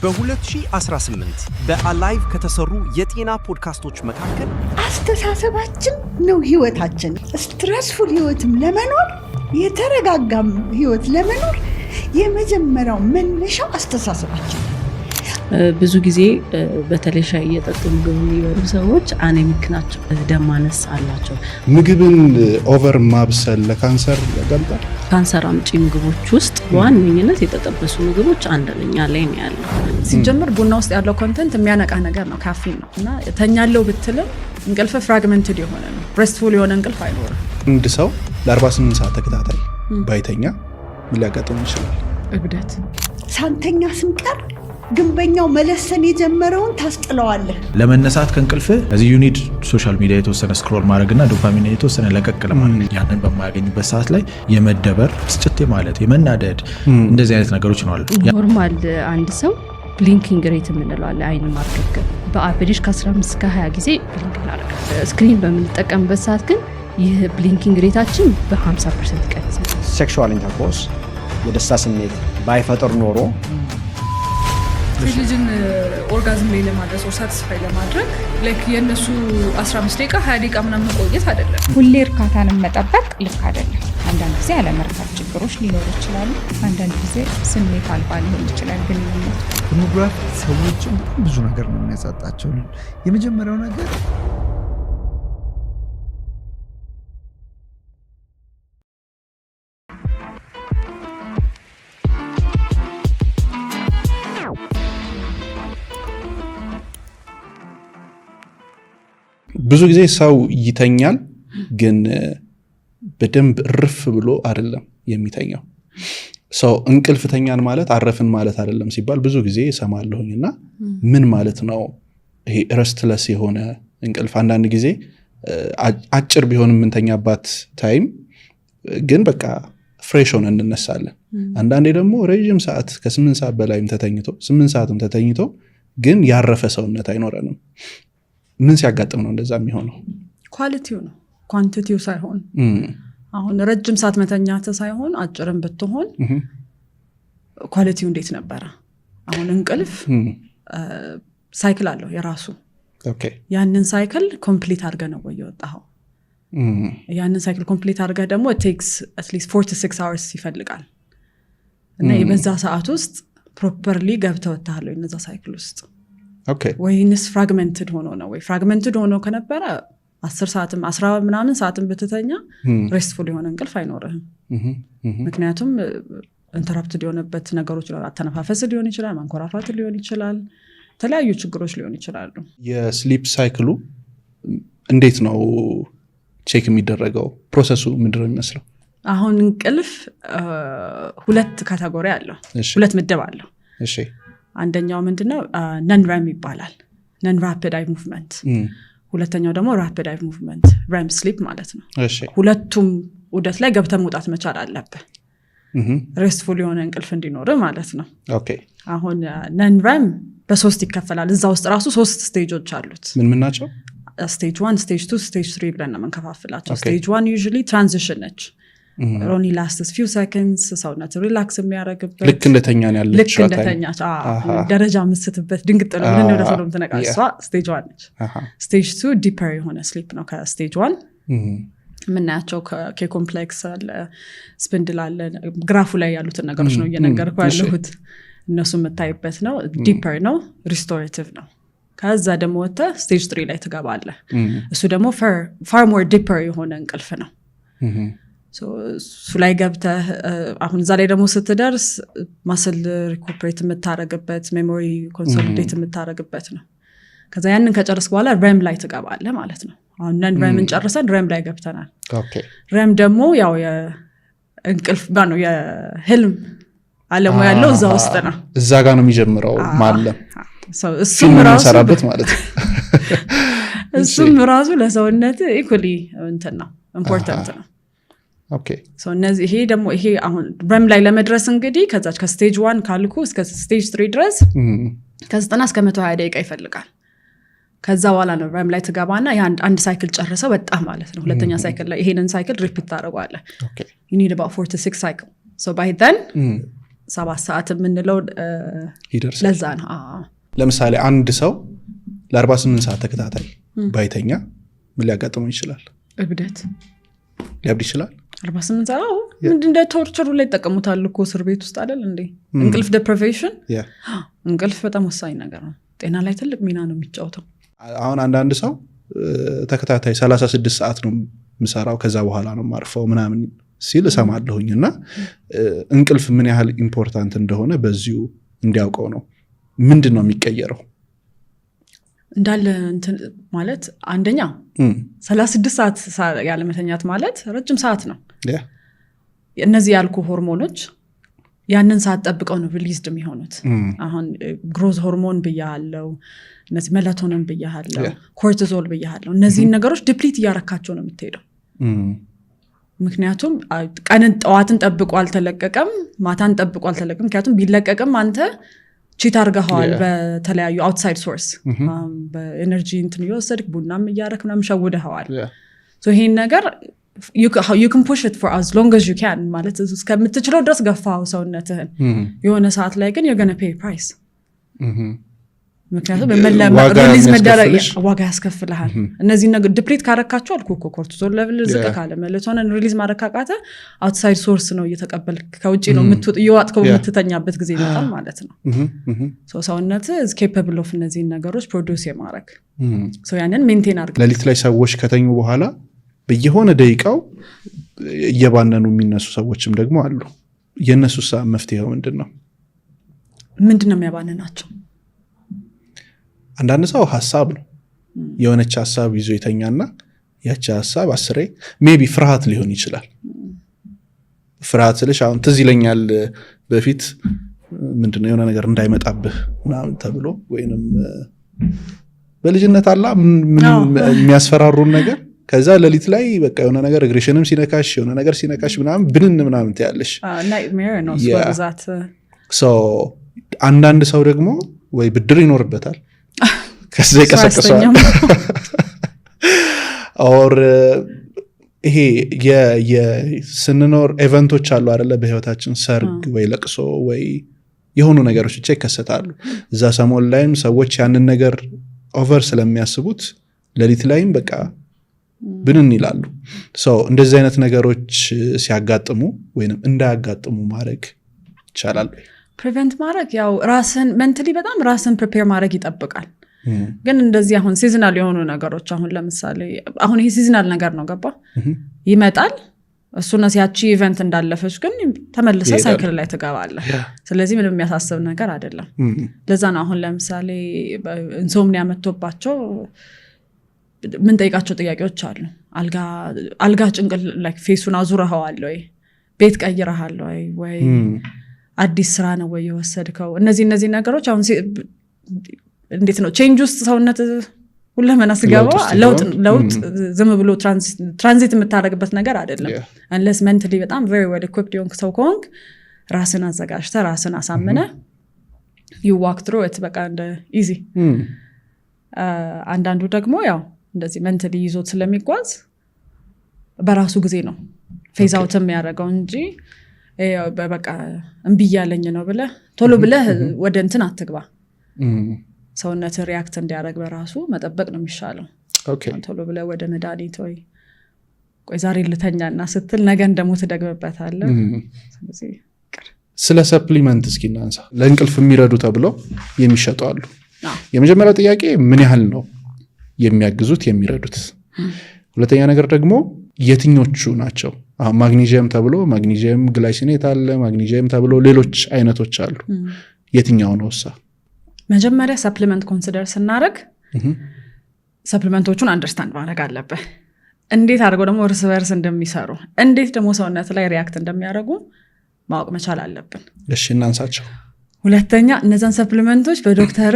በ2018 በአላይቭ ከተሰሩ የጤና ፖድካስቶች መካከል አስተሳሰባችን ነው ህይወታችን። ስትረስፉል ህይወትም ለመኖር የተረጋጋም ህይወት ለመኖር የመጀመሪያው መነሻ አስተሳሰባችን። ብዙ ጊዜ በተለይ ሻይ እየጠጡ ምግብ የሚበሉ ሰዎች አኔሚክ ናቸው፣ ደም ማነስ አላቸው። ምግብን ኦቨር ማብሰል ለካንሰር ያጋልጣል። ካንሰር አምጪ ምግቦች ውስጥ በዋነኝነት የተጠበሱ ምግቦች አንደኛ ላይ ነው ያለው። ሲጀምር ቡና ውስጥ ያለው ኮንተንት የሚያነቃ ነገር ነው፣ ካፌን ነው እና ተኛለው ብትልም እንቅልፍ ፍራግመንትድ የሆነ ነው። ሬስትፉል የሆነ እንቅልፍ አይኖርም። አንድ ሰው ለ48 ሰዓት ተከታታይ ባይተኛ ምን ሊያጋጥም ይችላል? እብደት። ሳንተኛ ስንቀር ግንበኛው መለሰን የጀመረውን ታስጥለዋለህ። ለመነሳት ከእንቅልፍ እዚህ ዩኒድ ሶሻል ሚዲያ የተወሰነ ስክሮል ማድረግና ዶፓሚን የተወሰነ ለቀቅ ለማድረግ ያንን በማያገኝበት ሰዓት ላይ የመደበር ስጭት ማለት የመናደድ እንደዚህ አይነት ነገሮች ነው አሉ። ኖርማል አንድ ሰው ብሊንኪንግ ሬት የምንለው አለ፣ አይን ማርገግ በአቨሬጅ ከ15 እስከ 20 ጊዜ ብሊንክ እናደርጋለን። ስክሪን በምንጠቀምበት ሰዓት ግን ይህ ብሊንኪንግ ሬታችን በ50% ይቀንሳል። ሴክሹዋል ኢንተርኮርስ የደስታ ስሜት ባይፈጥር ኖሮ ልጅን ኦርጋዝም ላይ ለማድረስ ኦር ሳቲስፋይ ለማድረግ ላይክ የነሱ 15 ደቂቃ 20 ደቂቃ ምናምን መቆየት አይደለም። ሁሌ እርካታን መጠበቅ ልክ አይደለም። አንዳንድ ጊዜ አለመርካት ችግሮች ሊኖሩ ይችላሉ። አንዳንድ ጊዜ ስሜት አልባ ሊሆን ይችላል። ግንኙነት ፖርኖግራፊ ሰዎችን ብዙ ነገር ነው የሚያሳጣቸው። የመጀመሪያው ነገር ብዙ ጊዜ ሰው ይተኛል፣ ግን በደንብ እርፍ ብሎ አይደለም የሚተኛው። ሰው እንቅልፍ ተኛን ማለት አረፍን ማለት አይደለም ሲባል ብዙ ጊዜ እሰማለሁኝና ምን ማለት ነው ይሄ ረስትለስ የሆነ እንቅልፍ? አንዳንድ ጊዜ አጭር ቢሆንም የምንተኛባት ታይም ግን በቃ ፍሬሽ ሆነ እንነሳለን። አንዳንዴ ደግሞ ረጅም ሰዓት ከ8 ሰዓት በላይም ተተኝቶ 8 ሰዓትም ተተኝቶ ግን ያረፈ ሰውነት አይኖረንም። ምን ሲያጋጥም ነው እንደዛ የሚሆነው? ኳሊቲው ነው፣ ኳንቲቲው ሳይሆን። አሁን ረጅም ሰዓት መተኛት ሳይሆን አጭርም ብትሆን ኳሊቲው እንዴት ነበረ? አሁን እንቅልፍ ሳይክል አለው የራሱ። ያንን ሳይክል ኮምፕሊት አድርገህ ነው የወጣኸው። ያንን ሳይክል ኮምፕሊት አድርገህ ደግሞ ቴክስ አትሊስት 4 to 6 hours ይፈልጋል እና የበዛ ሰዓት ውስጥ ፕሮፐርሊ ገብተህ ወጥተሃል ወይ እነዛ ሳይክል ውስጥ? ወይንስ ፍራግመንትድ ሆኖ ነው? ወይ ፍራግመንትድ ሆኖ ከነበረ 10 ሰዓትም 10 ምናምን ሰዓትም ብትተኛ ሬስትፉል የሆነ እንቅልፍ አይኖርህም። ምክንያቱም ኢንተራፕትድ የሆነበት ነገሮች ይኖራል። አተነፋፈስ ሊሆን ይችላል፣ ማንኮራፋት ሊሆን ይችላል፣ የተለያዩ ችግሮች ሊሆን ይችላሉ። የስሊፕ ሳይክሉ እንዴት ነው ቼክ የሚደረገው? ፕሮሰሱ ምንድን ነው የሚመስለው? አሁን እንቅልፍ 2 ካቴጎሪ አለው፣ 2 ምድብ አለው። እሺ፣ አንደኛው ምንድነው? ነን ሬም ይባላል፣ ነን ራፒድ አይ ሙቭመንት። ሁለተኛው ደግሞ ራፒድ አይ ሙቭመንት፣ ሬም ስሊፕ ማለት ነው። ሁለቱም ውደት ላይ ገብተህ መውጣት መቻል አለብህ ሬስትፉል የሆነ እንቅልፍ እንዲኖር ማለት ነው። አሁን ነን ሬም በ3 ይከፈላል። እዛ ውስጥ ራሱ 3 ስቴጆች አሉት። ምን ናቸው? ስቴጅ 1፣ ስቴጅ 2፣ ስቴጅ 3 ብለን ነው የምንከፋፍላቸው። ስቴጅ 1 ዩዥሊ ትራንዚሽን ነች። ኦንሊ ላስትስ ፊው ሰከንድስ፣ ሰውነት ሪላክስ የሚያደርግበት ልክ እንደተኛን ያለች ልክ እንደተኛች ደረጃ ምስትበት ድንግጥ ነው ምን ወደ ሰሎም ተነቃሷ ስቴጅ 1 ነች። ስቴጅ 2 ዲፐር የሆነ ስሊፕ ነው። ከስቴጅ 1 ምናያቸው ከኮምፕሌክስ አለ፣ ስፒንድል አለ፣ ግራፉ ላይ ያሉትን ነገሮች ነው እየነገርኩ ያለሁት። እነሱ የምታይበት ነው። ዲፐር ነው፣ ሪስቶሬቲቭ ነው። ከዛ ደግሞ ወጥተህ ስቴጅ 3 ላይ ትገባለህ። እሱ ደግሞ ፋር ሞር ዲፐር የሆነ እንቅልፍ ነው። እሱ ላይ ገብተህ አሁን እዛ ላይ ደግሞ ስትደርስ ማስል ሪኮፕሬት የምታረግበት፣ ሜሞሪ ኮንሶሊዴት የምታረግበት ነው። ከዛ ያንን ከጨረስክ በኋላ ሬም ላይ ትገባለህ ማለት ነው። አሁን ነን ሬምን ጨርሰን ሬም ላይ ገብተናል። ሬም ደግሞ ያው የእንቅልፍ ነው፣ የህልም ዓለሙ ያለው እዛ ውስጥ ነው። እዛ ጋር ነው የሚጀምረው ማለም እሱም ራሱ ሰራበት ማለት ነው። እሱም ራሱ ለሰውነት ኢኩሊ እንትን ነው፣ ኢምፖርታንት ነው። እነዚህ ይሄ ደግሞ ይሄ አሁን ሬም ላይ ለመድረስ እንግዲህ ከዛች ከስቴጅ 1 ካልኩ እስከ ስቴጅ 3 ድረስ ከ90 እስከ 120 ደቂቃ ይፈልጋል። ከዛ በኋላ ነው ሬም ላይ ትገባና አንድ ሳይክል ጨርሰው በጣም ማለት ነው። ሁለተኛ ሳይክል ላይ ይሄንን ሳይክል ሪፒት ታደርጋለህ። you need about 4 to 6 cycle. so by then 7 ሰዓት የምንለው ለዛ ነው። ለምሳሌ አንድ ሰው ለ48 ሰዓት ተከታታይ ባይተኛ ምን ሊያጋጥመው ይችላል? እብደት ሊያብድ ይችላል። 48 ሰዓት ምንድን እንደ ቶርቸሩ ላይ ይጠቀሙታል እኮ እስር ቤት ውስጥ አይደል እንዴ? እንቅልፍ ዴፕሪቬሽን፣ እንቅልፍ በጣም ወሳኝ ነገር ነው። ጤና ላይ ትልቅ ሚና ነው የሚጫወተው። አሁን አንዳንድ ሰው ተከታታይ 36 ሰዓት ነው ምሰራው ከዛ በኋላ ነው ማርፈው ምናምን ሲል እሰማለሁኝ እና እንቅልፍ ምን ያህል ኢምፖርታንት እንደሆነ በዚሁ እንዲያውቀው ነው። ምንድን ነው የሚቀየረው እንዳለ ማለት አንደኛ 36 ሰዓት ያለመተኛት ማለት ረጅም ሰዓት ነው። እነዚህ ያልኩ ሆርሞኖች ያንን ሰዓት ጠብቀው ነው ሪሊዝድ የሚሆኑት። አሁን ግሮዝ ሆርሞን ብያለው፣ እነዚህ ሜላቶኒን ብያለው፣ ኮርቲዞል ብያለው። እነዚህን ነገሮች ዲፕሊት እያረካቸው ነው የምትሄደው። ምክንያቱም ቀንን ጠዋትን ጠብቆ አልተለቀቀም፣ ማታን ጠብቆ አልተለቀቀም። ምክንያቱም ቢለቀቅም አንተ ቺት አርገኸዋል በተለያዩ አውትሳይድ ሶርስ በኤነርጂ እንትን እየወሰድክ ቡናም እያረክ ምናምን ሸውደኸዋል። ይሄን ነገር you can push it for as long as you can ማለት እስከምትችለው ድረስ ገፋው ሰውነትህን። የሆነ ሰዓት ላይ ግን you're going to pay a price። ምክንያቱም ሪሊዝ መደረግ ዋጋ ያስከፍልሃል። እነዚህ ነገር ዲፕሊት ካረካቸው አልኩ እኮ ኮርቲዞል ሌቭል ዝቅ ካለ ሜላቶኒን ሪሊዝ ማድረግ ካቃተ አውትሳይድ ሶርስ ነው እየተቀበልክ ከውጪ ነው እየዋጥከው የምትተኛበት ጊዜ ይመጣል ማለት ነው። ሰውነት is capable of እነዚህን ነገሮች ፕሮዲውስ የማድረግ ያንን ሜንቴን አድርግ። ሌሊት ላይ ሰዎች ከተኙ በኋላ በየሆነ ደቂቃው እየባነኑ የሚነሱ ሰዎችም ደግሞ አሉ። የነሱስ መፍትሄው ምንድነው? ምንድነው የሚያባነናቸው? አንዳንድ ሰው ሐሳብ ነው የሆነች ሐሳብ ይዞ ይተኛና ያቺ ሐሳብ አስሬ ሜቢ ፍርሃት ሊሆን ይችላል። ፍርሃት ስለሽ አሁን ትዝ ይለኛል በፊት ምንድነው የሆነ ነገር እንዳይመጣብህ ምናምን ተብሎ ወይንም በልጅነት አላ የሚያስፈራሩን ነገር ከዛ ሌሊት ላይ በቃ የሆነ ነገር እግሬሽንም ሲነካሽ የሆነ ነገር ሲነካሽ ምናምን ብንን ምናምን ትያለሽ። ናይትሜር ነው ስለዛት አንዳንድ ሰው ደግሞ ወይ ብድር ይኖርበታል ከዛ ይቀሰቀሳል ኦር ይሄ የስንኖር ኢቨንቶች አሉ አይደለ በህይወታችን ሰርግ ወይ ለቅሶ ወይ የሆኑ ነገሮች ብቻ ይከሰታሉ። እዛ ሰሞን ላይም ሰዎች ያንን ነገር ኦቨር ስለሚያስቡት ሌሊት ላይም በቃ ብንን ይላሉ። እንደዚህ አይነት ነገሮች ሲያጋጥሙ ወይንም እንዳያጋጥሙ ማድረግ ይቻላል? ፕሪቨንት ማድረግ ያው ራስን ሜንታሊ በጣም ራስን ፕሪፔር ማድረግ ይጠብቃል። ግን እንደዚህ አሁን ሲዝናል የሆኑ ነገሮች አሁን ለምሳሌ አሁን ይሄ ሲዝናል ነገር ነው ገባ ይመጣል እሱና ሲያቺ ኢቨንት እንዳለፈች ግን ተመልሰ ሳይክል ላይ ትገባለህ። ስለዚህ ምንም የሚያሳስብ ነገር አይደለም። ለዛ ነው አሁን ለምሳሌ ኢንሶምኒያ መጥቶባቸው ምን ጠይቃቸው ጥያቄዎች አሉ። አልጋ ጭንቅል ላይክ ፌሱን አዙረኸዋል ወይ ቤት ቀይረሃል ወይ አዲስ ስራ ነው ወይ የወሰድከው? እነዚህ ነገሮች አሁን እንዴት ነው ቼንጅ ውስጥ ሰውነት ሁለመና ሲገባ ለውጥ ዝም ብሎ ትራንዚት የምታደርግበት ነገር አይደለም። unless mentally በጣም very well equipped የሆንክ ሰው ከሆንክ ራስን አዘጋጅተህ ራስን አሳምነህ you walk through it በቃ እንደ easy። አንዳንዱ ደግሞ ያው እንደዚህ mentally ይዞት ስለሚጓዝ በራሱ ጊዜ ነው ፌዝ አውት የሚያደርገው እንጂ በቃ እምቢ ያለኝ ነው ብለህ ቶሎ ብለህ ወደ እንትን አትግባ። ሰውነት ሪያክት እንዲያደርግ በራሱ መጠበቅ ነው የሚሻለው። ቶሎ ብለህ ወደ መድኃኒት ወይ ቆይ ዛሬ ልተኛና ስትል ነገ እንደሞ ትደግምበታለህ። ስለዚህ ስለ ሰፕሊመንት እስኪ እናንሳ። ለእንቅልፍ የሚረዱ ተብለው የሚሸጡ አሉ። የመጀመሪያው ጥያቄ ምን ያህል ነው የሚያግዙት የሚረዱት? ሁለተኛ ነገር ደግሞ የትኞቹ ናቸው? ማግኒዚየም ተብሎ ማግኒዚየም ግላይሲኔት አለ፣ ማግኒዚየም ተብሎ ሌሎች አይነቶች አሉ። የትኛው ነው እሳ? መጀመሪያ ሰፕሊመንት ኮንሲደር ስናደርግ ሰፕሊመንቶቹን አንደርስታንድ ማድረግ አለብህ። እንዴት አድርገው ደግሞ እርስ በርስ እንደሚሰሩ እንዴት ደግሞ ሰውነት ላይ ሪያክት እንደሚያደርጉ ማወቅ መቻል አለብን። እሺ እናንሳቸው። ሁለተኛ እነዛን ሰፕሊመንቶች በዶክተር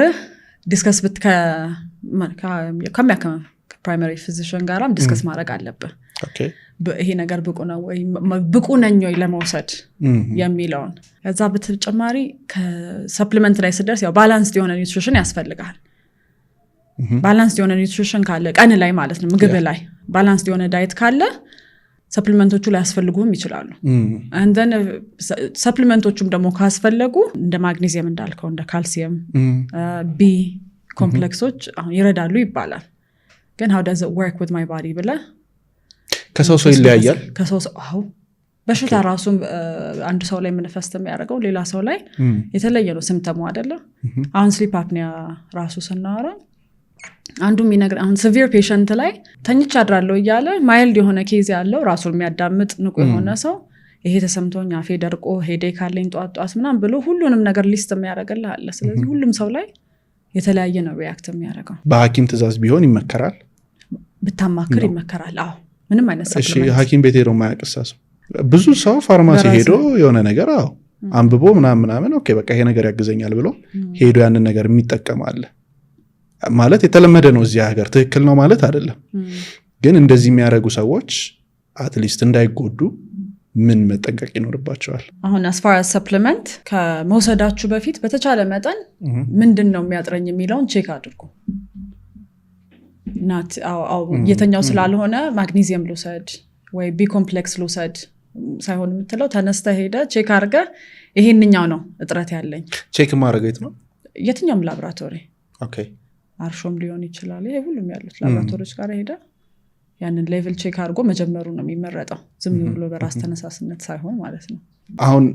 ዲስከስ ከሚያከም ፕራይመሪ ፊዚሽን ጋራም ዲስከስ ማድረግ አለብህ። ይሄ ነገር ብቁ ነው ወይ ብቁ ነኝ ወይ ለመውሰድ የሚለውን። ከዛ በተጨማሪ ከሰፕሊመንት ላይ ስደርስ ያው ባላንስድ የሆነ ኒውትሪሽን ያስፈልጋል። ባላንስድ የሆነ ኒውትሪሽን ካለ ቀን ላይ ማለት ነው ምግብ ላይ ባላንስድ የሆነ ዳይት ካለ ሰፕሊመንቶቹ ላይ ያስፈልጉም ይችላሉ and then ሰፕሊመንቶቹም ደግሞ ካስፈለጉ እንደ ማግኔዚየም እንዳልከው እንደ ካልሲየም ቢ ኮምፕሌክሶች አሁን ይረዳሉ ይባላል ግን how does it work with my body ብለ ከሰው ይለያያል ከሰው በሽታ ራሱ አንድ ሰው ላይ መንፈስት የሚያደርገው ሌላ ሰው ላይ የተለየ ነው ሲምፕተሙ አይደለ አሁን ስሊፕ አፕኒያ ራሱ ስናወራ አንዱ የሚነግር አሁን ሲቪር ፔሸንት ላይ ተኝቻ አድራለሁ እያለ ማይልድ የሆነ ኬዝ ያለው ራሱን የሚያዳምጥ ንቁ የሆነ ሰው ይሄ ተሰምቶኝ አፌ ደርቆ ሄዴክ አለኝ ጧጧት ምናምን ብሎ ሁሉንም ነገር ሊስት የሚያደርግልህ አለ ስለዚህ ሁሉም ሰው ላይ የተለያየ ነው ሪአክት የሚያደርገው በሐኪም ትእዛዝ ቢሆን ይመከራል ብታማክር ይመከራል አዎ ምንም አይነት እሺ ሐኪም ቤት ሄዶ ማያቀሳስ ብዙ ሰው ፋርማሲ ሄዶ የሆነ ነገር አንብቦ ምናምን ኦኬ በቃ ይሄ ነገር ያግዘኛል ብሎ ሄዶ ያንን ነገር የሚጠቀማል ማለት የተለመደ ነው እዚህ ሀገር ትክክል ነው ማለት አይደለም ግን እንደዚህ የሚያደርጉ ሰዎች አትሊስት እንዳይጎዱ ምን መጠንቀቅ ይኖርባቸዋል አሁን as far as supplement ከመውሰዳችሁ በፊት በተቻለ መጠን ምንድነው የሚያጥረኝ የሚለውን ቼክ አድርጉ ናት የተኛው ስላልሆነ ማግኔዚየም ልውሰድ ወይ ቢ ኮምፕሌክስ ልውሰድ ሳይሆን የምትለው ተነስተ ሄደ ቼክ አድርገ ይሄንኛው ነው እጥረት ያለኝ ቼክ ማድረግ ነው የትኛውም ላብራቶሪ ኦኬ አርሾም ሊሆን ይችላል ይሄ ሁሉም ያሉት ላብራቶሪዎች ጋር ሄደ ያንን ሌቭል ቼክ አድርጎ መጀመሩ ነው የሚመረጠው ዝም ብሎ በራስ ተነሳስነት ሳይሆን ማለት ነው አሁን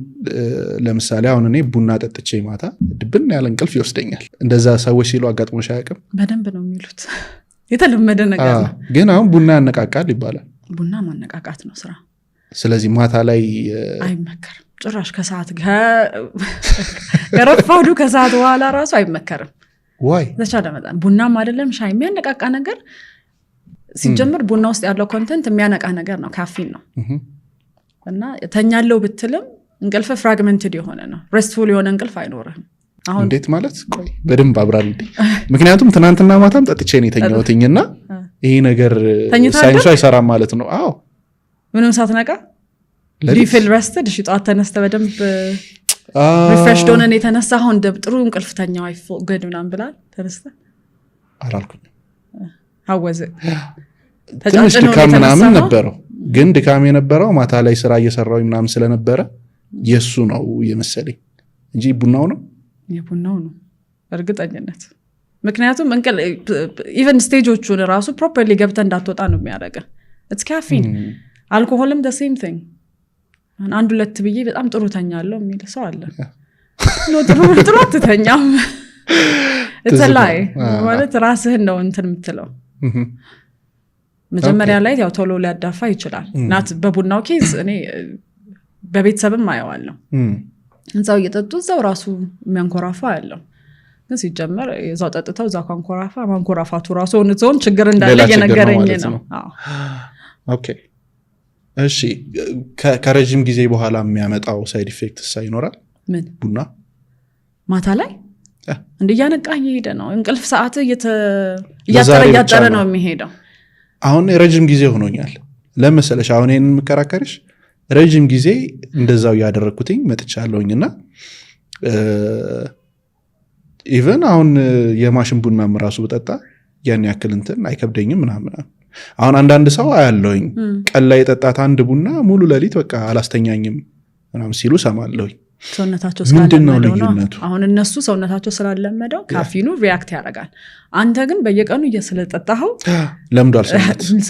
ለምሳሌ አሁን እኔ ቡና ጠጥቼ ማታ ድብን ያለ እንቅልፍ ይወስደኛል እንደዛ ሰዎች ሲሉ አጋጥሞሽ አያውቅም በደንብ ነው የሚሉት የተለመደ ነገር ነው ግን አሁን ቡና ያነቃቃል ይባላል ቡና ማነቃቃት ነው ስራ ስለዚህ ማታ ላይ አይመከርም ጭራሽ ከሰዓት ገረፋዱ ከሰዓት በኋላ ራሱ አይመከርም ዋይ ተቻለ መጣን ቡናም አይደለም ሻይ የሚያነቃቃ ነገር ሲጀምር ቡና ውስጥ ያለው ኮንቴንት የሚያነቃ ነገር ነው ካፊን ነው እና ተኛለው ብትልም እንቅልፍ ፍራግመንትድ የሆነ ነው ሬስትፉል የሆነ እንቅልፍ አይኖርህም አሁን እንዴት ማለት ቆይ በደንብ አብራሪልኝ ምክንያቱም ትናንትና ማታም ጠጥቼ ነው የተኛሁትኝና ይሄ ነገር ሳይንሱ አይሰራም ማለት ነው አዎ ምንም ሳትነቃ ሪፊል ሬስትድ እሺ ጧት ተነስተ በደንብ ሪፍሬሽድ ሆነን የተነሳው እንደ ጥሩ እንቅልፍ ተኛው አይ ፊል ጉድ ምናምን ብላል ተነስተ አላልኩኝ how was it ትንሽ ድካም ምናምን ነበረው ግን ድካም የነበረው ማታ ላይ ስራ እየሰራው ምናምን ስለነበረ የሱ ነው የመሰለኝ እንጂ ቡናው ነው የቡናው ነው እርግጠኝነት ምክንያቱም እንቅል ኢቨን ስቴጆቹን ራሱ ፕሮፐርሊ ገብተ እንዳትወጣ ነው የሚያደርገ it's caffeine አልኮሆልም the same thing አንድ ሁለት ብዬ በጣም ጥሩ ተኛለሁ የሚል ሰው አለ ነው ጥሩ አትተኛም it's a lie ማለት ራስህን ነው እንትን የምትለው መጀመሪያ ላይ ያው ቶሎ ሊያዳፋ ይችላል ናት በቡናው ኬዝ እኔ በቤተሰብም አየዋለሁ እንዛው እየጠጡ እዛው ራሱ የሚያንኮራፋ ያለው ግን ሲጀመር እዛው ጠጥተው እዛው ማንኮራፋቱ ራሱ ሆነዞን ችግር እንዳለ የነገረኝ ነው ኦኬ እሺ ከረጅም ጊዜ በኋላ የሚያመጣው ሳይድ ኢፌክት ሳይኖራል ምን ቡና ማታ ላይ እንደያነቃኝ ሄደ ነው እንቅልፍ ሰዓት እያጠረ ነው የሚሄደው አሁን ረጅም ጊዜ ሆኖኛል ለምሳሌ አሁን እኔን መከራከርሽ ረጅም ጊዜ እንደዛው ያደረኩትኝ መጥቻለሁኝና ኢቨን አሁን የማሽን ቡና ራሱ በጠጣ ያን ያክል እንትን አይከብደኝም ምናምን አሁን አንዳንድ ሰው አያለውኝ ቀን ላይ የጠጣት አንድ ቡና ሙሉ ለሊት በቃ አላስተኛኝም ምናምን ሲሉ ሰማለሁኝ ሰውነታቸው ስላለመደው ነው አሁን እነሱ ሰውነታቸው ስላለመደው ካፊኑ ሪአክት ያደርጋል አንተ ግን በየቀኑ እየሰለጠጣው ለምዷል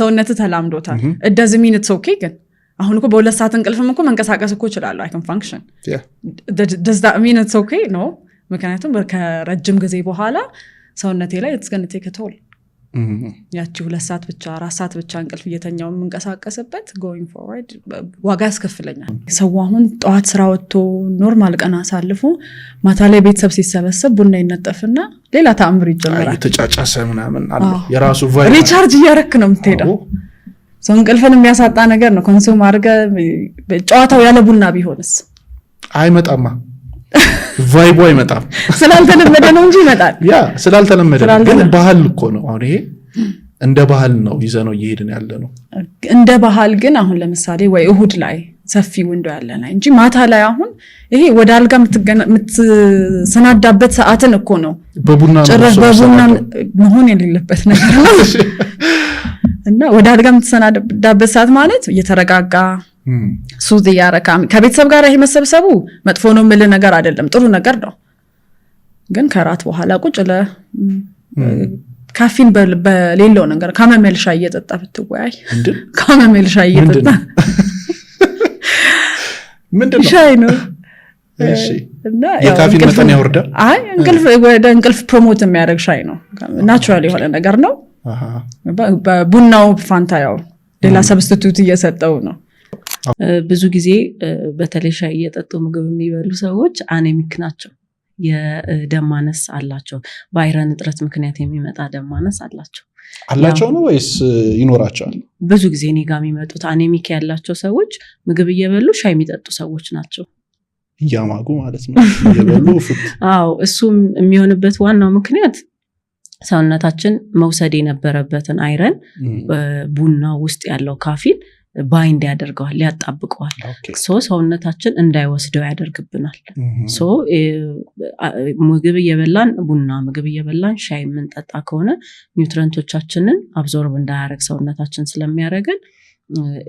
ሰውነት ተላምዶታል it doesn't mean it's okay ግን አሁን እኮ በሁለት ሰዓት እንቅልፍም እኮ መንቀሳቀስ እኮ ይችላል I can function does that mean it's okay no ምክንያቱም ከረጅም ጊዜ በኋላ ሰውነቴ ላይ it's going to take a toll ያቺ 2 ሰዓት ብቻ 4 ሰዓት ብቻ እንቅልፍ እየተኛው መንቀሳቀስበት going forward ዋጋ ያስከፍለኛል ሰው አሁን ጧት ስራ ወጥቶ ኖርማል ቀን አሳልፎ ማታ ላይ ቤተሰብ ሲሰበሰብ ቡና ይነጠፍና ሌላ ተአምር ይጀምራል ተጫጫሰ ምናምን አለ የራሱ ሪቻርጅ እያረክ ነው የምትሄደው ሰው እንቅልፍን የሚያሳጣ ነገር ነው ኮንሱም አድርገ ጨዋታው ያለ ቡና ቢሆንስ አይመጣማ ቫይቡ አይመጣም ስላልተለመደ ነው እንጂ ይመጣል ያ ስላልተለመደ ግን ባህል እኮ ነው አሁን ይሄ እንደ ባህል ነው ይዘነው እየሄድን ያለ ነው እንደ ባህል ግን አሁን ለምሳሌ ወይ እሁድ ላይ ሰፊ ወንዶ ያለና እንጂ ማታ ላይ አሁን ይሄ ወደ አልጋ የምትሰናዳበት ሰዓትን እኮ ነው በቡና መሆን የሌለበት ነገር ነው እና ወደ አልጋ የምትሰናዳበት ሰዓት ማለት እየተረጋጋ ሱዝ ያረካ ከቤተሰብ ጋር ይሄ መሰብሰቡ መጥፎ ነው የምልህ ነገር አይደለም፣ ጥሩ ነገር ነው። ግን ከራት በኋላ ቁጭ ለ ካፊን በሌለው ነገር ካመሜል ሻይ እየጠጣ ብትወያይ ካመሜል ሻይ እየጠጣ ምንድነው ሻይ ነው እሺ የካፊን መጠን ያወርዳል። አይ እንቅልፍ ፕሮሞት የሚያደርግ ሻይ ነው፣ ናቹራል የሆነ ነገር ነው። በቡናው ፋንታ ያው ሌላ ሰብስቲቱት እየሰጠው ነው። ብዙ ጊዜ በተለይ ሻይ እየጠጡ ምግብ የሚበሉ ሰዎች አኔሚክ ናቸው። የደም ማነስ አላቸው። በአይረን እጥረት ምክንያት የሚመጣ ደም ማነስ አላቸው ነው ወይስ ይኖራቸዋል? ብዙ ጊዜ እኔ ጋር የሚመጡት አኔሚክ ያላቸው ሰዎች ምግብ እየበሉ ሻይ የሚጠጡ ሰዎች ናቸው። እያማጉ ማለት ነው እየበሉ ፍት። አዎ እሱም የሚሆንበት ዋናው ምክንያት ሰውነታችን መውሰድ የነበረበትን አይረን ቡና ውስጥ ያለው ካፊን ባይንድ ያደርገዋል፣ ያጣብቀዋል። ሰውነታችን እንዳይወስደው ያደርግብናል። ምግብ እየበላን ቡና፣ ምግብ እየበላን ሻይ የምንጠጣ ከሆነ ኒውትረንቶቻችንን አብዞርብ እንዳያደርግ ሰውነታችን ስለሚያደርገን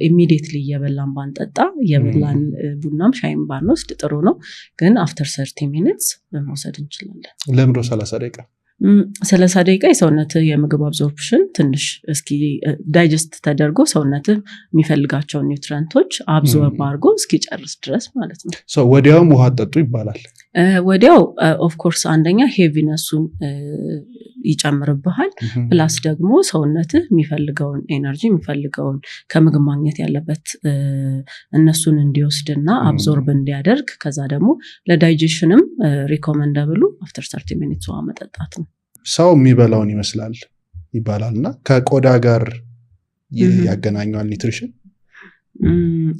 ኢሚዲየትሊ እየበላን ባንጠጣ፣ እየበላን ቡናም ሻይም ባንወስድ ጥሩ ነው። ግን አፍተር 30 ሚኒትስ መውሰድ እንችላለን። ለምዶ 30 ደቂቃ 30 ደቂቃ የሰውነት የምግብ አብዞርፕሽን ትንሽ እስኪ ዳይጀስት ተደርጎ ሰውነት የሚፈልጋቸውን ኒውትሪየንቶች አብዞርብ አድርጎ እስኪጨርስ ድረስ ማለት ነው። ወዲያውም ውሃ ጠጡ ይባላል። ወዲያው ኦፍ ኮርስ አንደኛ ሄቪነሱን ይጨምርብሃል፣ ፕላስ ደግሞ ሰውነት የሚፈልገውን ኤነርጂ የሚፈልገውን ከምግብ ማግኘት ያለበት እነሱን እንዲወስድና አብዞርብ እንዲያደርግ፣ ከዛ ደግሞ ለዳይጀሽንም ሪኮመንደብሉ አፍተር 30 ሚኒትስ ውሃ መጠጣት ነው። ሰው የሚበላውን ይመስላል ይባላል እና ከቆዳ ጋር ያገናኘዋል ኒትሪሽን?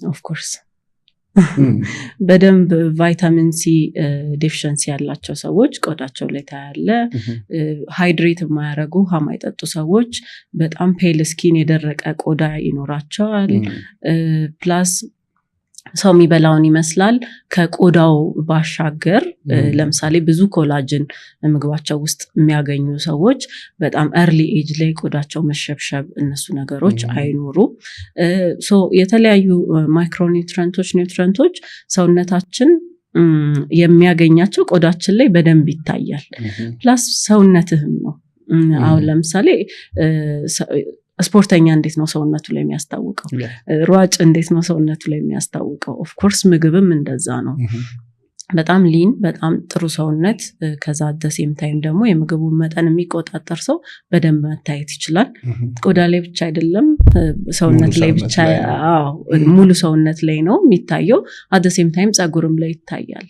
ኦፍ ኮርስ በደንብ ቫይታሚን ሲ ዴፊሽንሲ ያላቸው ሰዎች ቆዳቸው ላይ ታያለ። ሃይድሬት የማያረጉ ውሃ የማይጠጡ ሰዎች በጣም ፔል ስኪን የደረቀ ቆዳ ይኖራቸዋል። ፕላስ ሰው የሚበላውን ይመስላል ከቆዳው ባሻገር ለምሳሌ ብዙ ኮላጅን ምግባቸው ውስጥ የሚያገኙ ሰዎች በጣም early age ላይ ቆዳቸው መሸብሸብ እነሱ ነገሮች አይኖሩ። የተለያዩ ኒውትሪየንቶች ሰውነታችን የሚያገኛቸው ቆዳችን ላይ በደንብ ይታያል። ፕላስ ሰውነትህም ነው። አሁን ለምሳሌ ስፖርተኛ እንዴት ነው ሰውነቱ ላይ የሚያስታውቀው? ሯጭ እንዴት ነው ሰውነቱ ላይ የሚያስታውቀው? ኦፍ ኮርስ ምግብም እንደዛ ነው። በጣም ሊን በጣም ጥሩ ሰውነት ከዛ ደሴም ታይም ደግሞ የምግቡን መጠን የሚቆጣጠር ሰው በደንብ መታየት ይችላል። ቆዳ ላይ ብቻ አይደለም ሰውነት ላይ ብቻ፣ ሙሉ ሰውነት ላይ ነው የሚታየው። ደሴም ታይም ጸጉርም ላይ ይታያል።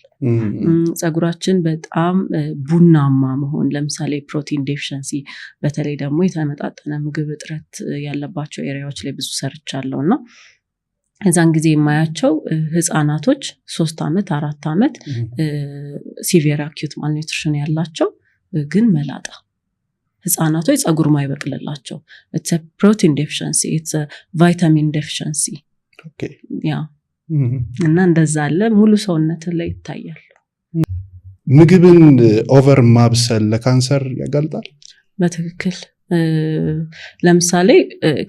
ጸጉራችን በጣም ቡናማ መሆን ለምሳሌ ፕሮቲን ዴፊሽንሲ፣ በተለይ ደግሞ የተመጣጠነ ምግብ እጥረት ያለባቸው ኤሪያዎች ላይ ብዙ ሰርቻለሁና እዛን ጊዜ የማያቸው ህፃናቶች 3 ዓመት 4 ዓመት ሲቪየር አኪዩት ማልኒውትሪሽን ያላቸው ግን መላጣ ህፃናቶች ጸጉር ማይበቅልላቸው it's a protein deficiency, it's a vitamin deficiency። እና እንደዛ አለ ሙሉ ሰውነት ላይ ይታያል። ምግብን ኦቨር ማብሰል ለካንሰር ያጋልጣል? በትክክል። ለምሳሌ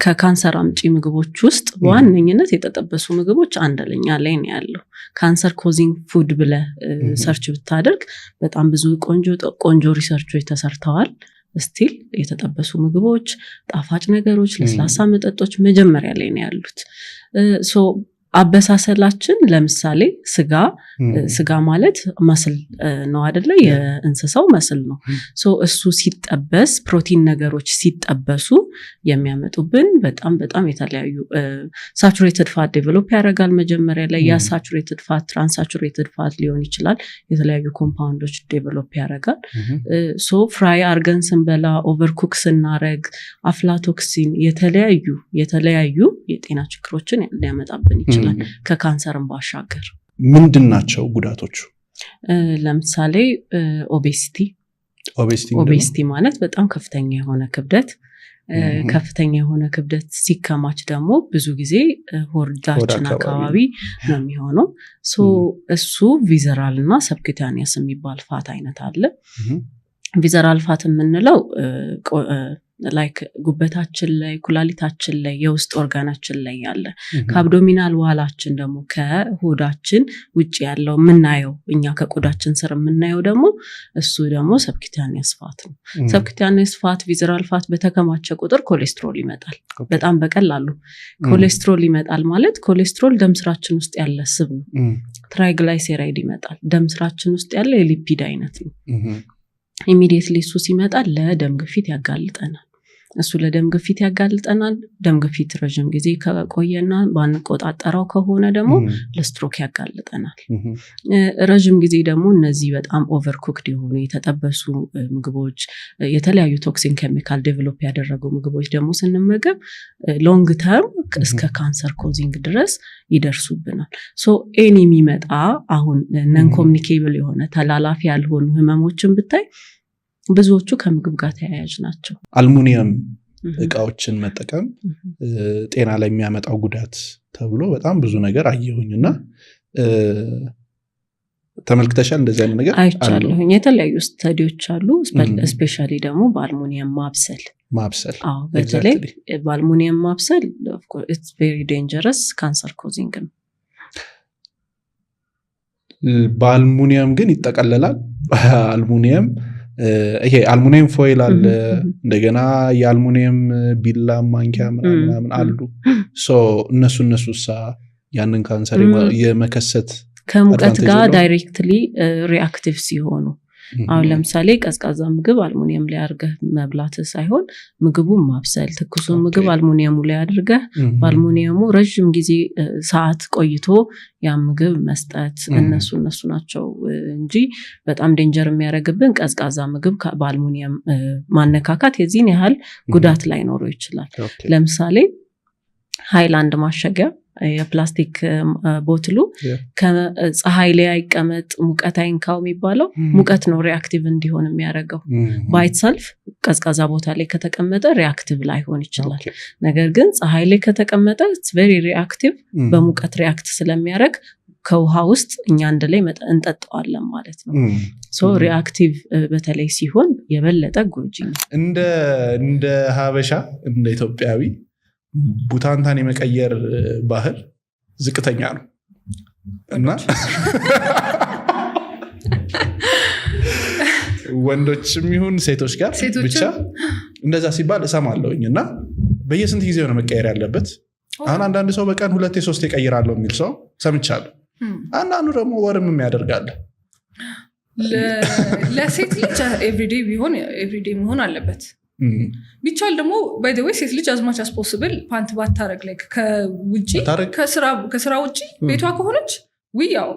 ከካንሰር አምጪ ምግቦች ውስጥ በዋነኝነት የተጠበሱ ምግቦች አንደኛ ላይ ነው ያለው። ካንሰር ኮዚንግ ፉድ ብለ ሰርች ብታደርግ በጣም ብዙ ቆንጆ ሪሰርቾች ተሰርተዋል። ስቲል የተጠበሱ ምግቦች፣ ጣፋጭ ነገሮች፣ ለስላሳ መጠጦች መጀመሪያ ላይ ነው ያሉት። አበሳሰላችን ለምሳሌ ስጋ ማለት መስል ነው አይደለ? የእንስሳው መስል ነው። እሱ ሲጠበስ ፕሮቲን ነገሮች ሲጠበሱ የሚያመጡብን በጣም የተለያዩ ሳቹሬትድ ፋት ዴቨሎፕ ያደርጋል። መጀመሪያ ላይ ያ ሳቹሬትድ ፋት ትራንሳቹሬትድ ፋት ሊሆን ይችላል። የተለያዩ ኮምፓውንዶች ዴቨሎፕ ያደርጋል። ፍራይ አርገን ስንበላ፣ ኦቨርኩክ ስናረግ አፍላቶክሲን የተለያዩ የጤና ችግሮችን ሊያመጣብን ይችላል። ከካንሰርም ባሻገር ምንድን ናቸው ጉዳቶቹ? ለምሳሌ ኦቤሲቲ ማለት በጣም ከፍተኛ የሆነ ክብደት ሲከማች ደግሞ ብዙ ጊዜ ሆዳችን አካባቢ ነው የሚሆነው። እሱ ቪዘራል እና ሰብኪታኒየስ የሚባል ፋት አይነት አለ። ቪዘራል ፋት የምንለው ላይክ ጉበታችን ላይ ኩላሊታችን ላይ የውስጥ ኦርጋናችን ላይ ያለ ከአብዶሚናል ዋላችን ደግሞ ከሆዳችን ውጭ ያለው የምናየው እኛ ከቆዳችን ስር የምናየው ደግሞ እሱ ደግሞ ሰብኪታኒየስ ፋት ነው። ሰብኪታኒየስ ፋት ቪዘራል ፋት በተከማቸ ቁጥር ኮሌስትሮል ይመጣል። በጣም በቀላሉ ኮሌስትሮል ይመጣል ማለት ኮሌስትሮል ደም ስራችን ውስጥ ያለ ስብ ነው። ትራይግላይሴራይድ ይመጣል ደም ስራችን ውስጥ ያለ የሊፒድ አይነት ነው። ኢሚዲየትሊ እሱ ሲመጣ ለደም ግፊት ያጋልጠናል። እሱ ለደም ግፊት ያጋልጠናል። ደም ግፊት ረጅም ጊዜ ከቆየና ባንቆጣጠረው ከሆነ ደግሞ ለስትሮክ ያጋልጠናል። ረጅም ጊዜ ደግሞ እነዚህ በጣም ኦቨርኩክድ የሆኑ የተጠበሱ ምግቦች የተለያዩ ቶክሲን ኬሚካል ዴቨሎፕ ያደረጉ ምግቦች ደግሞ ስንመገብ ሎንግ ተርም እስከ ካንሰር ኮዚንግ ድረስ ይደርሱብናል። ሶ ኤኒ የሚመጣ አሁን ነን ኮሚኒኬብል የሆነ ተላላፊ ያልሆኑ ህመሞችን ብታይ ብዙዎቹ ከምግብ ጋር ተያያዥ ናቸው። አልሙኒየም እቃዎችን መጠቀም ጤና ላይ የሚያመጣው ጉዳት ተብሎ በጣም ብዙ ነገር አየሁኝና ተመልክተሻል? እንደዚህ አይነት ነገር አይቻለሁ። የተለያዩ ስተዲዎች አሉ። ስፔሻሊ ደግሞ በአልሙኒየም ማብሰል በተለይ በአልሙኒየም ማብሰል it's very dangerous ካንሰር ኮዚንግ ነው። በአልሙኒየም ግን ይጠቀለላል። አልሙኒየም ይሄ አልሙኒየም ፎይል አለ፣ እንደገና የአልሙኒየም ቢላ ማንኪያ ምናምን አሉ። ሶ እነሱሳ ያንን ካንሰር የመከሰት ከሙቀት ጋር ዳይሬክትሊ ሪአክቲቭ ሲሆኑ አሁን ለምሳሌ ቀዝቃዛ ምግብ አልሙኒየም ላይ አድርገህ መብላት ሳይሆን ምግቡን ማብሰል፣ ትኩሱን ምግብ አልሙኒየሙ ላይ አድርገህ በአልሙኒየሙ ረጅም ጊዜ ሰዓት ቆይቶ ያ ምግብ መስጠት እነሱ ናቸው እንጂ በጣም ዴንጀር የሚያደርግብን ቀዝቃዛ ምግብ በአልሙኒየም ማነካካት የዚህን ያህል ጉዳት ላይ ኖረው ይችላል። ለምሳሌ ሃይላንድ ማሸጊያ የፕላስቲክ ቦትሉ ከፀሐይ ላይ አይቀመጥ ሙቀት አይንካው የሚባለው ሙቀት ነው ሪአክቲቭ እንዲሆን የሚያደርገው። ባይትሰልፍ ቀዝቃዛ ቦታ ላይ ከተቀመጠ ሪአክቲቭ ላይሆን ይችላል። ነገር ግን ፀሐይ ላይ ከተቀመጠ it's very reactive በሙቀት ሪአክት ስለሚያደርግ ከውሃ ውስጥ እኛ አንድ ላይ እንጠጣዋለን ማለት ነው። ሶ ሪአክቲቭ በተለይ ሲሆን የበለጠ ጎጂ ነው። እንደ ሀበሻ እንደ ኢትዮጵያዊ ቡታንታን የመቀየር ባህል ዝቅተኛ ነው እና ወንዶችም ይሁን ሴቶች ጋር ብቻ እንደዛ ሲባል እሰማለሁኝ እና በየስንት ጊዜ ነው መቀየር ያለበት? አሁን አንዳንድ ሰው በቀን 2-3 ይቀይራለሁ የሚል ሰው ሰምቻለሁ። አንዳንዱ ደግሞ ወርም የሚያደርጋለ። ለሴት ልጅ ኤቭሪዴይ ቢሆን ኤቭሪዴይ መሆን አለበት። ቢቻል ደግሞ ባይ ዘ ዌይ ሴት ልጅ አዝማች አስ ፖሲብል ፓንት ባታረግ ላይ ከውጪ ከስራ ውጪ ቤቷ ከሆነች ያው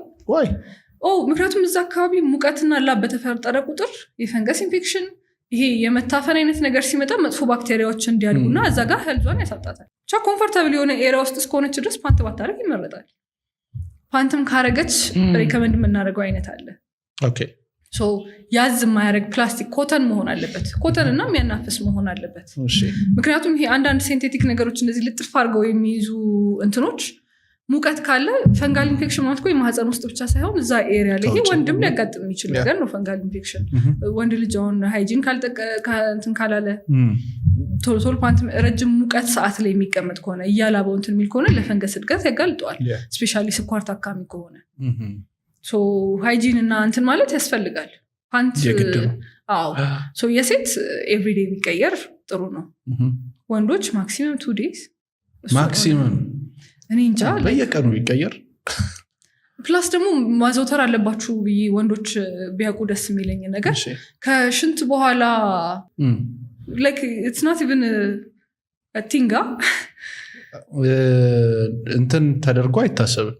ምክንያቱም እዛ አካባቢ ሙቀትና ላብ በተፈጠረ ቁጥር የፈንገስ ኢንፌክሽን ይሄ የመታፈን አይነት ነገር ሲመጣ መጥፎ ባክቴሪያዎች እንዲያድጉና እዛ ጋር ሄልዟን ያሳጣታል። ብቻ ኮምፎርታብል የሆነ ኤሪያ ውስጥ እስከሆነች ድረስ ፓንት ባታረግ ይመረጣል። ፓንትም ካረገች ሪከመንድ የምናደርገው አይነት አለ። ኦኬ ሶ ያዝ የማያደርግ ፕላስቲክ ኮተን መሆን አለበት። ኮተን እና የሚያናፍስ መሆን አለበት። ምክንያቱም ይሄ አንዳንድ ሴንቴቲክ ነገሮች እንደዚህ ልጥፍ አድርገው የሚይዙ እንትኖች ሙቀት ካለ ፈንጋል ኢንፌክሽን ማለት እኮ የማህፀን ውስጥ ብቻ ሳይሆን እዛ ኤሪያ ላይ ይሄ ወንድም ሊያጋጥም የሚችል ነገር ነው። ፈንጋል ኢንፌክሽን ወንድ ልጅ አሁን ሃይጂን እንትን ካላለ ቶሎ ፓንት ረጅም ሙቀት ሰዓት ላይ የሚቀመጥ ከሆነ እያላበው እንትን የሚል ከሆነ ለፈንገስ እድገት ያጋልጠዋል። ስፔሻሊ ስኳር ታካሚ ከሆነ ሶ ሃይጂን እና እንትን ማለት ያስፈልጋል። ፓንት የሴት ኤቭሪዴይ ቢቀየር ጥሩ ነው። ወንዶች ማክሲመም 2 days ማክሲመም እኔ እንጃ በየቀኑ ቢቀየር ፕላስ ደግሞ ማዘውተር አለባችሁ ብዬ ወንዶች ቢያውቁ ደስ የሚለኝ ነገር ከሽንት በኋላ like it's not even a thing እንትን ተደርጎ አይታሰብም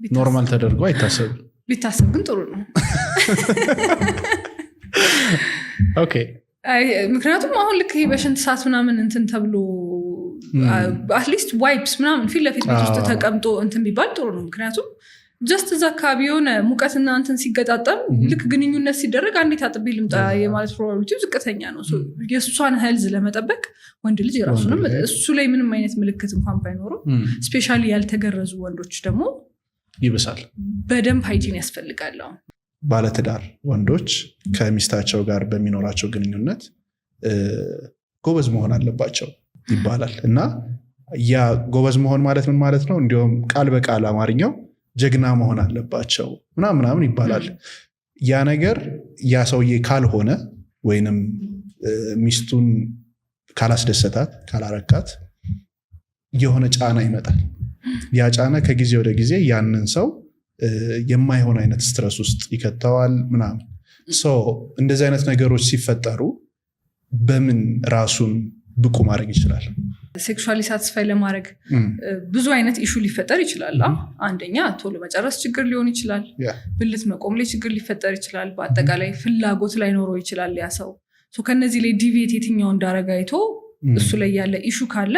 ኖርማል ተደርጎ አይታሰብም። ቢታሰብ ግን ጥሩ ነው። ኦኬ ምክንያቱም አሁን ልክ በሽንት ሰዓት ምናምን እንትን ተብሎ አትሊስት ዋይፕስ ምናምን ፊት ለፊት ቤት ውስጥ ተቀምጦ እንትን ቢባል ጥሩ ነው። ምክንያቱም ጀስት እዛ አካባቢ የሆነ ሙቀትና እንትን ሲገጣጠም ልክ ግንኙነት ሲደረግ አንዴት አጥቤ ልምጣ የማለት ፕሮባቢሊቲው ዝቅተኛ ነው። የእሷን ሄልዝ ለመጠበቅ ወንድ ልጅ የራሱንም እሱ ላይ ምንም አይነት ምልክት እንኳን ባይኖረው ስፔሻሊ ያልተገረዙ ወንዶች ደግሞ ይብሳል። በደንብ ሃይጂን ያስፈልጋል። ባለትዳር ወንዶች ከሚስታቸው ጋር በሚኖራቸው ግንኙነት ጎበዝ መሆን አለባቸው ይባላል እና ያ ጎበዝ መሆን ማለት ምን ማለት ነው? እንዲሁም ቃል በቃል አማርኛው ጀግና መሆን አለባቸው ምናምን ይባላል። ያ ነገር ያ ሰውዬ ካልሆነ ወይንም ሚስቱን ካላስደሰታት ካላረካት የሆነ ጫና ይመጣል። ያ ጫና ከጊዜ ወደ ጊዜ ያንን ሰው የማይሆን አይነት ስትረስ ውስጥ ይከተዋል ምናምን። እንደዚህ አይነት ነገሮች ሲፈጠሩ በምን ራሱን ብቁ ማድረግ ይችላል? ሴክሹዋሊ ሳቲስፋይ ለማድረግ ብዙ አይነት ኢሹ ሊፈጠር ይችላል። አንደኛ ቶሎ መጨረስ ችግር ሊሆን ይችላል። ብልት መቆም ላይ ችግር ሊፈጠር ይችላል። በአጠቃላይ ፍላጎት ላይ ኖሮ ይችላል ያ ሰው። ከነዚህ ላይ ዲቪየት የትኛው እንዳረጋ አይቶ እሱ ላይ ያለ ኢሹ ካለ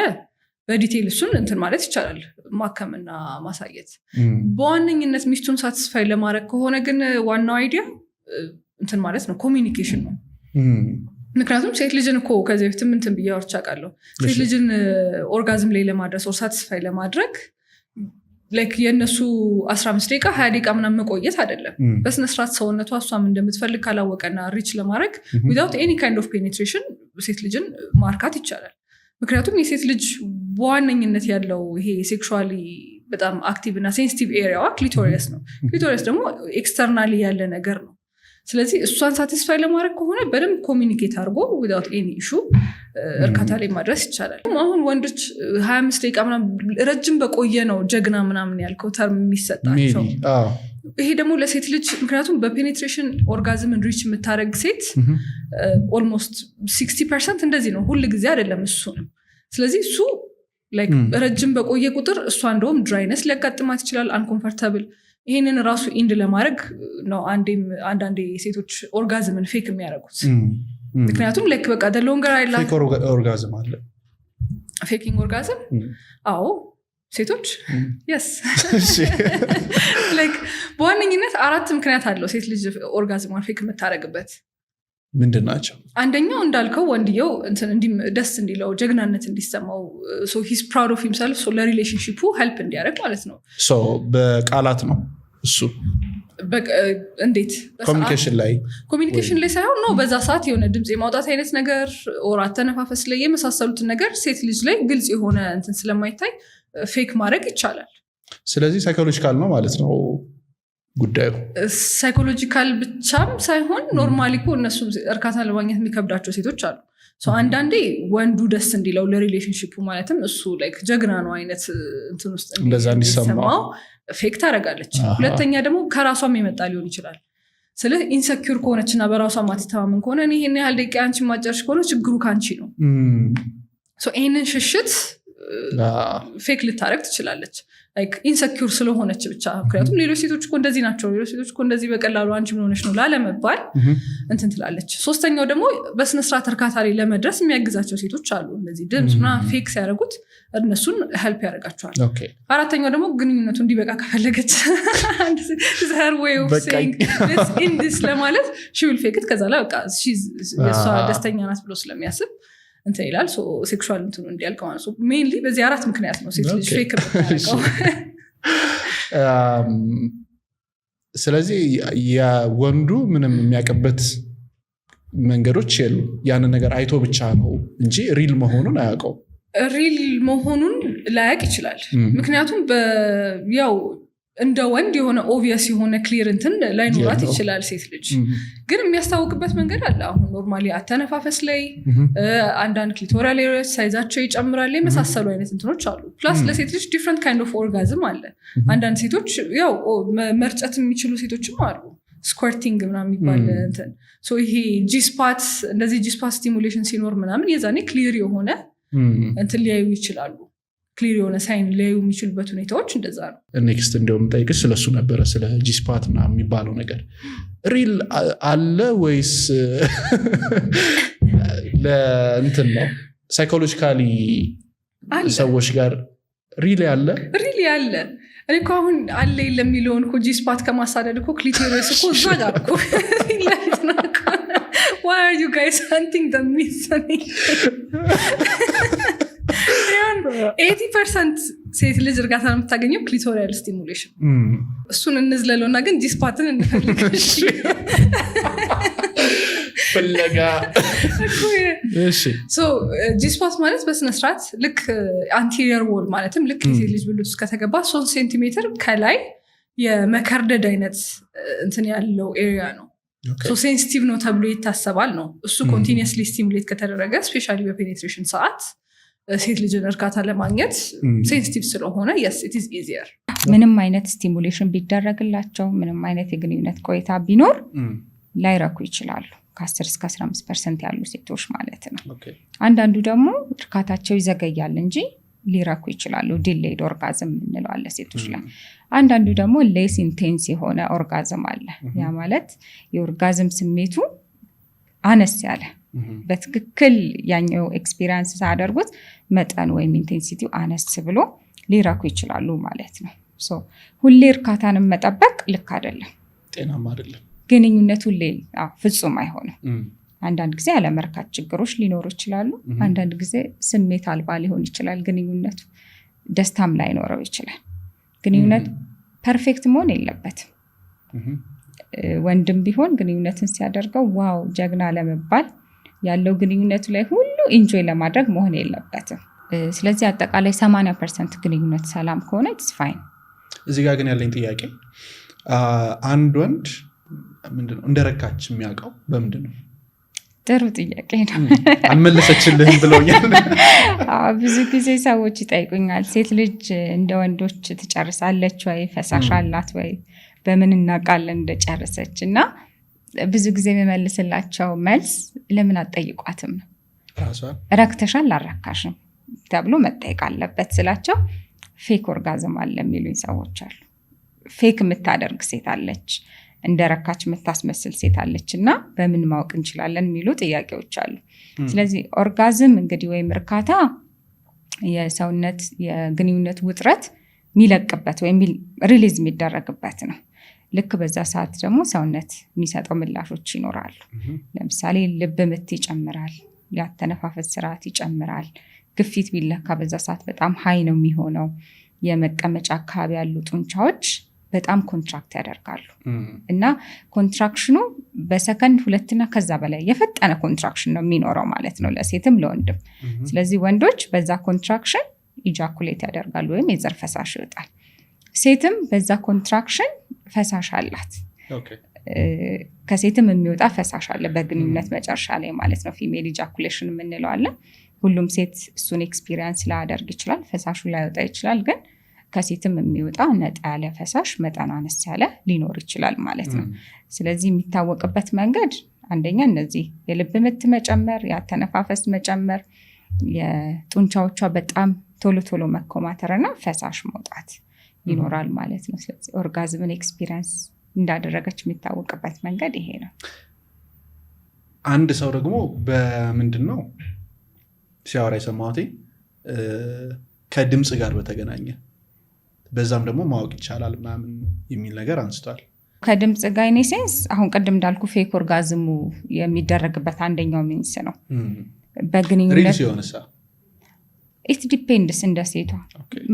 በዲቴይል እሱን እንትን ማለት ይቻላል፣ ማከምና ማሳየት። በዋነኝነት ሚስቱን ሳቲስፋይ ለማድረግ ከሆነ ግን ዋናው አይዲያ እንትን ማለት ነው፣ ኮሚኒኬሽን ነው። ምክንያቱም ሴት ልጅን እኮ ከዚህ በፊትም እንትን ብዬ አውርቼ አውቃለሁ። ሴት ልጅን ኦርጋዝም ላይ ለማድረስ ኦር ሳቲስፋይ ለማድረግ ላይክ የእነሱ 15 ደቂቃ 20 ደቂቃ ምናምን መቆየት አይደለም። በስነስርዓት ሰውነቷ እሷም እንደምትፈልግ ካላወቀና ሪች ለማድረግ ዊዛውት ኤኒ ካይንድ ኦፍ ፔኔትሬሽን ሴት ልጅን ማርካት ይቻላል። ምክንያቱም የሴት ልጅ በዋነኝነት ያለው ይሄ ሴክሹዋሊ በጣም አክቲቭ እና ሴንሲቲቭ ኤሪያዋ ክሊቶሪየስ ነው። ክሊቶሪየስ ደግሞ ኤክስተርናሊ ያለ ነገር ነው። ስለዚህ እሷን ሳቲስፋይ ለማድረግ ከሆነ በደንብ ኮሚኒኬት አድርጎ ዊዛውት ኤኒ ኢሹ እርካታ ላይ ማድረስ ይቻላል። አሁን ወንዶች 25 ደቂቃ ምናምን ረጅም በቆየ ነው ጀግና ምናምን ያልከው ተርም የሚሰጣቸው። ይሄ ደግሞ ለሴት ልጅ ምክንያቱም በፔኔትሬሽን ኦርጋዝምን ሪች የምታደረግ ሴት ኦልሞስት 60% እንደዚህ ነው፣ ሁል ጊዜ አይደለም እሱ ነው። ስለዚህ እሱ ረጅም በቆየ ቁጥር እሷ እንደውም ድራይነስ ሊያጋጥማት ይችላል፣ አንኮምፈርታብል። ይህንን ራሱ ኢንድ ለማድረግ ነው አንዳንዴ ሴቶች ኦርጋዝምን ፌክ የሚያደርጉት። ምክንያቱም ላይክ በቃ ሎንገር አይላ ኦርጋዝም አለ፣ ፌኪንግ ኦርጋዝም። አዎ ሴቶች የስ ላይክ በዋነኝነት 4 ምክንያት አለው ሴት ልጅ ኦርጋዝሟን ፌክ የምታደርግበት። ምንድን ናቸው? አንደኛው እንዳልከው ወንድየው ደስ እንዲለው ጀግናነት እንዲሰማው ሂስ ፕራውድ ኦፍ ሂምሰልፍ ለሪሌሽንሺፑ ሄልፕ እንዲያደርግ ማለት ነው። በቃላት ነው እሱ እንዴት ኮሚኒኬሽን ላይ ሳይሆን ነው በዛ ሰዓት የሆነ ድምፅ የማውጣት አይነት ነገር ኦር አተነፋፈስ ላይ የመሳሰሉትን ነገር ሴት ልጅ ላይ ግልጽ የሆነ እንትን ስለማይታይ ፌክ ማድረግ ይቻላል። ስለዚህ ሳይኮሎጂካል ነው ማለት ነው ጉዳዩ። ሳይኮሎጂካል ብቻም ሳይሆን ኖርማሊ እኮ እነሱ እርካታ ለማግኘት የሚከብዳቸው ሴቶች አሉ። አንዳንዴ ወንዱ ደስ እንዲለው ለሪሌሽንሺፑ ማለትም እሱ ላይክ ጀግና ነው አይነት እንትን ውስጥ እንዲሰማው ፌክ ታደርጋለች። ሁለተኛ ደግሞ ከራሷም የመጣ ሊሆን ይችላል። ስለዚህ ኢንሰኪር ከሆነችና በራሷ ማትተማመን ከሆነ ይሄን ያህል ደቂቃ አንቺ ማጨርሽ ከሆነ ችግሩ ካንቺ ነው። ይህንን ሽሽት ፌክ ልታረግ ትችላለች ኢንሰኪር ስለሆነች ብቻ። ምክንያቱም ሌሎች ሴቶች እኮ እንደዚህ ናቸው፣ ሌሎች ሴቶች እኮ እንደዚህ በቀላሉ አንቺ ምን ሆነች ነው ላለመባል እንትን ትላለች። ሶስተኛው ደግሞ በስነስርዓት እርካታ ላይ ለመድረስ የሚያግዛቸው ሴቶች አሉ። እንደዚህ ድምፅ ምናምን ፌክ ሲያደርጉት እነሱን ሄልፕ ያደርጋቸዋል። አራተኛው ደግሞ ግንኙነቱ እንዲበቃ ከፈለገች ዘር ዌይ ኦፍ ሴይንግ ሌትስ ኢንድ ዲስ ለማለት ሺ ዊል ፌክ ኢት። ከዛ ላይ በቃ የእሷ ደስተኛ ናት ብሎ ስለሚያስብ እንትን ይላል። ሴክሹዋል እንትኑ እንዲያልቅ ማለት ነው። ሜንሊ በዚህ 4 ምክንያት ነው ሴት ልጅ ፌክ የምታደርገው። ስለዚህ የወንዱ ምንም የሚያውቅበት መንገዶች የሉ። ያንን ነገር አይቶ ብቻ ነው እንጂ ሪል መሆኑን አያውቀው። ሪል መሆኑን ላያውቅ ይችላል። ምክንያቱም ያው እንደ ወንድ የሆነ ኦቪየስ የሆነ ክሊር እንትን ላይኖራት ይችላል። ሴት ልጅ ግን የሚያስታውቅበት መንገድ አለ። አሁን ኖርማሊ አተነፋፈስ ላይ አንዳንድ ክሊቶሪያል ኤሪያዎች ሳይዛቸው ይጨምራል፣ የመሳሰሉ አይነት እንትኖች አሉ። ፕላስ ለሴት ልጅ ዲፍረንት ካይንድ ኦፍ ኦርጋዝም አለ። አንዳንድ ሴቶች ያው መርጨት የሚችሉ ሴቶችም አሉ፣ ስኳርቲንግ ምናምን የሚባል እንትን። ይሄ ጂስፓት እንደዚህ ጂስፓት ስቲሙሌሽን ሲኖር ምናምን የዛኔ ክሊር የሆነ እንትን ሊያዩ ይችላሉ። ክሊር የሆነ ሳይን ሊያዩ የሚችሉበት ሁኔታዎች እንደዛ ነው። ኔክስት እንዲሁም ጠይቅሽ ስለሱ ነበረ፣ ስለ ጂስፓት ና የሚባለው ነገር ሪል አለ ወይስ ለእንትን ነው ሳይኮሎጂካሊ ሰዎች ጋር ሪል ያለ? ሪል ያለ እኔ እኮ አሁን አለ የለም የሚለውን እኮ ጂስፓት ከማሳደድ እኮ ክሊቶሪስ እኮ እዛ ጋር እኮ ሪላይት ነው። Why are you guys hunting the myth? 80% ሴት ልጅ እርጋታ ነው የምታገኘው ክሊቶሪያል ስቲሙሌሽን። እሱን እንዝለለውና ግን ጂስፓትን እንፈልግ። ፍለጋ እሺ ሶ ጂስፖት ማለት በስነስርዓት ልክ አንቴሪየር ዎል ማለትም ልክ የሴት ልጅ ብልት ውስጥ ከተገባ 3 ሴንቲሜትር ከላይ የመከርደድ አይነት እንትን ያለው ኤሪያ ነው። ሶ ሴንሲቲቭ ነው ተብሎ ይታሰባል ነው እሱ ኮንቲኒየስሊ ስቲሙሌት ከተደረገ ስፔሻሊ በፔኔትሬሽን ሰዓት ሴት ልጅን እርካታ ለማግኘት ሴንሲቲቭ ስለሆነ yes it is easier። ምንም አይነት ስቲሙሌሽን ቢደረግላቸው ምንም አይነት የግንኙነት ቆይታ ቢኖር ላይረኩ ይችላሉ። ከ10 እስከ 15% ያሉ ሴቶች ማለት ነው። አንዳንዱ ደግሞ እርካታቸው ይዘገያል እንጂ ሊረኩ ይችላሉ። ዲሌይድ ኦርጋዝም እንለዋለን ሴቶች ላይ። አንዳንዱ ደግሞ ሌስ ኢንቴንስ የሆነ ኦርጋዝም አለ። ያ ማለት የኦርጋዝም ስሜቱ አነስ ያለ በትክክል ያኛው ኤክስፒሪየንስ ሳያደርጉት መጠን ወይም ኢንቴንሲቲው አነስ ብሎ ሊረኩ ይችላሉ ማለት ነው። ሶ ሁሌ እርካታንም መጠበቅ ልክ አይደለም፣ ጤናማ አይደለም። ግንኙነት ሁሌ ፍጹም አይሆንም። አንዳንድ ጊዜ ያለመርካት ችግሮች ሊኖሩ ይችላሉ። አንዳንድ ጊዜ ስሜት አልባ ሊሆን ይችላል ግንኙነቱ፣ ደስታም ላይኖረው ይችላል። ግንኙነት ፐርፌክት መሆን የለበትም። ወንድም ቢሆን ግንኙነትን ሲያደርገው ዋው ጀግና ለመባል ያለው ግንኙነቱ ላይ ሁሉ ኢንጆይ ለማድረግ መሆን የለበትም። ስለዚህ አጠቃላይ 80% ግንኙነት ሰላም ከሆነ ኢትስ ፋይን። እዚህ ጋር ግን ያለኝ ጥያቄ አንድ ወንድ ምንድነው እንደረካች የሚያውቀው በምንድን ነው? ጥሩ ጥያቄ ነው። አልመለሰችልህም ብለውኛል። ብዙ ጊዜ ሰዎች ይጠይቁኛል፣ ሴት ልጅ እንደ ወንዶች ትጨርሳለች ወይ? ፈሳሽ አላት ወይ? በምን እናውቃለን እንደጨረሰች? እና ብዙ ጊዜ የምመልስላቸው መልስ ለምን አትጠይቋትም ነው። ረክተሻል አልረካሽም ተብሎ መጠየቅ አለበት ስላቸው ፌክ ኦርጋዝም አለ የሚሉኝ ሰዎች አሉ። ፌክ የምታደርግ ሴት አለች፣ እንደረካች የምታስመስል ሴት አለች እና በምን ማወቅ እንችላለን የሚሉ ጥያቄዎች አሉ። ስለዚህ ኦርጋዝም እንግዲህ ወይም እርካታ የሰውነት የግንኙነት ውጥረት የሚለቅበት ወይም ሪሊዝ የሚደረግበት ነው። ልክ በዛ ሰዓት ደግሞ ሰውነት የሚሰጠው ምላሾች ይኖራሉ። ለምሳሌ ልብ ምት ይጨምራል፣ ያተነፋፈስ ስርዓት ይጨምራል። ግፊት ቢለካ በዛ ሰዓት በጣም ሃይ ነው የሚሆነው። የመቀመጫ አካባቢ ያሉ ጡንቻዎች በጣም ኮንትራክት ያደርጋሉ እና ኮንትራክሽኑ በሰከንድ 2 ከዛ በላይ የፈጠነ ኮንትራክሽን ነው የሚኖረው ማለት ነው ለሴትም ለወንድም። ስለዚህ ወንዶች በዛ ኮንትራክሽን ኢጃኩሌት ያደርጋሉ ወይም የዘር ፈሳሽ ይወጣል። ሴትም በዛ ኮንትራክሽን ፈሳሽ አላት። ከሴትም የሚወጣ ፈሳሽ አለ በግንኙነት መጨረሻ ላይ ማለት ነው። ፊሜል ኢጃኩሌሽን የምንለው አለ። ሁሉም ሴት እሱን ኤክስፒሪየንስ ላያደርግ ይችላል፣ ፈሳሹ ላይወጣ ይችላል። ግን ከሴትም የሚወጣ ነጣ ያለ ፈሳሽ መጠን አነስ ያለ ሊኖር ይችላል ማለት ነው። ስለዚህ የሚታወቅበት መንገድ አንደኛ እነዚህ የልብ ምት መጨመር፣ ያተነፋፈስ መጨመር፣ የጡንቻዎቿ በጣም ቶሎ ቶሎ መኮማተርና ፈሳሽ መውጣት ይኖራል ማለት ነው። ስለዚህ ኦርጋዝምን ኤክስፒሪየንስ እንዳደረገች የሚታወቅበት መንገድ ይሄ ነው። አንድ ሰው ደግሞ በምንድን ነው ሲያወራ የሰማሁት ከድምፅ ጋር በተገናኘ በዛም ደግሞ ማወቅ ይቻላል ምናምን የሚል ነገር አንስቷል። ከድምፅ ጋር ኢን ሴንስ አሁን ቅድም እንዳልኩ ፌክ ኦርጋዝሙ የሚደረግበት አንደኛው ሚንስ ነው። በግንኙነት ሲሆንሳ ኢት ዲፔንድስ እንደ ሴቷ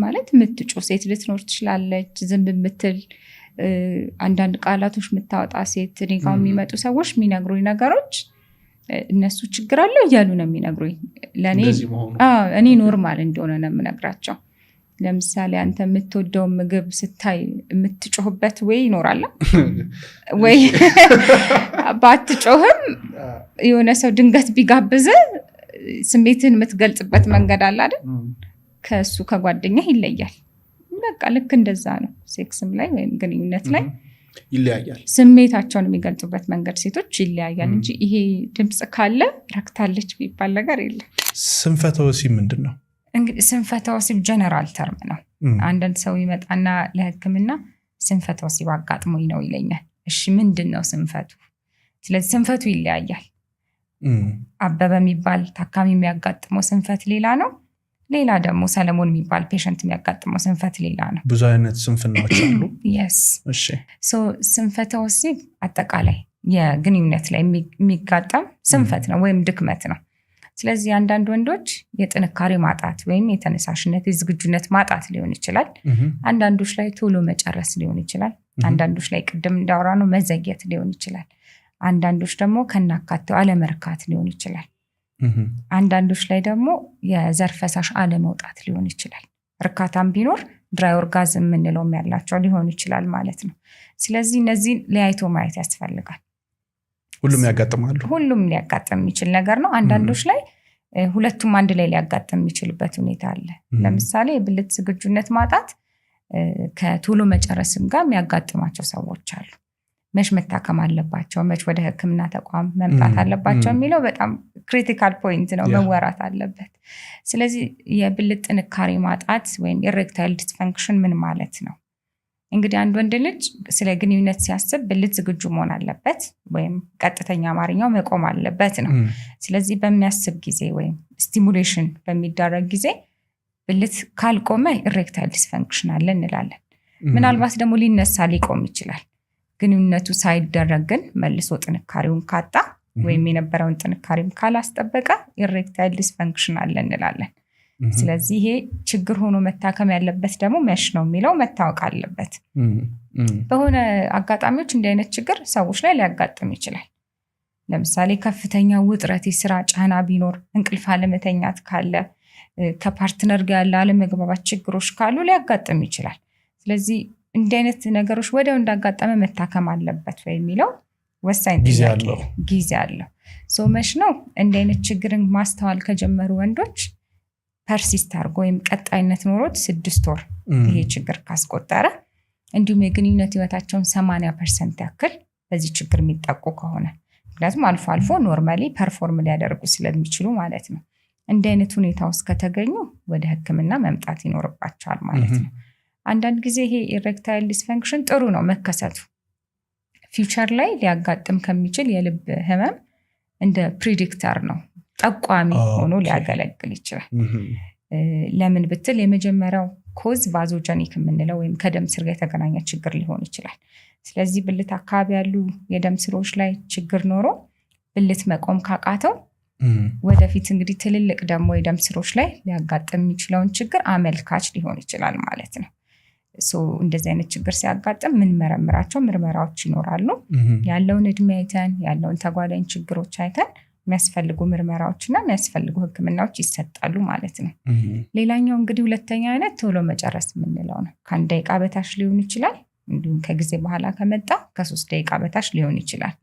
ማለት የምትጮ ሴት ልትኖር ትችላለች። ዝም የምትል አንዳንድ ቃላቶች የምታወጣ ሴት እኔ ጋር የሚመጡ ሰዎች የሚነግሩኝ ነገሮች እነሱ ችግር አለው እያሉ ነው የሚነግሩኝ። ለእኔ እኔ ኖርማል እንደሆነ ነው የምነግራቸው። ለምሳሌ አንተ የምትወደው ምግብ ስታይ የምትጮህበት ወይ ይኖራል ወይ ባትጮህም የሆነ ሰው ድንገት ቢጋብዝ ስሜትን የምትገልጽበት መንገድ አለ አይደል? ከሱ ከጓደኛ ይለያል። በቃ ልክ እንደዛ ነው። ሴክስም ላይ ወይም ግንኙነት ላይ ይለያያል። ስሜታቸውን የሚገልጹበት መንገድ ሴቶች ይለያያል እንጂ ይሄ ድምፅ ካለ ረክታለች ቢባል ነገር የለም። ስንፈተ ወሲብ ምንድን ነው? እንግዲህ ስንፈተ ወሲብ ጀነራል ተርም ነው። አንዳንድ ሰው ይመጣና ለሕክምና ስንፈተ ወሲብ አጋጥሞኝ ነው ይለኛል። እሺ ምንድን ነው ስንፈቱ? ስለዚህ ስንፈቱ ይለያያል። አበበ የሚባል ታካሚ የሚያጋጥመው ስንፈት ሌላ ነው። ሌላ ደግሞ ሰለሞን የሚባል ፔሸንት የሚያጋጥመው ስንፈት ሌላ ነው። ብዙ አይነት ስንፍናዎች አሉ። የስ ስንፈተ ወሲብ አጠቃላይ የግንኙነት ላይ የሚጋጠም ስንፈት ነው ወይም ድክመት ነው። ስለዚህ አንዳንድ ወንዶች የጥንካሬ ማጣት ወይም የተነሳሽነት የዝግጁነት ማጣት ሊሆን ይችላል። አንዳንዶች ላይ ቶሎ መጨረስ ሊሆን ይችላል። አንዳንዶች ላይ ቅድም እንዳወራነው መዘግየት ሊሆን ይችላል። አንዳንዶች ደግሞ ከናካቴው አለመርካት ሊሆን ይችላል። አንዳንዶች ላይ ደግሞ የዘር ፈሳሽ አለመውጣት ሊሆን ይችላል። እርካታም ቢኖር ድራይ ኦርጋዝም የምንለውም ያላቸው ሊሆን ይችላል ማለት ነው። ስለዚህ እነዚህን ለያይቶ ማየት ያስፈልጋል። ሁሉም ያጋጥማሉ። ሁሉም ሊያጋጥም የሚችል ነገር ነው። አንዳንዶች ላይ ሁለቱም አንድ ላይ ሊያጋጥም የሚችልበት ሁኔታ አለ። ለምሳሌ የብልት ዝግጁነት ማጣት ከቶሎ መጨረስም ጋር የሚያጋጥማቸው ሰዎች አሉ። መች መታከም አለባቸው፣ መች ወደ ሕክምና ተቋም መምጣት አለባቸው የሚለው በጣም ክሪቲካል ፖይንት ነው፣ መወራት አለበት። ስለዚህ የብልት ጥንካሬ ማጣት ወይም ኢሬክታይል ዲስፈንክሽን ምን ማለት ነው? እንግዲህ አንድ ወንድ ልጅ ስለ ግንኙነት ሲያስብ ብልት ዝግጁ መሆን አለበት ወይም ቀጥተኛ አማርኛው መቆም አለበት ነው። ስለዚህ በሚያስብ ጊዜ ወይም ስቲሙሌሽን በሚደረግ ጊዜ ብልት ካልቆመ ኢሬክታይል ዲስፈንክሽን አለ እንላለን። ምናልባት ደግሞ ሊነሳ ሊቆም ይችላል። ግንኙነቱ ሳይደረግ ግን መልሶ ጥንካሬውን ካጣ ወይም የነበረውን ጥንካሬም ካላስጠበቀ ኢሬክታይል ዲስፈንክሽን አለ እንላለን። ስለዚህ ይሄ ችግር ሆኖ መታከም ያለበት ደግሞ መች ነው የሚለው መታወቅ አለበት። በሆነ አጋጣሚዎች እንዲህ አይነት ችግር ሰዎች ላይ ሊያጋጥም ይችላል። ለምሳሌ ከፍተኛ ውጥረት፣ የስራ ጫና ቢኖር፣ እንቅልፍ አለመተኛት ካለ፣ ከፓርትነር ጋር ያለ አለመግባባት ችግሮች ካሉ ሊያጋጥም ይችላል። ስለዚህ እንዲህ አይነት ነገሮች ወዲያው እንዳጋጠመ መታከም አለበት ወይ የሚለው ወሳኝ ጊዜ አለው። መች ነው እንዲህ አይነት ችግርን ማስተዋል ከጀመሩ ወንዶች ፐርሲስት አድርጎ ወይም ቀጣይነት ኖሮት 6 ወር ይሄ ችግር ካስቆጠረ፣ እንዲሁም የግንኙነት ህይወታቸውን 80% ያክል በዚህ ችግር የሚጠቁ ከሆነ፣ ምክንያቱም አልፎ አልፎ ኖርማሊ ፐርፎርም ሊያደርጉ ስለሚችሉ ማለት ነው። እንዲህ አይነት ሁኔታ ውስጥ ከተገኙ ወደ ሕክምና መምጣት ይኖርባቸዋል ማለት ነው። አንዳንድ ጊዜ ይሄ ኢሬክታይል ዲስፈንክሽን ጥሩ ነው መከሰቱ፣ ፊውቸር ላይ ሊያጋጥም ከሚችል የልብ ህመም እንደ ፕሪዲክተር ነው፣ ጠቋሚ ሆኖ ሊያገለግል ይችላል። ለምን ብትል የመጀመሪያው ኮዝ ቫዞጀኒክ የምንለው ወይም ከደም ስር ጋር የተገናኘ ችግር ሊሆን ይችላል። ስለዚህ ብልት አካባቢ ያሉ የደም ስሮች ላይ ችግር ኖሮ ብልት መቆም ካቃተው ወደፊት እንግዲህ ትልልቅ ደግሞ የደም ስሮች ላይ ሊያጋጥም የሚችለውን ችግር አመልካች ሊሆን ይችላል ማለት ነው። እንደዚህ አይነት ችግር ሲያጋጥም ምን መረምራቸው ምርመራዎች ይኖራሉ። ያለውን እድሜ አይተን ያለውን ተጓዳኝ ችግሮች አይተን የሚያስፈልጉ ምርመራዎችና የሚያስፈልጉ ህክምናዎች ይሰጣሉ ማለት ነው። ሌላኛው እንግዲህ ሁለተኛ አይነት ቶሎ መጨረስ የምንለው ነው። ከ1 ደቂቃ በታች ሊሆን ይችላል። እንዲሁም ከጊዜ በኋላ ከመጣ ከ3 ደቂቃ በታች ሊሆን ይችላል።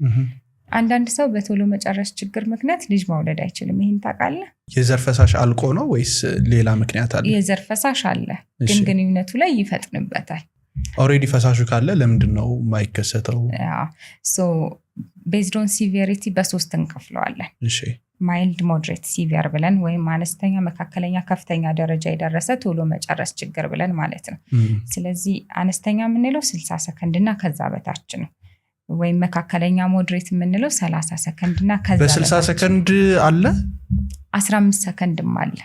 አንዳንድ ሰው በቶሎ መጨረስ ችግር ምክንያት ልጅ መውለድ አይችልም። ይህን ታውቃለህ? የዘር ፈሳሽ አልቆ ነው ወይስ ሌላ ምክንያት አለ? የዘር ፈሳሽ አለ፣ ግን ግንኙነቱ ላይ ይፈጥንበታል። ኦልሬዲ ፈሳሹ ካለ ለምንድን ነው የማይከሰተው? ቤዝድ ኦን ሲቪሪቲ በ3 እንከፍለዋለን። ማይልድ፣ ሞድሬት፣ ሲቪር ብለን ወይም አነስተኛ፣ መካከለኛ፣ ከፍተኛ ደረጃ የደረሰ ቶሎ መጨረስ ችግር ብለን ማለት ነው። ስለዚህ አነስተኛ የምንለው 60 ሰከንድ እና ከዛ በታች ነው። ወይም መካከለኛ ሞድሬት የምንለው 30 ሰከንድ እና ከዛ በ60 ሰከንድ አለ፣ 15 ሰከንድም አለ።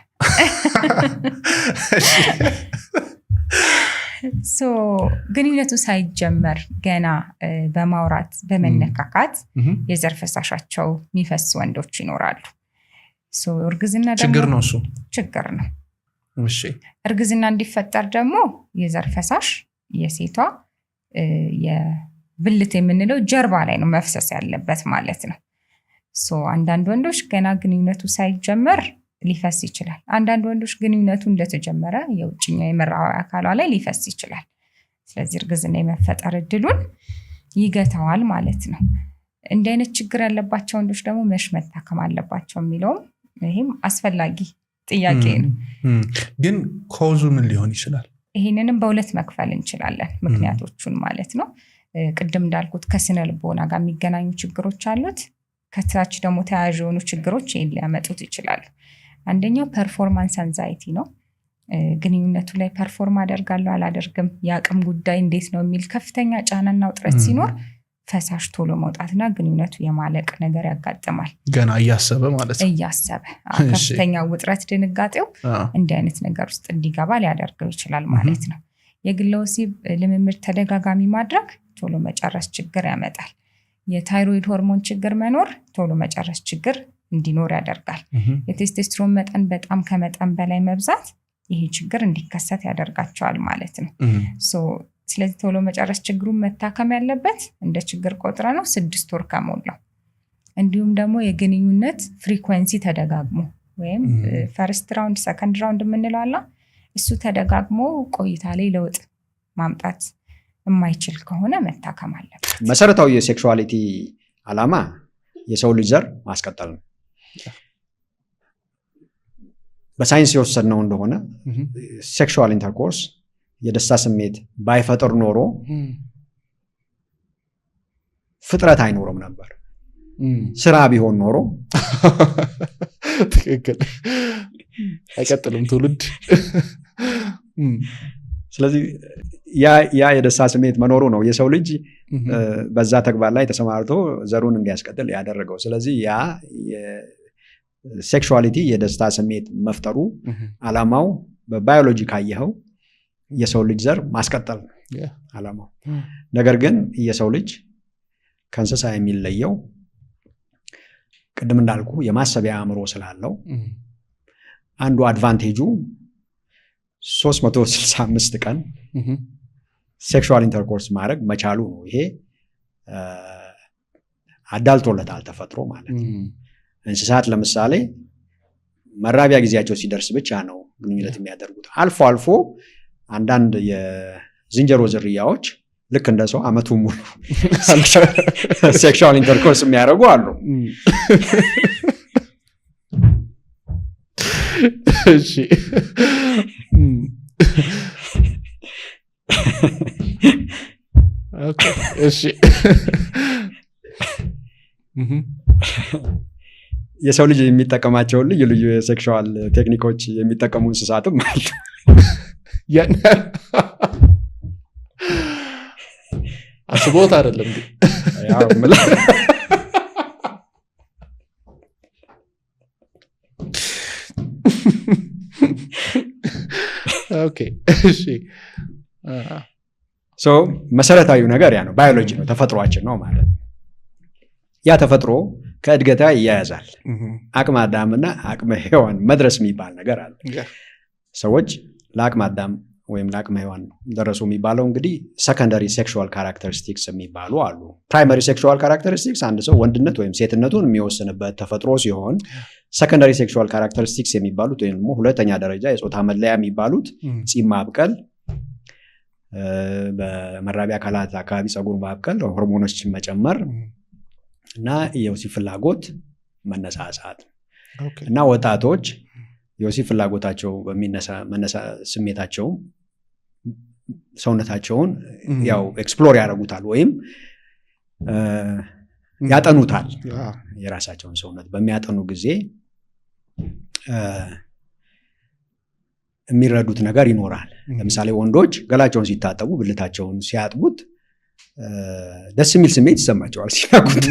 ግንኙነቱ ሳይጀመር ገና በማውራት በመነካካት የዘር ፈሳሻቸው የሚፈስ ወንዶች ይኖራሉ። እርግዝና ችግር ነው፣ እሱ ችግር ነው። እርግዝና እንዲፈጠር ደግሞ የዘር ፈሳሽ የሴቷ የብልት የምንለው ጀርባ ላይ ነው መፍሰስ ያለበት ማለት ነው። አንዳንድ ወንዶች ገና ግንኙነቱ ሳይጀመር ሊፈስ ይችላል። አንዳንድ ወንዶች ግንኙነቱ እንደተጀመረ የውጭኛው የመራቢያ አካሏ ላይ ሊፈስ ይችላል። ስለዚህ እርግዝና የመፈጠር እድሉን ይገታዋል ማለት ነው። እንዲህ አይነት ችግር ያለባቸው ወንዶች ደግሞ መች መታከም አለባቸው የሚለውም ይህም አስፈላጊ ጥያቄ ነው። ግን ኮዙ ምን ሊሆን ይችላል? ይህንንም በ2 መክፈል እንችላለን ምክንያቶቹን ማለት ነው። ቅድም እንዳልኩት ከስነ ልቦና ጋር የሚገናኙ ችግሮች አሉት። ከታች ደግሞ ተያያዥ የሆኑ ችግሮች ይህን ሊያመጡት ይችላሉ። አንደኛው ፐርፎርማንስ አንዛይቲ ነው። ግንኙነቱ ላይ ፐርፎርም አደርጋለሁ አላደርግም፣ የአቅም ጉዳይ እንዴት ነው የሚል ከፍተኛ ጫናና ውጥረት ሲኖር ፈሳሽ ቶሎ መውጣትና ግንኙነቱ የማለቅ ነገር ያጋጥማል። ገና እያሰበ ማለት ነው። እያሰበ ከፍተኛ ውጥረት፣ ድንጋጤው እንዲህ አይነት ነገር ውስጥ እንዲገባ ሊያደርገው ይችላል ማለት ነው። የግለ ወሲብ ልምምድ ተደጋጋሚ ማድረግ ቶሎ መጨረስ ችግር ያመጣል። የታይሮይድ ሆርሞን ችግር መኖር ቶሎ መጨረስ ችግር እንዲኖር ያደርጋል። የቴስቴስትሮን መጠን በጣም ከመጠን በላይ መብዛት ይሄ ችግር እንዲከሰት ያደርጋቸዋል ማለት ነው። ስለዚህ ቶሎ መጨረስ ችግሩን መታከም ያለበት እንደ ችግር ቆጥረ ነው 6 ወር ከሞላው። እንዲሁም ደግሞ የግንኙነት ፍሪኩዌንሲ ተደጋግሞ ወይም ፈርስት ራውንድ ሰከንድ ራውንድ የምንለው አለ እሱ ተደጋግሞ ቆይታ ላይ ለውጥ ማምጣት የማይችል ከሆነ መታከም አለበት። መሰረታዊ የሴክሹዋሊቲ ዓላማ የሰው ልጅ ዘር ማስቀጠል ነው። በሳይንስ የወሰድነው እንደሆነ ሴክሹዋል ኢንተርኮርስ የደስታ ስሜት ባይፈጥር ኖሮ ፍጥረት አይኖርም ነበር። ስራ ቢሆን ኖሮ ትክክል አይቀጥልም ትውልድ። ስለዚህ ያ የደስታ ስሜት መኖሩ ነው የሰው ልጅ በዛ ተግባር ላይ ተሰማርቶ ዘሩን እንዲያስቀጥል ያደረገው። ስለዚህ ያ ሴክሹዋሊቲ የደስታ ስሜት መፍጠሩ ዓላማው በባዮሎጂ ካየኸው የሰው ልጅ ዘር ማስቀጠል ነው ዓላማው። ነገር ግን የሰው ልጅ ከእንስሳ የሚለየው ቅድም እንዳልኩ የማሰቢያ አእምሮ ስላለው አንዱ አድቫንቴጁ 365 ቀን ሴክሹዋል ኢንተርኮርስ ማድረግ መቻሉ ነው። ይሄ አዳልቶለታል ተፈጥሮ ማለት ነው። እንስሳት ለምሳሌ መራቢያ ጊዜያቸው ሲደርስ ብቻ ነው ግንኙነት የሚያደርጉት። አልፎ አልፎ አንዳንድ የዝንጀሮ ዝርያዎች ልክ እንደ ሰው አመቱ ሙሉ ሴክሹዋል ኢንተርኮርስ የሚያደርጉ አሉ። እሺ ኦኬ እሺ የሰው ልጅ የሚጠቀማቸው ልዩ ልዩ የሴክሹዋል ቴክኒኮች የሚጠቀሙ እንስሳትም አሉ። አስቦት አይደለም ያው ኦኬ እሺ መሰረታዊው ነገር ያ ነው። ባዮሎጂ ነው፣ ተፈጥሯችን ነው ማለት ነው። ያ ተፈጥሮ ከእድገታ ይያያዛል። አቅመ አዳምና አቅመ ሔዋን መድረስ የሚባል ነገር አለ። ሰዎች ለአቅመ አዳም ወይም ለአቅመ ሔዋን ደረሱ የሚባለው እንግዲህ ሰከንዳሪ ሴክሹዋል ካራክተሪስቲክስ የሚባሉ አሉ። ፕራይመሪ ሴክሹዋል ካራክተሪስቲክስ አንድ ሰው ወንድነት ወይም ሴትነቱን የሚወስንበት ተፈጥሮ ሲሆን፣ ሰከንዳሪ ሴክሹዋል ካራክተሪስቲክስ የሚባሉት ወይም ደግሞ ሁለተኛ ደረጃ የጾታ መለያ የሚባሉት ፂም ማብቀል፣ በመራቢያ አካላት አካባቢ ፀጉር ማብቀል፣ ሆርሞኖች መጨመር እና የወሲብ ፍላጎት መነሳሳት እና ወጣቶች የወሲብ ፍላጎታቸው በሚነሳ ስሜታቸው ሰውነታቸውን ያው ኤክስፕሎር ያደርጉታል ወይም ያጠኑታል። የራሳቸውን ሰውነት በሚያጠኑ ጊዜ የሚረዱት ነገር ይኖራል። ለምሳሌ ወንዶች ገላቸውን ሲታጠቡ ብልታቸውን ሲያጥቡት ደስ የሚል ስሜት ይሰማቸዋል ሲያቁት።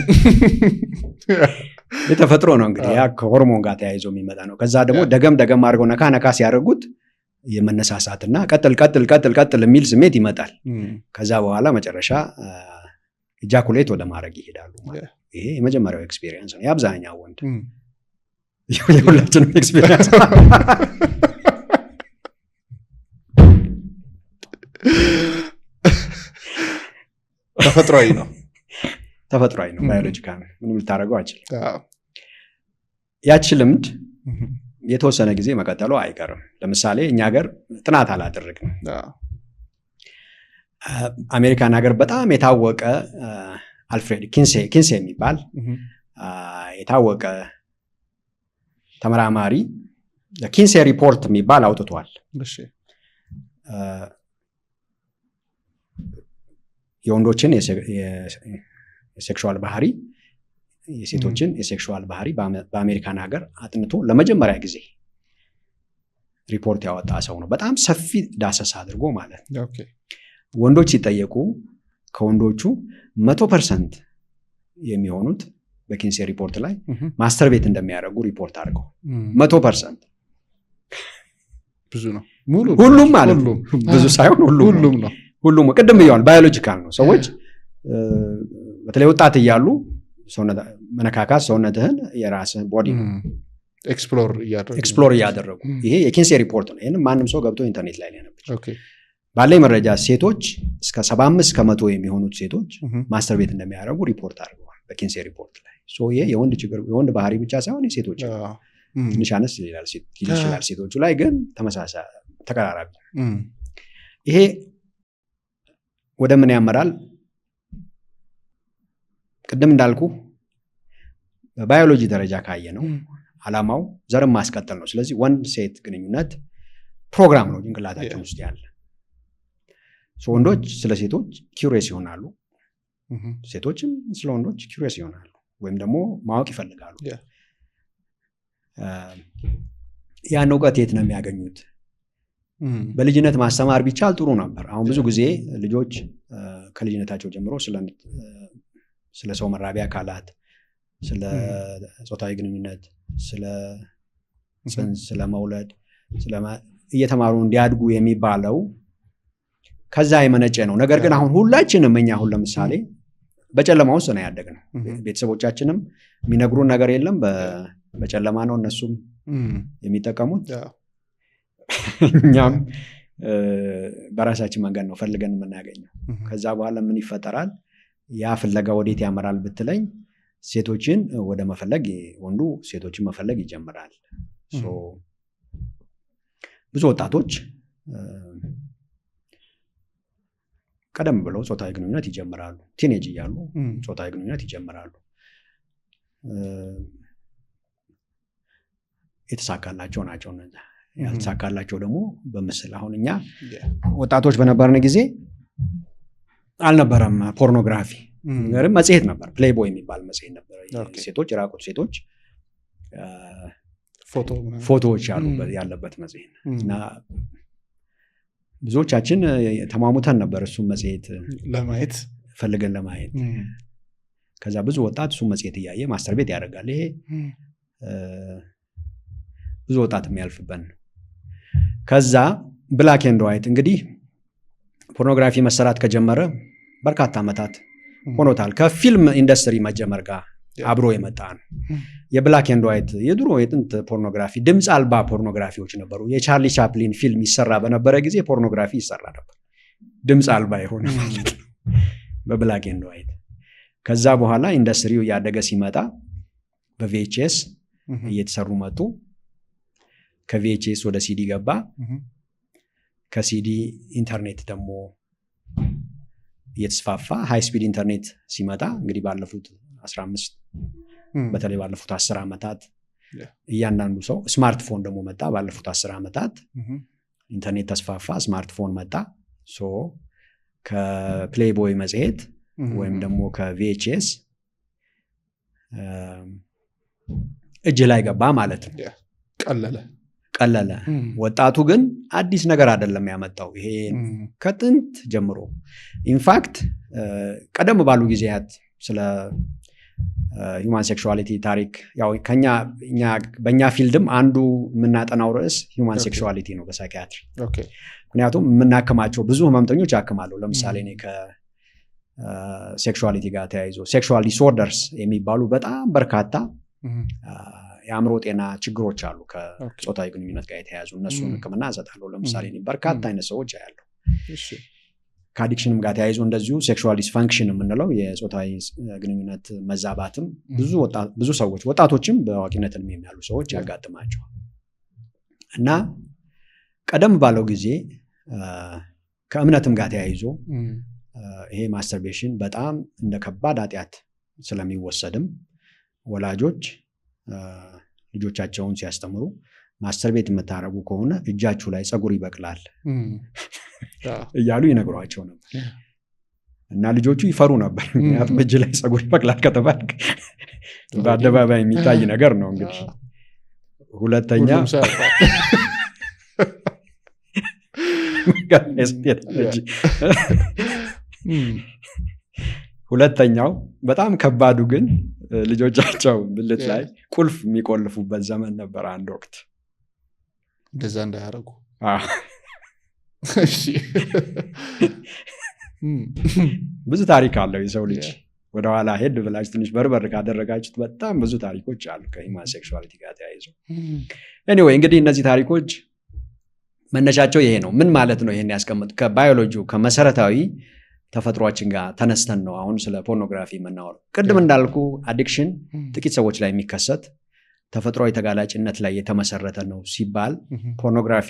የተፈጥሮ ነው እንግዲህ ያ ከሆርሞን ጋር ተያይዞ የሚመጣ ነው። ከዛ ደግሞ ደገም አድርገው ነካ ሲያደርጉት የመነሳሳትና ቀጥል የሚል ስሜት ይመጣል። ከዛ በኋላ መጨረሻ ኢጃኩሌት ወደ ማድረግ ይሄዳሉ ማለት። ይሄ የመጀመሪያው ኤክስፒሪየንስ ነው የአብዛኛው ወንድ፣ የሁላችንም ኤክስፒሪየንስ ተፈጥሯዊ ነው ባዮሎጂካል ነው። ምንም ልታደርገው አይችልም። ያቺ ልምድ የተወሰነ ጊዜ መቀጠሉ አይቀርም። ለምሳሌ እኛ ሀገር ጥናት አላደረግንም። አሜሪካን ሀገር በጣም የታወቀ አልፍሬድ ኪንሴ የሚባል የታወቀ ተመራማሪ ኪንሴ ሪፖርት የሚባል አውጥቷል። የወንዶችን የሴክሹዋል ባህሪ፣ የሴቶችን የሴክሹዋል ባህሪ በአሜሪካን ሀገር አጥንቶ ለመጀመሪያ ጊዜ ሪፖርት ያወጣ ሰው ነው። በጣም ሰፊ ዳሰሳ አድርጎ ማለት ነው። ወንዶች ሲጠየቁ ከወንዶቹ 100% የሚሆኑት በኪንሴ ሪፖርት ላይ ማስተር ቤት እንደሚያደርጉ ሪፖርት አድርገው 100% ብዙ ነው። ሁሉም ማለት ነው። ብዙ ሳይሆን ሁሉም ቅድም ብየዋል፣ ባዮሎጂካል ነው። ሰዎች በተለይ ወጣት እያሉ መነካካት ሰውነትህን የራስህን ቦዲ ኤክስፕሎር እያደረጉ ይሄ የኪንሴ ሪፖርት ነው። ይህንም ማንም ሰው ገብቶ ኢንተርኔት ላይ ሊያነብ ባለኝ መረጃ ሴቶች እስከ 75% የሚሆኑት ሴቶች ማስተርቤት እንደሚያደርጉ ሪፖርት አድርገዋል በኪንሴ ሪፖርት ላይ። ይሄ የወንድ ችግር የወንድ ባህሪ ብቻ ሳይሆን የሴቶች ትንሽ አነስ ይላል ሴቶቹ ላይ ግን ተመሳሳይ ተቀራራቢ። ይሄ ወደ ምን ያመራል? ቅድም እንዳልኩ በባዮሎጂ ደረጃ ካየ ነው አላማው ዘርን ማስቀጠል ነው። ስለዚህ ወንድ ሴት ግንኙነት ፕሮግራም ነው ጭንቅላታችን ውስጥ ያለ። ወንዶች ስለ ሴቶች ኪውሪየስ ይሆናሉ፣ ሴቶችም ስለ ወንዶች ኪውሪየስ ይሆናሉ ወይም ደግሞ ማወቅ ይፈልጋሉ። ያን እውቀት የት ነው የሚያገኙት? በልጅነት ማስተማር ቢቻል ጥሩ ነበር። አሁን ብዙ ጊዜ ልጆች ከልጅነታቸው ጀምሮ ስለ ሰው መራቢያ አካላት፣ ስለ ጾታዊ ግንኙነት፣ ስለ ጽንስ፣ ስለ መውለድ እየተማሩ እንዲያድጉ የሚባለው ከዛ የመነጨ ነው። ነገር ግን አሁን ሁላችንም እኛ አሁን ለምሳሌ በጨለማ ውስጥ ነው ያደግነው። ቤተሰቦቻችንም የሚነግሩን ነገር የለም፣ በጨለማ ነው እነሱም የሚጠቀሙት። እኛም በራሳችን መንገድ ነው ፈልገን የምናገኘው። ከዛ በኋላ ምን ይፈጠራል? ያ ፍለጋ ወዴት ያመራል ብትለኝ ሴቶችን ወደ መፈለግ፣ ወንዱ ሴቶችን መፈለግ ይጀምራል። ብዙ ወጣቶች ቀደም ብለው ጾታዊ ግንኙነት ይጀምራሉ። ቲኔጅ እያሉ ጾታዊ ግንኙነት ይጀምራሉ። የተሳካላቸው ናቸው እነዛ። ያልተሳካላቸው ደግሞ በምስል አሁን እኛ ወጣቶች በነበርን ጊዜ አልነበረም ፖርኖግራፊ፣ ነገርም መጽሔት ነበር። ፕሌይቦይ የሚባል መጽሔት ነበር። ሴቶች የራቁት ሴቶች ፎቶዎች ያለበት መጽሔት እና ብዙዎቻችን ተሟሙተን ነበር እሱም መጽሔት ለማየት ፈልገን ለማየት። ከዛ ብዙ ወጣት እሱም መጽሔት እያየ ማስተርቤት ያደርጋል። ይሄ ብዙ ወጣት የሚያልፍበት ነው። ከዛ ብላክ ኤንድ ዋይት እንግዲህ ፖርኖግራፊ መሰራት ከጀመረ በርካታ ዓመታት ሆኖታል። ከፊልም ኢንዱስትሪ መጀመር ጋር አብሮ የመጣ ነው። የብላክ ኤንድ ዋይት የድሮ የጥንት ፖርኖግራፊ ድምፅ አልባ ፖርኖግራፊዎች ነበሩ። የቻርሊ ቻፕሊን ፊልም ይሰራ በነበረ ጊዜ ፖርኖግራፊ ይሰራ ነበር፣ ድምፅ አልባ የሆነ ማለት ነው፣ በብላክ ኤንድ ዋይት። ከዛ በኋላ ኢንዱስትሪው እያደገ ሲመጣ በቪኤችኤስ እየተሰሩ መጡ። ከቪኤችኤስ ወደ ሲዲ ገባ። ከሲዲ ኢንተርኔት ደግሞ እየተስፋፋ ሃይ ስፒድ ኢንተርኔት ሲመጣ እንግዲህ ባለፉት 15 በተለይ ባለፉት 10 ዓመታት እያንዳንዱ ሰው ስማርትፎን ደግሞ መጣ። ባለፉት 10 ዓመታት ኢንተርኔት ተስፋፋ፣ ስማርትፎን መጣ። ከፕሌይቦይ መጽሔት ወይም ደግሞ ከቪኤችኤስ እጅ ላይ ገባ ማለት ነው። ቀለለ። ወጣቱ ግን አዲስ ነገር አይደለም ያመጣው። ይሄ ከጥንት ጀምሮ ኢንፋክት ቀደም ባሉ ጊዜያት ስለ ሂውማን ሴክሹዋሊቲ ታሪክ ያው በእኛ ፊልድም አንዱ የምናጠናው ርዕስ ሂውማን ሴክሹዋሊቲ ነው በሳይኪያትሪ። ምክንያቱም የምናክማቸው ብዙ ህመምተኞች ያክማለሁ። ለምሳሌ እኔ ከሴክሹዋሊቲ ጋር ተያይዞ ሴክሹዋል ዲስኦርደርስ የሚባሉ በጣም በርካታ የአእምሮ ጤና ችግሮች አሉ ከጾታዊ ግንኙነት ጋር የተያያዙ። እነሱን ህክምና እሰጣለሁ። ለምሳሌ በርካታ አይነት ሰዎች ያለው ከአዲክሽንም ጋር ተያይዞ እንደዚሁ ሴክሹዋል ዲስፋንክሽን የምንለው የጾታዊ ግንኙነት መዛባትም ብዙ ሰዎች ወጣቶችም በአዋቂነት ዕድሜ ያሉ ሰዎች ያጋጥማቸዋል። እና ቀደም ባለው ጊዜ ከእምነትም ጋር ተያይዞ ይሄ ማስተርቤሽን በጣም እንደ ከባድ ኃጢአት ስለሚወሰድም ወላጆች ልጆቻቸውን ሲያስተምሩ ማስተርቤት የምታረጉ ከሆነ እጃችሁ ላይ ፀጉር ይበቅላል እያሉ ይነግሯቸው ነበር። እና ልጆቹ ይፈሩ ነበር። ምክንያቱም እጅ ላይ ፀጉር ይበቅላል ከተባልክ በአደባባይ የሚታይ ነገር ነው። እንግዲህ ሁለተኛው በጣም ከባዱ ግን ልጆቻቸው ብልት ላይ ቁልፍ የሚቆልፉበት ዘመን ነበር አንድ ወቅት። እንደዛ እንዳያረጉ ብዙ ታሪክ አለው የሰው ልጅ። ወደኋላ ሄድ ብላችሁ ትንሽ በርበር ካደረጋችሁት በጣም ብዙ ታሪኮች አሉ ከሂውማን ሴክሹዋሊቲ ጋር ተያይዞ። ኤኒዌይ እንግዲህ እነዚህ ታሪኮች መነሻቸው ይሄ ነው። ምን ማለት ነው? ይሄን ያስቀምጥ ከባዮሎጂው ከመሰረታዊ ተፈጥሯችን ጋር ተነስተን ነው አሁን ስለ ፖርኖግራፊ የምናወራው። ቅድም እንዳልኩ አዲክሽን ጥቂት ሰዎች ላይ የሚከሰት ተፈጥሯዊ ተጋላጭነት ላይ የተመሰረተ ነው ሲባል ፖርኖግራፊ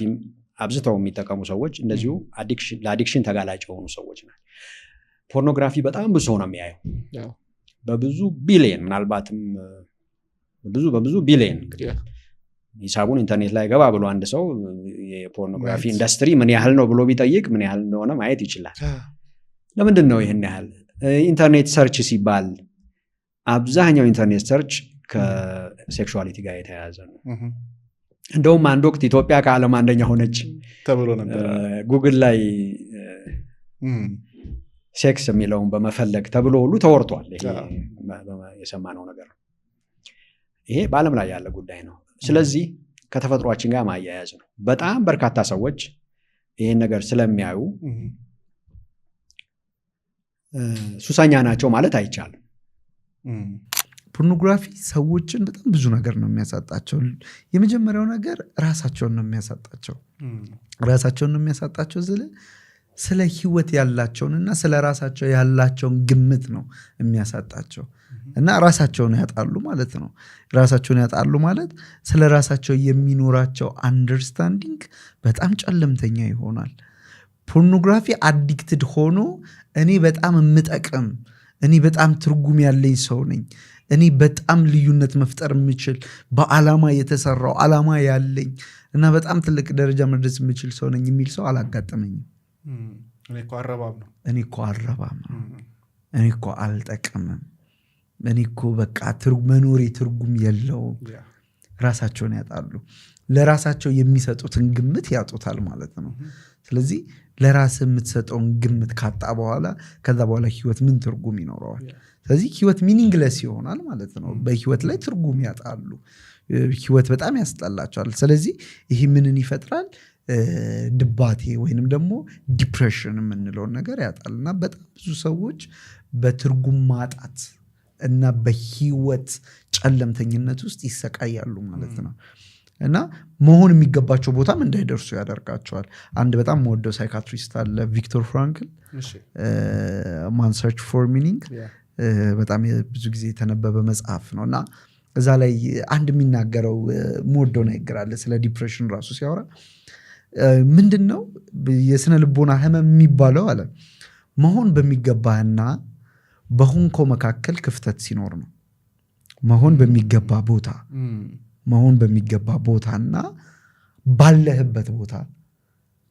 አብዝተው የሚጠቀሙ ሰዎች እንደዚሁ ለአዲክሽን ተጋላጭ የሆኑ ሰዎች ናቸው። ፖርኖግራፊ በጣም ብዙ ሰው ነው የሚያየው፣ በብዙ ቢሊየን፣ ምናልባትም በብዙ ቢሊየን ሂሳቡን ኢንተርኔት ላይ ገባ ብሎ አንድ ሰው የፖርኖግራፊ ኢንዱስትሪ ምን ያህል ነው ብሎ ቢጠይቅ ምን ያህል እንደሆነ ማየት ይችላል። ለምንድን ነው ይህን ያህል? ኢንተርኔት ሰርች ሲባል አብዛኛው ኢንተርኔት ሰርች ከሴክሹዋሊቲ ጋር የተያያዘ ነው። እንደውም አንድ ወቅት ኢትዮጵያ ከዓለም አንደኛ ሆነች ተብሎ ነበር። ጉግል ላይ ሴክስ የሚለውን በመፈለግ ተብሎ ሁሉ ተወርቷል። ይሄ የሰማነው ነገር ነው። ይሄ በዓለም ላይ ያለ ጉዳይ ነው። ስለዚህ ከተፈጥሯችን ጋር ማያያዝ ነው። በጣም በርካታ ሰዎች ይህን ነገር ስለሚያዩ ሱሰኛ ናቸው ማለት አይቻልም። ፖርኖግራፊ ሰዎችን በጣም ብዙ ነገር ነው የሚያሳጣቸው። የመጀመሪያው ነገር ራሳቸውን ነው የሚያሳጣቸው ስለ ህይወት ያላቸውንና ስለ ራሳቸው ያላቸውን ግምት ነው የሚያሳጣቸው እና ራሳቸውን ያጣሉ ማለት ነው። ራሳቸውን ያጣሉ ማለት ስለ ራሳቸው የሚኖራቸው አንደርስታንዲንግ በጣም ጨለምተኛ ይሆናል። ፖርኖግራፊ አዲክትድ ሆኖ እኔ በጣም የምጠቅም፣ እኔ በጣም ትርጉም ያለኝ ሰው ነኝ፣ እኔ በጣም ልዩነት መፍጠር የምችል በዓላማ የተሰራው ዓላማ ያለኝ እና በጣም ትልቅ ደረጃ መድረስ የምችል ሰው ነኝ የሚል ሰው አላጋጠመኝም። እኔ እኮ አረባም ነው፣ እኔ እኮ አልጠቅምም፣ እኔ እኮ በቃ መኖሬ ትርጉም የለውም። ራሳቸውን ያጣሉ። ለራሳቸው የሚሰጡትን ግምት ያጡታል ማለት ነው። ስለዚህ ለራስ የምትሰጠውን ግምት ካጣ በኋላ ከዛ በኋላ ህይወት ምን ትርጉም ይኖረዋል? ስለዚህ ህይወት ሚኒንግለስ ይሆናል ማለት ነው። በህይወት ላይ ትርጉም ያጣሉ። ህይወት በጣም ያስጠላቸዋል። ስለዚህ ይህ ምንን ይፈጥራል? ድባቴ ወይንም ደግሞ ዲፕሬሽን የምንለውን ነገር ያጣል እና በጣም ብዙ ሰዎች በትርጉም ማጣት እና በህይወት ጨለምተኝነት ውስጥ ይሰቃያሉ ማለት ነው። እና መሆን የሚገባቸው ቦታም እንዳይደርሱ ያደርጋቸዋል። አንድ በጣም መወደው ሳይካትሪስት አለ ቪክቶር ፍራንክል፣ ማን ሰርች ፎር ሚኒንግ፣ በጣም ብዙ ጊዜ የተነበበ መጽሐፍ ነው እና እዛ ላይ አንድ የሚናገረው መወደው ንግግር አለ ስለ ዲፕሬሽን ራሱ ሲያወራ ምንድን ነው የስነ ልቦና ህመም የሚባለው አለ መሆን በሚገባህና በሆንኮ መካከል ክፍተት ሲኖር ነው። መሆን በሚገባ ቦታና ባለህበት ቦታ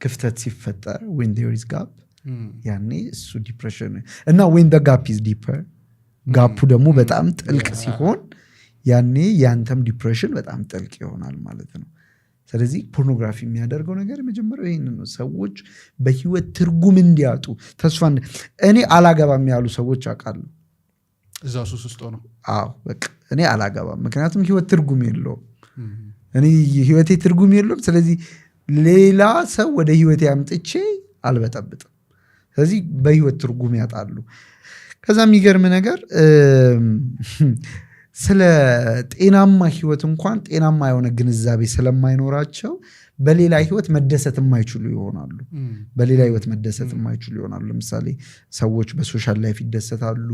ክፍተት ሲፈጠር when there is gap ያኔ እሱ ዲፕሬሽን እና when the gap is deeper ጋፑ ደግሞ በጣም ጥልቅ ሲሆን ያኔ ያንተም ዲፕሬሽን በጣም ጥልቅ ይሆናል ማለት ነው። ስለዚህ ፖርኖግራፊ የሚያደርገው ነገር የመጀመሪያው ይህን ነው። ሰዎች በህይወት ትርጉም እንዲያጡ ተስፋ እኔ አላገባም ያሉ ሰዎች አውቃለሁ። እዛ ሱስ ውስጥ ነው። አዎ በቃ እኔ አላገባም ምክንያቱም ህይወት ትርጉም የለውም። እኔ ህይወቴ ትርጉም የለውም። ስለዚህ ሌላ ሰው ወደ ህይወቴ አምጥቼ አልበጠብጥም። ስለዚህ በህይወት ትርጉም ያጣሉ። ከዛ የሚገርም ነገር ስለ ጤናማ ህይወት እንኳን ጤናማ የሆነ ግንዛቤ ስለማይኖራቸው በሌላ ህይወት መደሰት የማይችሉ ይሆናሉ። ለምሳሌ ሰዎች በሶሻል ላይፍ ይደሰታሉ፣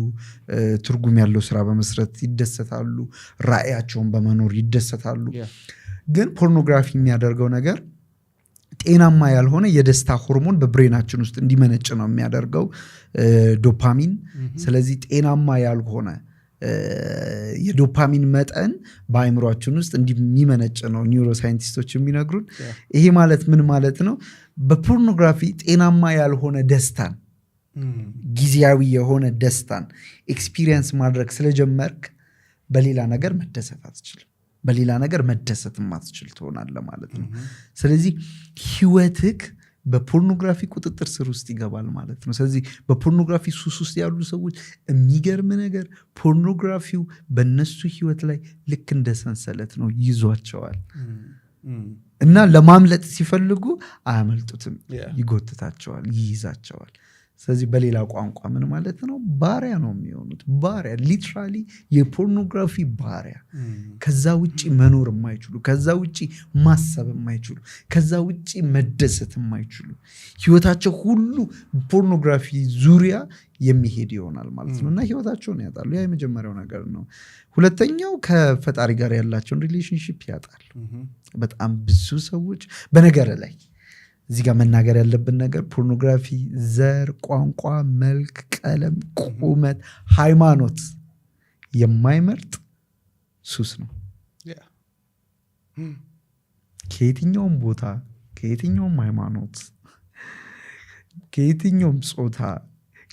ትርጉም ያለው ስራ በመስራት ይደሰታሉ፣ ራዕያቸውን በመኖር ይደሰታሉ። ግን ፖርኖግራፊ የሚያደርገው ነገር ጤናማ ያልሆነ የደስታ ሆርሞን በብሬናችን ውስጥ እንዲመነጭ ነው የሚያደርገው፣ ዶፓሚን። ስለዚህ ጤናማ ያልሆነ የዶፓሚን መጠን በአእምሯችን ውስጥ የሚመነጭ ነው ኒውሮሳይንቲስቶች የሚነግሩን። ይሄ ማለት ምን ማለት ነው? በፖርኖግራፊ ጤናማ ያልሆነ ደስታን፣ ጊዜያዊ የሆነ ደስታን ኤክስፒሪየንስ ማድረግ ስለጀመርክ በሌላ ነገር መደሰት አትችልም። በሌላ ነገር መደሰት ማትችል ትሆናለህ ማለት ነው። ስለዚህ ህይወትክ በፖርኖግራፊ ቁጥጥር ስር ውስጥ ይገባል ማለት ነው። ስለዚህ በፖርኖግራፊ ሱስ ውስጥ ያሉ ሰዎች የሚገርም ነገር ፖርኖግራፊው በነሱ ህይወት ላይ ልክ እንደ ሰንሰለት ነው ይዟቸዋል እና ለማምለጥ ሲፈልጉ አያመልጡትም፣ ይጎትታቸዋል፣ ይይዛቸዋል። ስለዚህ በሌላ ቋንቋ ምን ማለት ነው? ባሪያ ነው የሚሆኑት። ባሪያ ሊትራሊ የፖርኖግራፊ ባሪያ። ከዛ ውጪ መኖር የማይችሉ፣ ከዛ ውጪ ማሰብ የማይችሉ፣ ከዛ ውጪ መደሰት የማይችሉ፣ ህይወታቸው ሁሉ ፖርኖግራፊ ዙሪያ የሚሄድ ይሆናል ማለት ነው እና ህይወታቸውን ያጣሉ። ያ የመጀመሪያው ነገር ነው። ሁለተኛው ከፈጣሪ ጋር ያላቸውን ሪሌሽንሽፕ ያጣሉ። በጣም ብዙ ሰዎች በነገር ላይ እዚህ ጋር መናገር ያለብን ነገር ፖርኖግራፊ ዘር፣ ቋንቋ፣ መልክ፣ ቀለም፣ ቁመት፣ ሃይማኖት የማይመርጥ ሱስ ነው። ከየትኛውም ቦታ፣ ከየትኛውም ሃይማኖት፣ ከየትኛውም ጾታ፣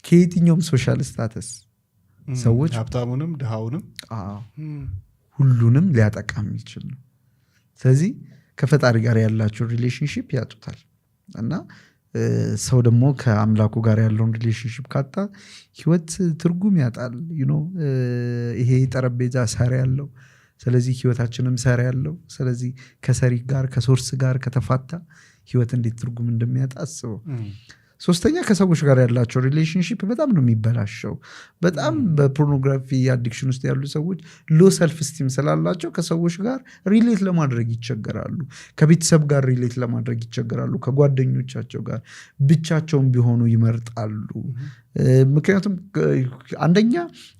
ከየትኛውም ሶሻል ስታተስ ሰዎች ሀብታሙንም ድሃውንም ሁሉንም ሊያጠቃ የሚችል ነው። ስለዚህ ከፈጣሪ ጋር ያላቸው ሪሌሽንሽፕ ያጡታል እና ሰው ደግሞ ከአምላኩ ጋር ያለውን ሪሌሽንሽፕ ካጣ ህይወት ትርጉም ያጣል። ይሄ ጠረጴዛ ሰሪ ያለው፣ ስለዚህ ህይወታችንም ሰሪ ያለው። ስለዚህ ከሰሪ ጋር ከሶርስ ጋር ከተፋታ ህይወት እንዴት ትርጉም እንደሚያጣ አስበው። ሶስተኛ ከሰዎች ጋር ያላቸው ሪሌሽንሽፕ በጣም ነው የሚበላሸው። በጣም በፖርኖግራፊ አዲክሽን ውስጥ ያሉ ሰዎች ሎ ሰልፍ ስቲም ስላላቸው ከሰዎች ጋር ሪሌት ለማድረግ ይቸገራሉ። ከቤተሰብ ጋር ሪሌት ለማድረግ ይቸገራሉ። ከጓደኞቻቸው ጋር ብቻቸውን ቢሆኑ ይመርጣሉ። ምክንያቱም አንደኛ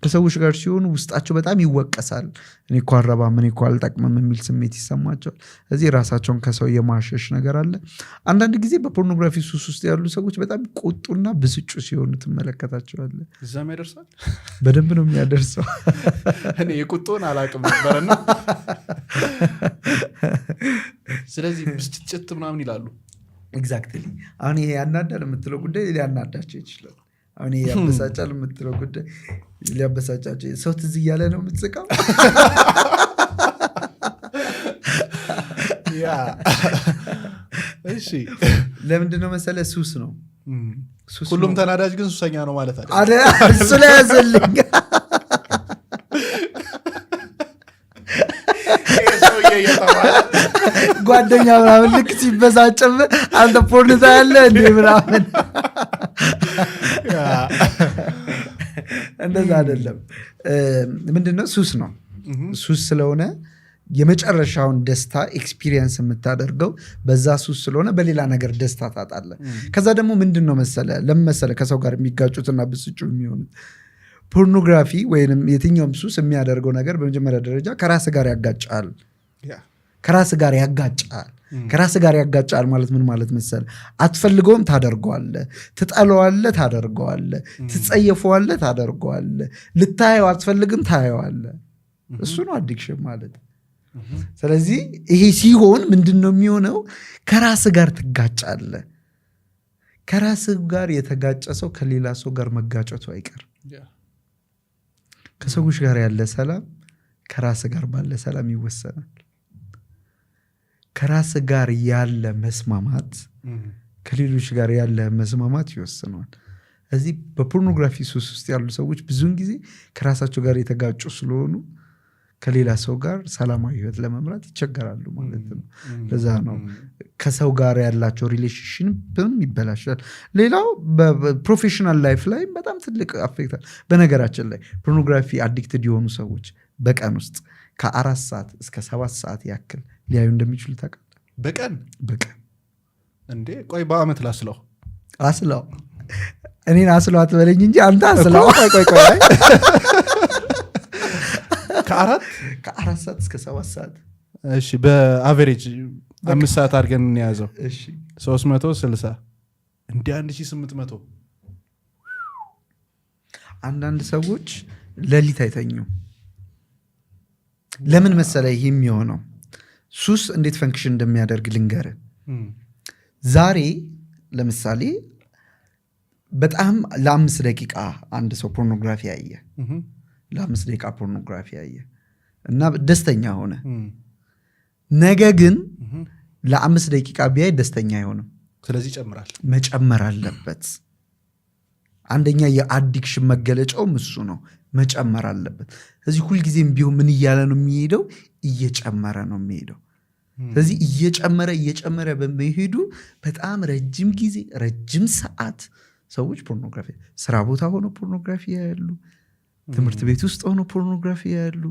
ከሰዎች ጋር ሲሆኑ ውስጣቸው በጣም ይወቀሳል። እኔ እኮ አልረባም፣ እኔ እኮ አልጠቅምም የሚል ስሜት ይሰማቸዋል። እዚህ ራሳቸውን ከሰው የማሸሽ ነገር አለ። አንዳንድ ጊዜ በፖርኖግራፊ ሱስ ውስጥ ያሉ ሰዎች በጣም ቁጡና ብስጩ ሲሆኑ ትመለከታቸዋለህ። እዛም ያደርሳል። በደንብ ነው የሚያደርሰው። እኔ የቁጡን አላቅም ነበርና ስለዚህ ብስጭት ምናምን ይላሉ። ኤግዛክትሊ። አሁን ይሄ ያናዳል የምትለው ጉዳይ ሊያናዳቸው ይችላል። አሁን ይሄ ያበሳጫል የምትለው ጉዳይ ሊያበሳጫቸው። ሰው ትዝ እያለ ነው የምትስቀው። እሺ ለምንድነው መሰለ? ሱስ ነው። ሁሉም ተናዳጅ ግን ሱሰኛ ነው ማለት እሱ ላይ ያዘልኝ ጓደኛ ምናምን ልክ ሲበሳጭም አንተ ፖርንታ ያለ እንዴ ምናምን እንደዛ አይደለም። ምንድነው? ሱስ ነው። ሱስ ስለሆነ የመጨረሻውን ደስታ ኤክስፒሪየንስ የምታደርገው በዛ ሱስ ስለሆነ በሌላ ነገር ደስታ ታጣለ። ከዛ ደግሞ ምንድነው መሰለ ለመሰለ ከሰው ጋር የሚጋጩትና ብስጩ የሚሆኑት ፖርኖግራፊ ወይንም የትኛውም ሱስ የሚያደርገው ነገር በመጀመሪያ ደረጃ ከራስ ጋር ያጋጫል። ከራስ ጋር ያጋጫል። ከራስ ጋር ያጋጫል ማለት ምን ማለት መሰለ? አትፈልገውም፣ ታደርገዋለህ። ትጠለዋለህ፣ ታደርገዋለህ። ትጸየፈዋለህ፣ ታደርገዋለህ። ልታየው አትፈልግም፣ ታየዋለህ። እሱ ነው አዲክሽን ማለት። ስለዚህ ይሄ ሲሆን ምንድነው የሚሆነው? ከራስ ጋር ትጋጫለህ። ከራስ ጋር የተጋጨ ሰው ከሌላ ሰው ጋር መጋጨቱ አይቀርም። ከሰዎች ጋር ያለ ሰላም ከራስ ጋር ባለ ሰላም ይወሰናል። ከራስ ጋር ያለ መስማማት ከሌሎች ጋር ያለ መስማማት ይወስነዋል። እዚህ በፖርኖግራፊ ሱስ ውስጥ ያሉ ሰዎች ብዙውን ጊዜ ከራሳቸው ጋር የተጋጩ ስለሆኑ ከሌላ ሰው ጋር ሰላማዊ ህይወት ለመምራት ይቸገራሉ ማለት ነው። ለዛ ነው ከሰው ጋር ያላቸው ሪሌሽን ይበላሻል። ሌላው በፕሮፌሽናል ላይፍ ላይ በጣም ትልቅ አፌክታል። በነገራችን ላይ ፖርኖግራፊ አዲክትድ የሆኑ ሰዎች በቀን ውስጥ ከ4 ሰዓት እስከ 7 ሰዓት ያክል ሊያዩ እንደሚችሉ ታውቃለህ? በቀን እንዴ? ቆይ በአመት ላስለው እኔን አስለው አትበለኝ እንጂ አንተ አስለው። ቆይ ከ4 ሰዓት እስከ 7 ሰዓት። እሺ በአቨሬጅ 5 ሰዓት አድርገን እንያዘው። 360 እንደ 1800። አንዳንድ ሰዎች ሌሊት አይተኙም። ለምን መሰለ ይህ የሚሆነው? ሱስ እንዴት ፈንክሽን እንደሚያደርግ ልንገር። ዛሬ ለምሳሌ በጣም ለ5 ደቂቃ አንድ ሰው ፖርኖግራፊ ያየ፣ ለ5 ደቂቃ ፖርኖግራፊ ያየ እና ደስተኛ ሆነ። ነገ ግን ለ5 ደቂቃ ቢያይ ደስተኛ አይሆንም። ስለዚህ ይጨምራል፣ መጨመር አለበት። አንደኛ የአዲክሽን መገለጫውም እሱ ነው፣ መጨመር አለበት። ስለዚህ ሁልጊዜም ቢሆን ምን እያለ ነው የሚሄደው? እየጨመረ ነው የሚሄደው። ስለዚህ እየጨመረ በመሄዱ በጣም ረጅም ጊዜ ረጅም ሰዓት ሰዎች ፖርኖግራፊ ስራ ቦታ ሆኖ ፖርኖግራፊ ያያሉ፣ ትምህርት ቤት ውስጥ ሆኖ ፖርኖግራፊ ያያሉ፣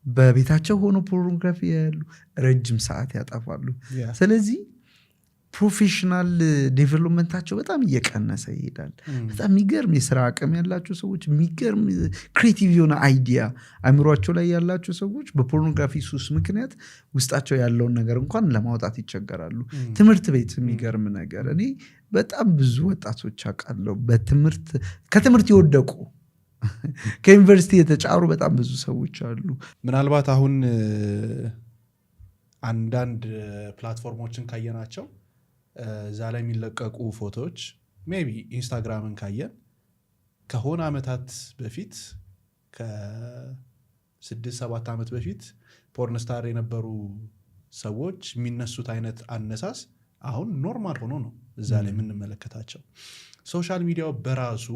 በቤታቸው ሆኖ ፖርኖግራፊ ያያሉ፣ ረጅም ሰዓት ያጠፋሉ። ስለዚህ ፕሮፌሽናል ዴቨሎፕመንታቸው በጣም እየቀነሰ ይሄዳል። በጣም የሚገርም የስራ አቅም ያላቸው ሰዎች፣ የሚገርም ክሬቲቭ የሆነ አይዲያ አእምሯቸው ላይ ያላቸው ሰዎች በፖርኖግራፊ ሱስ ምክንያት ውስጣቸው ያለውን ነገር እንኳን ለማውጣት ይቸገራሉ። ትምህርት ቤት የሚገርም ነገር እኔ በጣም ብዙ ወጣቶች አውቃለሁ ከትምህርት የወደቁ ከዩኒቨርሲቲ የተጫሩ በጣም ብዙ ሰዎች አሉ። ምናልባት አሁን አንዳንድ ፕላትፎርሞችን ካየናቸው እዛ ላይ የሚለቀቁ ፎቶዎች ሜቢ ኢንስታግራምን ካየን ከሆነ ዓመታት በፊት ከ6-7 ዓመት በፊት ፖርንስታር የነበሩ ሰዎች የሚነሱት አይነት አነሳስ አሁን ኖርማል ሆኖ ነው እዛ ላይ የምንመለከታቸው። ሶሻል ሚዲያው በራሱ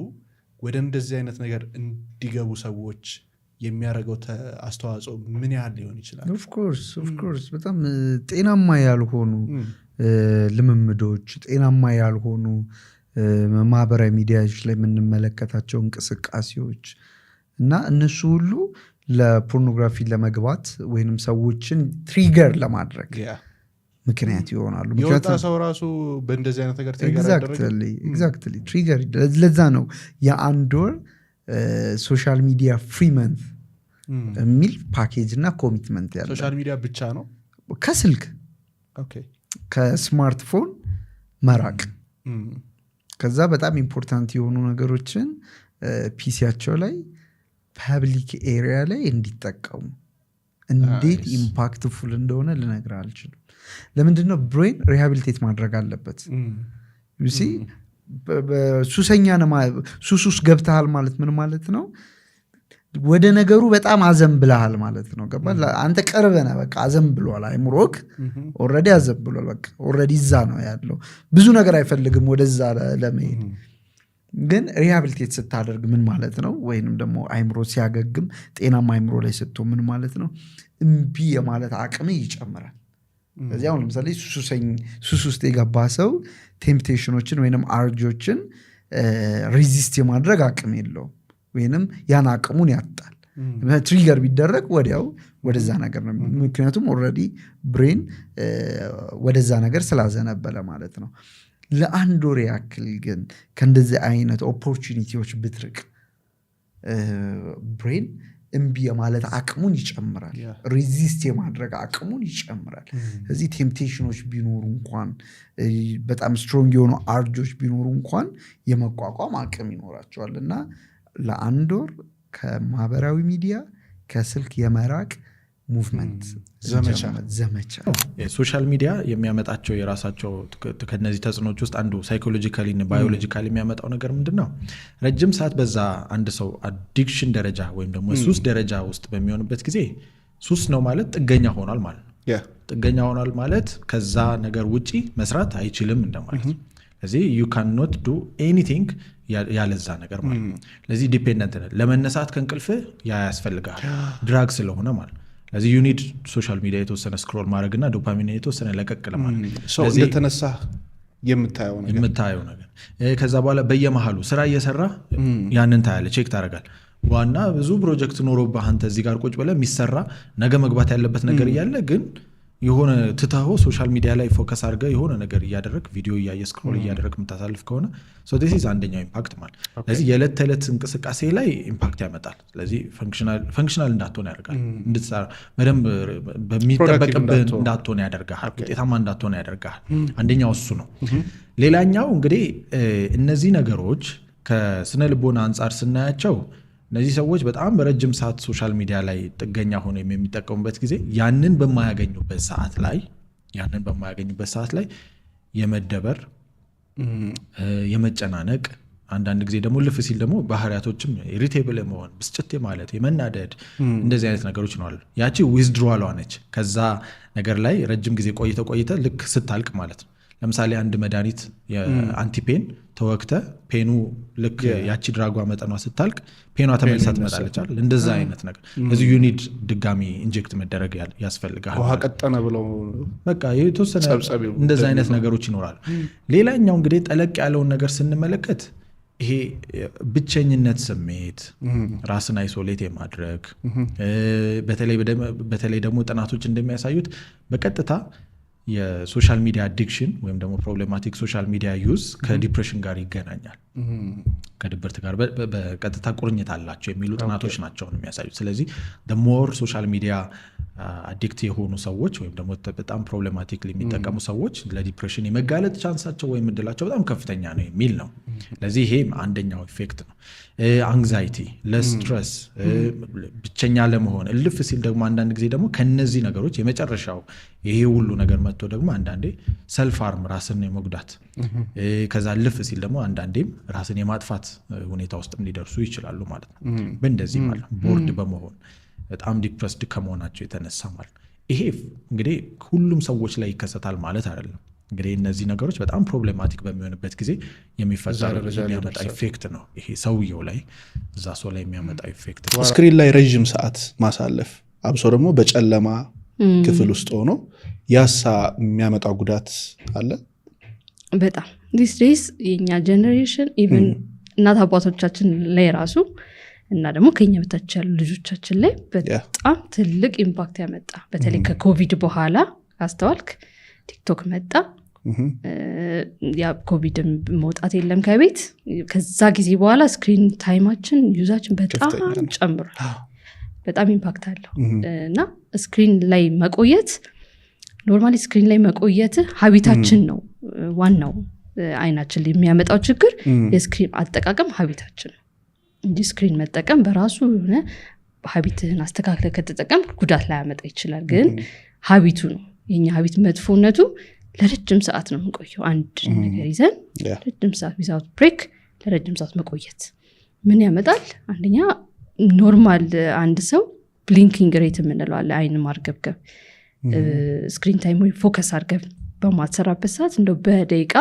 ወደ እንደዚህ አይነት ነገር እንዲገቡ ሰዎች የሚያደርገው አስተዋጽኦ ምን ያህል ሊሆን ይችላል? ኦፍኮርስ በጣም ጤናማ ያልሆኑ ልምምዶች፣ ጤናማ ያልሆኑ ማህበራዊ ሚዲያዎች ላይ የምንመለከታቸው እንቅስቃሴዎች እና እነሱ ሁሉ ለፖርኖግራፊ ለመግባት ወይንም ሰዎችን ትሪገር ለማድረግ ምክንያት ይሆናሉ። የወጣ ሰው ራሱ በእንደዚህ አይነት ነገር ኤግዛክትሊ ትሪገር። ለዛ ነው የአንድ ወር ሶሻል ሚዲያ ፍሪ መንት የሚል ፓኬጅ እና ኮሚትመንት ያለ። ሶሻል ሚዲያ ብቻ ነው ከስልክ ከስማርትፎን መራቅ፣ ከዛ በጣም ኢምፖርታንት የሆኑ ነገሮችን ፒሲያቸው ላይ ፐብሊክ ኤሪያ ላይ እንዲጠቀሙ። እንዴት ኢምፓክትፉል እንደሆነ ልነግር አልችልም። ለምንድነው? ብሬን ሪሃቢሊቴት ማድረግ አለበት። ሱሰኛ ሱስ ውስጥ ገብተሃል ማለት ምን ማለት ነው? ወደ ነገሩ በጣም አዘን ብለሃል ማለት ነው። ገባ? አንተ ቅርብ ነህ፣ በቃ አዘን ብሏል። አይምሮክ ኦልሬዲ አዘን ብሏል። በቃ ኦልሬዲ እዛ ነው ያለው። ብዙ ነገር አይፈልግም ወደዛ ለመሄድ። ግን ሪሃቢሊቴት ስታደርግ ምን ማለት ነው? ወይንም ደግሞ አይምሮ ሲያገግም ጤናማ አይምሮ ላይ ስትሆን ምን ማለት ነው? እምቢ የማለት አቅም ይጨምራል። ስለዚህ አሁን ለምሳሌ ሱስ ውስጥ የገባ ሰው ቴምፕቴሽኖችን ወይንም አርጆችን ሪዚስት የማድረግ አቅም የለውም፣ ወይንም ያን አቅሙን ያጣል። ትሪገር ቢደረግ ወዲያው ወደዛ ነገር ነው። ምክንያቱም ኦልሬዲ ብሬን ወደዛ ነገር ስላዘነበለ ማለት ነው። ለአንድ ወር ያክል ግን ከእንደዚህ አይነት ኦፖርቹኒቲዎች ብትርቅ ብሬን እምቢ የማለት አቅሙን ይጨምራል፣ ሬዚስት የማድረግ አቅሙን ይጨምራል። ስለዚህ ቴምፕቴሽኖች ቢኖሩ እንኳን በጣም ስትሮንግ የሆኑ አርጆች ቢኖሩ እንኳን የመቋቋም አቅም ይኖራቸዋል። እና ለአንድ ወር ከማህበራዊ ሚዲያ ከስልክ የመራቅ ሙቭመንት ዘመቻ። ሶሻል ሚዲያ የሚያመጣቸው የራሳቸው ከነዚህ ተጽዕኖች ውስጥ አንዱ ሳይኮሎጂካሊ ባዮሎጂካሊ የሚያመጣው ነገር ምንድን ነው? ረጅም ሰዓት በዛ አንድ ሰው አዲክሽን ደረጃ ወይም ደግሞ ሱስ ደረጃ ውስጥ በሚሆንበት ጊዜ ሱስ ነው ማለት ጥገኛ ሆኗል ማለት ነው። ጥገኛ ሆኗል ማለት ከዛ ነገር ውጪ መስራት አይችልም እንደማለት ነው። ስለዚህ you cannot do anything ያለዛ ነገር ማለት ነው። ስለዚህ ዲፔንደንት ነህ። ለመነሳት ከእንቅልፍ ያስፈልጋል ድራግ ስለሆነ ማለት ነው። ስለዚህ you need ሶሻል ሚዲያ የተወሰነ ስክሮል ማድረግና ዶፓሚን የተወሰነ ለቀቅ ለማለት ሰው እንደተነሳ የምታየው ነገር ከዛ በኋላ በየመሃሉ ስራ እየሰራ ያንን ታያለ፣ ቼክ ታደርጋል። ዋና ብዙ ፕሮጀክት ኖሮብህ አንተ እዚህ ጋር ቁጭ ብለህ የሚሰራ ነገ መግባት ያለበት ነገር እያለ ግን የሆነ ትታሆ ሶሻል ሚዲያ ላይ ፎከስ አድርገህ የሆነ ነገር እያደረግ ቪዲዮ እያየ ስክሮል እያደረግ የምታሳልፍ ከሆነ this is አንደኛው ኢምፓክት ማለት። ስለዚህ የዕለት ተዕለት እንቅስቃሴ ላይ ኢምፓክት ያመጣል። ስለዚህ ፈንክሽናል እንዳትሆን ያደርጋል፣ እንድትሰራ በደንብ በሚጠበቅብህ እንዳትሆን ያደርጋል፣ ውጤታማ እንዳትሆን ያደርጋል። አንደኛው እሱ ነው። ሌላኛው እንግዲህ እነዚህ ነገሮች ከስነ ልቦና አንጻር ስናያቸው እነዚህ ሰዎች በጣም በረጅም ሰዓት ሶሻል ሚዲያ ላይ ጥገኛ ሆኖ የሚጠቀሙበት ጊዜ ያንን በማያገኙበት ሰዓት ላይ የመደበር የመጨናነቅ አንዳንድ ጊዜ ደግሞ ልፍ ሲል ደግሞ ባህሪያቶችም ኢሪቴብል መሆን፣ ብስጭት ማለት፣ የመናደድ እንደዚህ አይነት ነገሮች ነው አሉ። ያቺ ዊዝድሮዋሏ ነች። ከዛ ነገር ላይ ረጅም ጊዜ ቆይተ ልክ ስታልቅ ማለት ነው። ለምሳሌ አንድ መድኃኒት የአንቲፔን ተወክተ ፔኑ ልክ ያቺ ድራጓ መጠኗ ስታልቅ ፔኗ ተመልሳ ትመጣለች አይደል? እንደዛ አይነት ነገር እዚህ ዩኒድ ድጋሚ ኢንጀክት መደረግ ያስፈልጋል። ውሃ ቀጠነ ብለው በቃ የተወሰነ እንደዛ አይነት ነገሮች ይኖራሉ። ሌላኛው እንግዲህ ጠለቅ ያለውን ነገር ስንመለከት ይሄ ብቸኝነት ስሜት ራስን አይሶሌት የማድረግ በተለይ ደግሞ ጥናቶች እንደሚያሳዩት በቀጥታ የሶሻል ሚዲያ አዲክሽን ወይም ደግሞ ፕሮብሌማቲክ ሶሻል ሚዲያ ዩዝ ከዲፕሬሽን ጋር ይገናኛል ከድብርት ጋር በቀጥታ ቁርኝት አላቸው የሚሉ ጥናቶች ናቸው የሚያሳዩት ስለዚህ ሞር ሶሻል ሚዲያ አዲክት የሆኑ ሰዎች ወይም ደግሞ በጣም ፕሮብሌማቲክ የሚጠቀሙ ሰዎች ለዲፕሬሽን የመጋለጥ ቻንሳቸው ወይም እድላቸው በጣም ከፍተኛ ነው የሚል ነው ለዚህ ይሄ አንደኛው ኢፌክት ነው አንግዛይቲ ለስትረስ ብቸኛ ለመሆን እልፍ ሲል ደግሞ አንዳንድ ጊዜ ደግሞ ከነዚህ ነገሮች የመጨረሻው ይሄ ሁሉ ነገር መጥቶ ደግሞ አንዳንዴ ሰልፍ አርም ራስን የመጉዳት ከዛ እልፍ ሲል ደግሞ አንዳንዴም ራስን የማጥፋት ሁኔታ ውስጥ ሊደርሱ ይችላሉ ማለት ነው በእንደዚህ ማለት ቦርድ በመሆን በጣም ዲፕረስድ ከመሆናቸው የተነሳ ማለት ይሄ እንግዲህ ሁሉም ሰዎች ላይ ይከሰታል ማለት አይደለም እንግዲህ እነዚህ ነገሮች በጣም ፕሮብሌማቲክ በሚሆንበት ጊዜ የሚፈጠር የሚያመጣ ኢፌክት ነው ይሄ ሰውየው ላይ እዛ ሰው ላይ የሚያመጣ ኢፌክት ነው ስክሪን ላይ ረጅም ሰዓት ማሳለፍ አብሶ ደግሞ በጨለማ ክፍል ውስጥ ሆኖ ያሳ የሚያመጣው ጉዳት አለ በጣም ዲስ ዴይስ የኛ ጀነሬሽን ኢቭን እናት አባቶቻችን ላይ ራሱ እና ደግሞ ከኛ በታች ያሉ ልጆቻችን ላይ በጣም ትልቅ ኢምፓክት ያመጣ በተለይ ከኮቪድ በኋላ አስተዋልክ ቲክቶክ መጣ ያ ኮቪድ መውጣት የለም ከቤት ከዛ ጊዜ በኋላ ስክሪን ታይማችን ዩዛችን በጣም ጨምሯል በጣም ኢምፓክት አለው እና ስክሪን ላይ መቆየት ኖርማሊ ስክሪን ላይ መቆየት ሀቢታችን ነው ዋናው አይናችን ላይ የሚያመጣው ችግር የስክሪን አጠቃቀም ሀቢታችን ነው እንጂ ስክሪን መጠቀም በራሱ የሆነ ሀቢትህን አስተካክለ ከተጠቀም ጉዳት ላይ ያመጣ ይችላል ግን ሀቢቱ ነው የኛ ሀቢት መጥፎነቱ ለረጅም ሰዓት ነው የምንቆየው አንድ ነገር ይዘን ለረጅም ሰዓት ዊዛውት ብሬክ ለረጅም ሰዓት መቆየት ምን ያመጣል አንደኛ ኖርማል አንድ ሰው ብሊንኪንግ ሬት የምንለው አለ አይን ማርገብገብ ስክሪን ታይም ወይ ፎከስ አድርገን በማትሰራበት ሰዓት እንደው በደቂቃ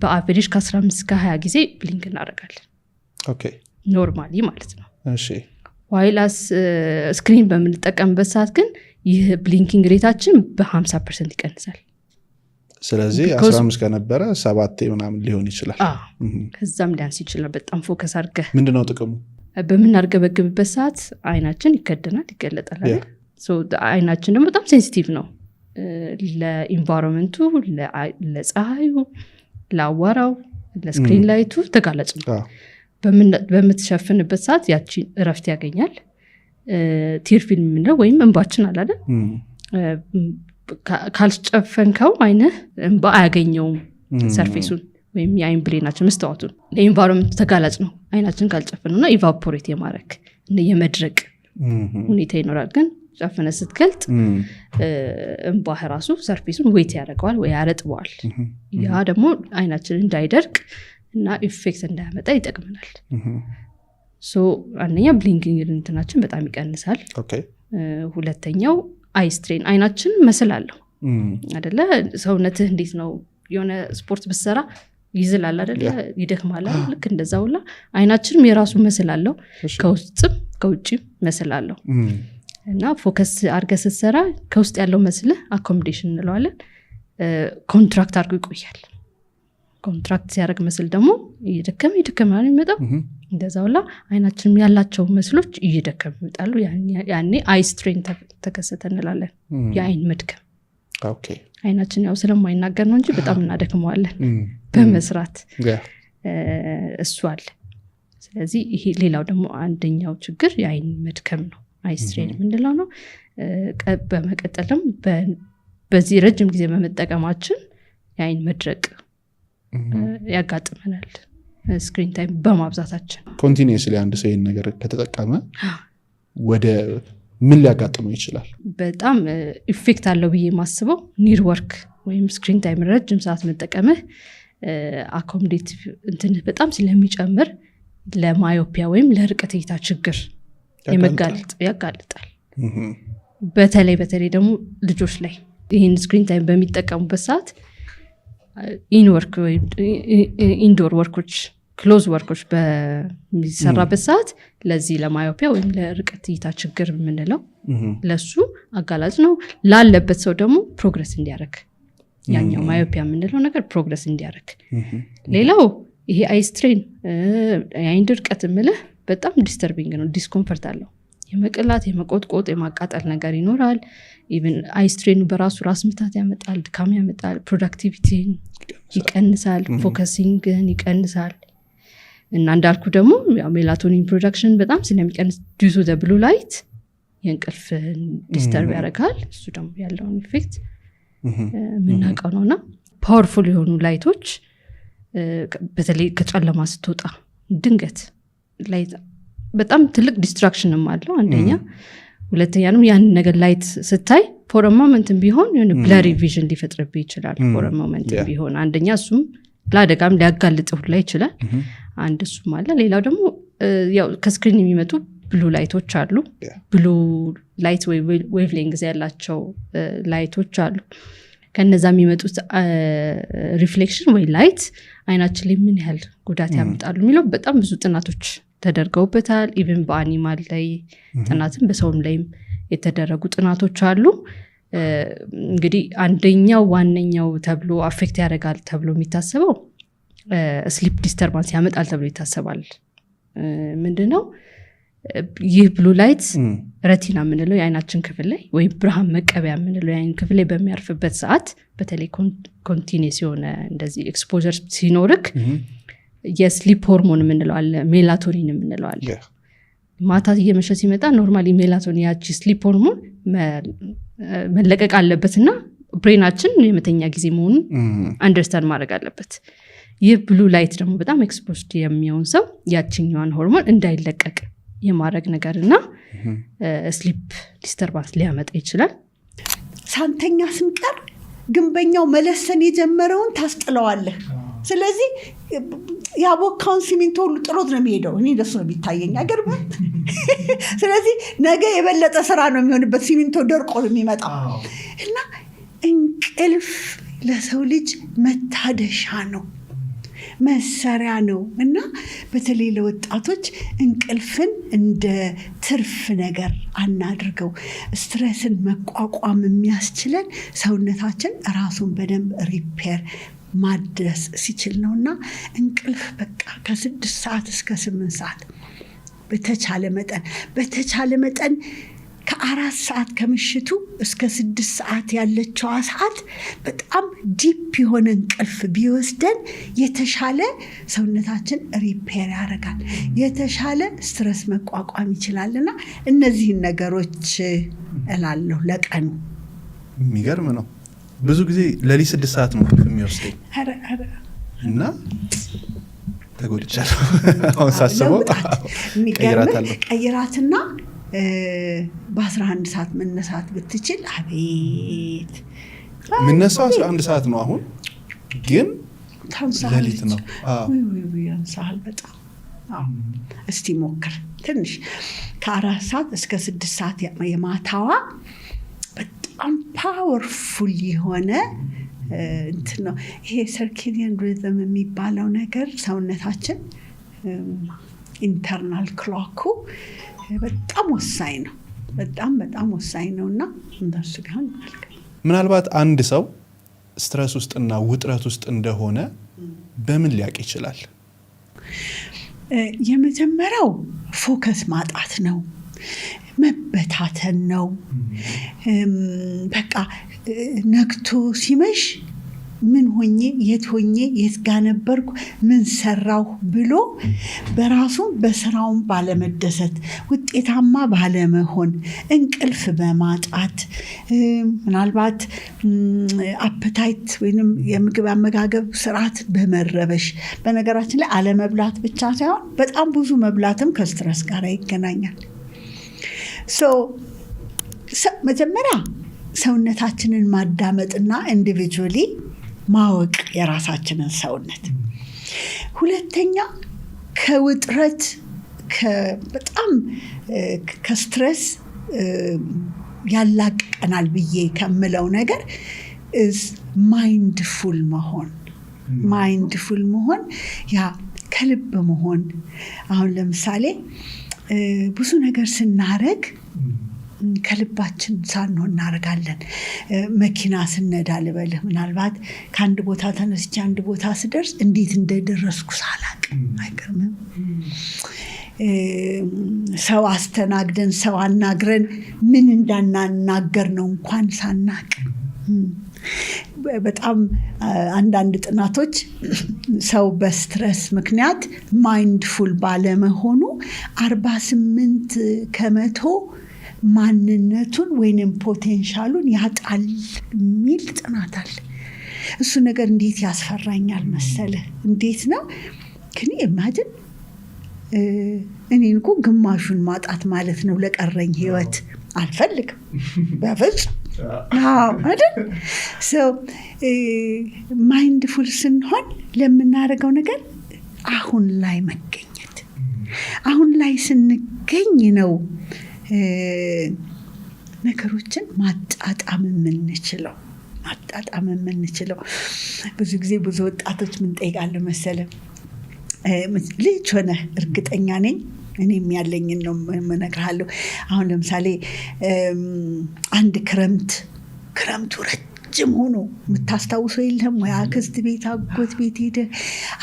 በአቨሬጅ ከ15 እስከ 20 ጊዜ ብሊንክ እናደርጋለን ኦኬ ኖርማሊ ማለት ነው እሺ ዋይላስ ስክሪን በምንጠቀምበት ሰዓት ግን ይህ ብሊንኪንግ ሬታችን በ50% ይቀንሳል ስለዚህ 15 ከነበረ 7 ምናምን ሊሆን ይችላል ከዛም ሊያንስ ይችላል በጣም ፎከስ አድርገህ ምንድነው ጥቅሙ በምናርገበግብበት ሰዓት አይናችን ይከደናል ይገለጣል አይደል ሶ አይናችን ደግሞ በጣም ሴንሲቲቭ ነው ለኢንቫይሮንመንቱ ለፀሐዩ ለአዋራው ለስክሪን ላይቱ ተጋላጭ ነው በምትሸፍንበት ሰዓት ያቺን እረፍት ያገኛል ቲር ፊልም የምንለው ወይም እንባችን አለ አይደል ካልጨፈንከው አይንህ እንባ አያገኘውም ሰርፌሱን ወይም የአይን ብሌናችን መስተዋቱን ለኢንቫይሮንመንቱ ተጋላጭ ነው አይናችን ካልጨፈነውና ኢቫፖሬት የማረክ የመድረቅ ሁኔታ ይኖራል ግን ጨፍነ ስትገልጥ እንባህ ራሱ ሰርፌሱን ዌት ያደርገዋል ወይ ያረጥበዋል ያ ደግሞ አይናችን እንዳይደርቅ እና ኢፌክት እንዳያመጣ ይጠቅመናል ሶ አንደኛ ብሊንኪንግ እንትናችን በጣም ይቀንሳል ሁለተኛው አይ ስትሬን አይናችን መስል አለው አይደለ ሰውነትህ እንዴት ነው የሆነ ስፖርት ብትሰራ ይዝላል አይደለ ይደክማል ልክ እንደዛውላ አይናችንም የራሱ መስል አለው ከውስጥም ከውጭም መስል አለው እና ፎከስ አድርገህ ስትሰራ ከውስጥ ያለው መስል አኮሞዴሽን እንለዋለን ኮንትራክት አድርጎ ይቆያል ኮንትራክት ሲያደርግ መስል ደግሞ እየደከመ ነው የሚመጣው እንደዛውላ አይናችንም ያላቸው መስሎች እየደከሙ ይመጣሉ ያኔ አይ ስትሬን ተከሰተ እንላለን የአይን መድከም አይናችን ያው ስለማይናገር ነው እንጂ በጣም እናደክመዋለን በመስራት እሱ አለ ስለዚህ ይሄ ሌላው ደግሞ አንደኛው ችግር የአይን መድከም ነው አይ ስትሬን የምንለው ነው በመቀጠልም በዚህ ረጅም ጊዜ በመጠቀማችን የአይን መድረቅ ያጋጥመናል ስክሪን ታይም በማብዛታችን ኮንቲኒየስሊ አንድ ሰው ይህን ነገር ከተጠቀመ ወደ ምን ሊያጋጥመው ይችላል በጣም ኢፌክት አለው ብዬ ማስበው ኒር ወርክ ወይም ስክሪን ታይም ረጅም ሰዓት መጠቀምህ አኮሞዴቲቭ እንትንህ በጣም ስለሚጨምር ለማዮፒያ ወይም ለርቀት እይታ ችግር ያጋልጣል በተለይ ደግሞ ልጆች ላይ ይህን ስክሪን ታይም በሚጠቀሙበት ሰዓት ኢንወርክ ወይም ኢንዶር ወርኮች ክሎዝ ወርኮች በሚሰራበት ሰዓት ለዚህ ለማዮፒያ ወይም ለርቀት እይታ ችግር የምንለው ለሱ አጋላጭ ነው ላለበት ሰው ደግሞ ፕሮግረስ እንዲያደርግ ያኛው ማዮፒያ የምንለው ነገር ፕሮግረስ እንዲያደርግ ሌላው ይሄ አይስትሬን የአይን ድርቀት ምልህ በጣም ዲስተርቢንግ ነው። ዲስኮምፈርት አለው። የመቅላት የመቆጥቆጥ የማቃጠል ነገር ይኖራል። ኢቭን አይስትሬኑ በራሱ ራስ ምታት ያመጣል፣ ድካም ያመጣል፣ ፕሮዳክቲቪቲን ይቀንሳል፣ ፎከሲንግን ይቀንሳል። እና እንዳልኩ ደግሞ ሜላቶኒን ፕሮዳክሽን በጣም ስለሚቀንስ ዲዩ ቱ ዘ ብሉ ላይት የእንቅልፍ ዲስተርብ ያደርጋል። እሱ ደግሞ ያለውን ኢፌክት የምናውቀው ነውና ፓወርፉል የሆኑ ላይቶች በተለይ ከጨለማ ስትወጣ ድንገት ላይት በጣም ትልቅ ዲስትራክሽንም አለው አንደኛ። ሁለተኛንም ያንን ነገር ላይት ስታይ ፎር ሞመንትም ቢሆን የሆነ ብለሪ ቪዥን ሊፈጥርብህ ይችላል። ፎር ሞመንትም ቢሆን አንደኛ እሱም ለአደጋም ሊያጋልጥ ሁላ ይችላል። አንድ እሱም አለ። ሌላው ደግሞ ያው ከስክሪን የሚመጡ ብሉ ላይቶች አሉ። ብሉ ላይት ወይ ዌቭሌንግዝ ያላቸው ላይቶች አሉ። ከነዛ የሚመጡት ሪፍሌክሽን ወይ ላይት አይናችን ላይ ምን ያህል ጉዳት ያመጣሉ የሚለው በጣም ብዙ ጥናቶች ተደርገውበታል። ኢቭን በአኒማል ላይ ጥናትም በሰውም ላይም የተደረጉ ጥናቶች አሉ። እንግዲህ አንደኛው ዋነኛው ተብሎ አፌክት ያደርጋል ተብሎ የሚታሰበው ስሊፕ ዲስተርባንስ ያመጣል ተብሎ ይታሰባል። ምንድነው ይህ ብሉ ላይት? ረቲና የምንለው የአይናችን ክፍል ላይ ወይም ብርሃን መቀበያ የምንለው የአይን ክፍል ላይ በሚያርፍበት ሰዓት በተለይ ኮንቲኒስ የሆነ እንደዚህ ኤክስፖዠር ሲኖርክ የስሊፕ ሆርሞን የምንለው አለ፣ ሜላቶኒን የምንለው አለ። ማታ እየመሸ ሲመጣ ኖርማሊ ሜላቶኒን ያቺ ስሊፕ ሆርሞን መለቀቅ አለበትና ብሬናችን የመተኛ ጊዜ መሆኑን አንደርስታንድ ማድረግ አለበት። ይህ ብሉ ላይት ደግሞ በጣም ኤክስፖዝድ የሚሆን ሰው ያችኛዋን ሆርሞን እንዳይለቀቅ የማድረግ ነገርና ስሊፕ ዲስተርባንስ ሊያመጣ ይችላል። ሳንተኛ ስንቀር ግንበኛው መለሰን የጀመረውን ታስጥለዋለህ። ስለዚህ ያቦካውን ሲሚንቶ ሁሉ ጥሎት ነው የሚሄደው። እኔ ደስ ነው የሚታየኝ አይገርምም? ስለዚህ ነገ የበለጠ ስራ ነው የሚሆንበት። ሲሚንቶ ደርቆ ነው የሚመጣው። እና እንቅልፍ ለሰው ልጅ መታደሻ ነው፣ መሰሪያ ነው። እና በተለይ ለወጣቶች እንቅልፍን እንደ ትርፍ ነገር አናድርገው። ስትሬስን መቋቋም የሚያስችለን ሰውነታችን ራሱን በደንብ ሪፔር ማድረስ ሲችል ነውና እንቅልፍ በቃ ከ6 ሰዓት እስከ 8 ሰዓት በተቻለ መጠን ከ4 ሰዓት ከምሽቱ እስከ 6 ሰዓት ያለችዋ ሰዓት በጣም ዲፕ የሆነ እንቅልፍ ቢወስደን የተሻለ ሰውነታችን ሪፔር ያደርጋል፣ የተሻለ ስትረስ መቋቋም ይችላልና እነዚህን ነገሮች እላለሁ ለቀኑ። የሚገርም ነው። ብዙ ጊዜ ለሊት 6 ሰዓት ነው እንቅልፍ የሚወስደኝ እና ተጎድቻለሁ። አሁን ሳስበው ቀይራትና በ11 ሰዓት መነሳት ብትችል አቤት። የምነሳው 11 ሰዓት ነው አሁን፣ ግን ለሊት ነው። ያንሳል በጣም። እስቲ ሞክር ትንሽ ከ4 ሰዓት እስከ 6 ሰዓት የማታዋ በጣም ፓወርፉል የሆነ እንትን ነው። ይሄ ሰርኬዲያን ሪዝም የሚባለው ነገር ሰውነታችን ኢንተርናል ክሎኩ በጣም ወሳኝ ነው። በጣም ወሳኝ ነው እና እንደሱ ጋር ምናልባት አንድ ሰው ስትረስ ውስጥና ውጥረት ውስጥ እንደሆነ በምን ሊያውቅ ይችላል? የመጀመሪያው ፎከስ ማጣት ነው፣ መበታተን ነው። በቃ ነግቶ ሲመሽ ምን ሆኜ የት ጋር ነበርኩ ምን ሰራሁ ብሎ በራሱ በስራውን ባለመደሰት፣ ውጤታማ ባለመሆን፣ እንቅልፍ በማጣት፣ ምናልባት አፕታይት ወይንም የምግብ አመጋገብ ስርዓት በመረበሽ። በነገራችን ላይ አለመብላት ብቻ ሳይሆን በጣም ብዙ መብላትም ከስትረስ ጋር ይገናኛል። መጀመሪያ ሰውነታችንን ማዳመጥና ኢንዲቪጁዋሊ ማወቅ የራሳችንን ሰውነት። ሁለተኛ ከውጥረት በጣም ከስትረስ ያላቅቀናል ብዬ ከምለው ነገር ማይንድፉል መሆን ያ ከልብ መሆን። አሁን ለምሳሌ ብዙ ነገር ስናረግ ከልባችን ሳንሆን እናደርጋለን። መኪና ስነዳ ልበልህ ምናልባት ከአንድ ቦታ ተነስቼ አንድ ቦታ ስደርስ እንዴት እንደደረስኩ ሳላቅ አይገርምም? ሰው አስተናግደን ሰው አናግረን ምን እንዳናናገር ነው እንኳን ሳናቅ። በጣም አንዳንድ ጥናቶች ሰው በስትረስ ምክንያት ማይንድፉል ባለመሆኑ 48% ማንነቱን ወይንም ፖቴንሻሉን ያጣል የሚል ጥናት አለ። እሱ ነገር እንዴት ያስፈራኛል መሰለህ? እንዴት ነው ግን ኢማጂን እኔን እኮ ግማሹን ማጣት ማለት ነው ለቀረኝ ህይወት። አልፈልግም በፍጹም። አይደል? ማይንድፉል ስንሆን ለምናደርገው ነገር አሁን ላይ መገኘት። አሁን ላይ ስንገኝ ነው ነገሮችን ማጣጣም የምንችለው። ብዙ ጊዜ ብዙ ወጣቶች ምን ጠይቃለሁ መሰለህ? ልጅ ሆነ እርግጠኛ ነኝ እኔም ያለኝን ነው የምነግርሃለሁ። አሁን ለምሳሌ አንድ ክረምቱ ረጅም ሆኖ የምታስታውሰው የለም ወይ? አክስት ቤት አጎት ቤት ሄደህ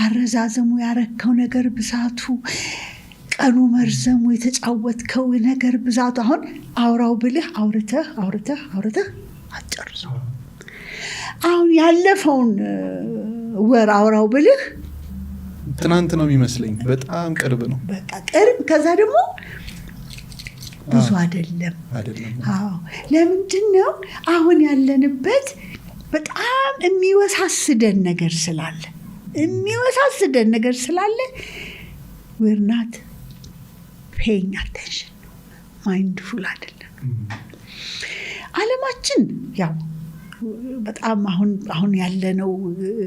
አረዛዘሙ ያረከው ነገር ብዛቱ፣ ቀኑ መርዘሙ፣ የተጫወትከው ነገር ብዛቱ። አሁን አውራው ብልህ አውርተህ አትጨርሰው። አሁን ያለፈውን ወር አውራው ብልህ ትናንት ነው የሚመስለኝ። በጣም ቅርብ ነው። በቃ ቅርብ። ከዛ ደግሞ ብዙ አይደለም። አዎ። ለምንድን ነው አሁን ያለንበት በጣም የሚወሳስደን ነገር ስላለ we're not paying attention, mindful አይደለም። ዓለማችን ያው በጣም አሁን ያለነው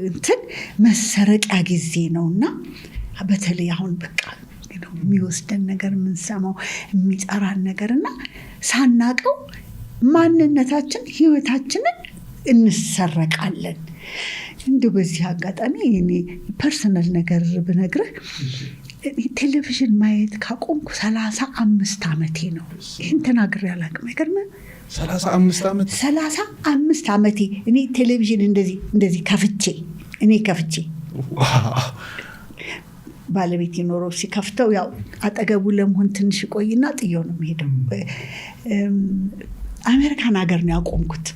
እንትን መሰረቂያ ጊዜ ነውና በተለይ አሁን በቃ የሚወስደን ነገር የምንሰማው የሚጠራን ነገርና ሳናቀው ማንነታችን ህይወታችንን እንሰረቃለን። እንደው በዚህ አጋጣሚ እኔ ፐርሰናል ነገር ብነግርህ ቴሌቪዥን ማየት ካቆምኩ 35 ዓመቴ ነው። ይህን ተናግሬ አላውቅም። አይገርምም? 35 ዓመቴ እኔ ቴሌቪዥን እንደዚህ ከፍቼ ባለቤት የኖረው ሲከፍተው ያው አጠገቡ ለመሆን ትንሽ ቆይና ጥየው ነው የሚሄደው። አሜሪካን ሀገር ነው ያቆምኩት።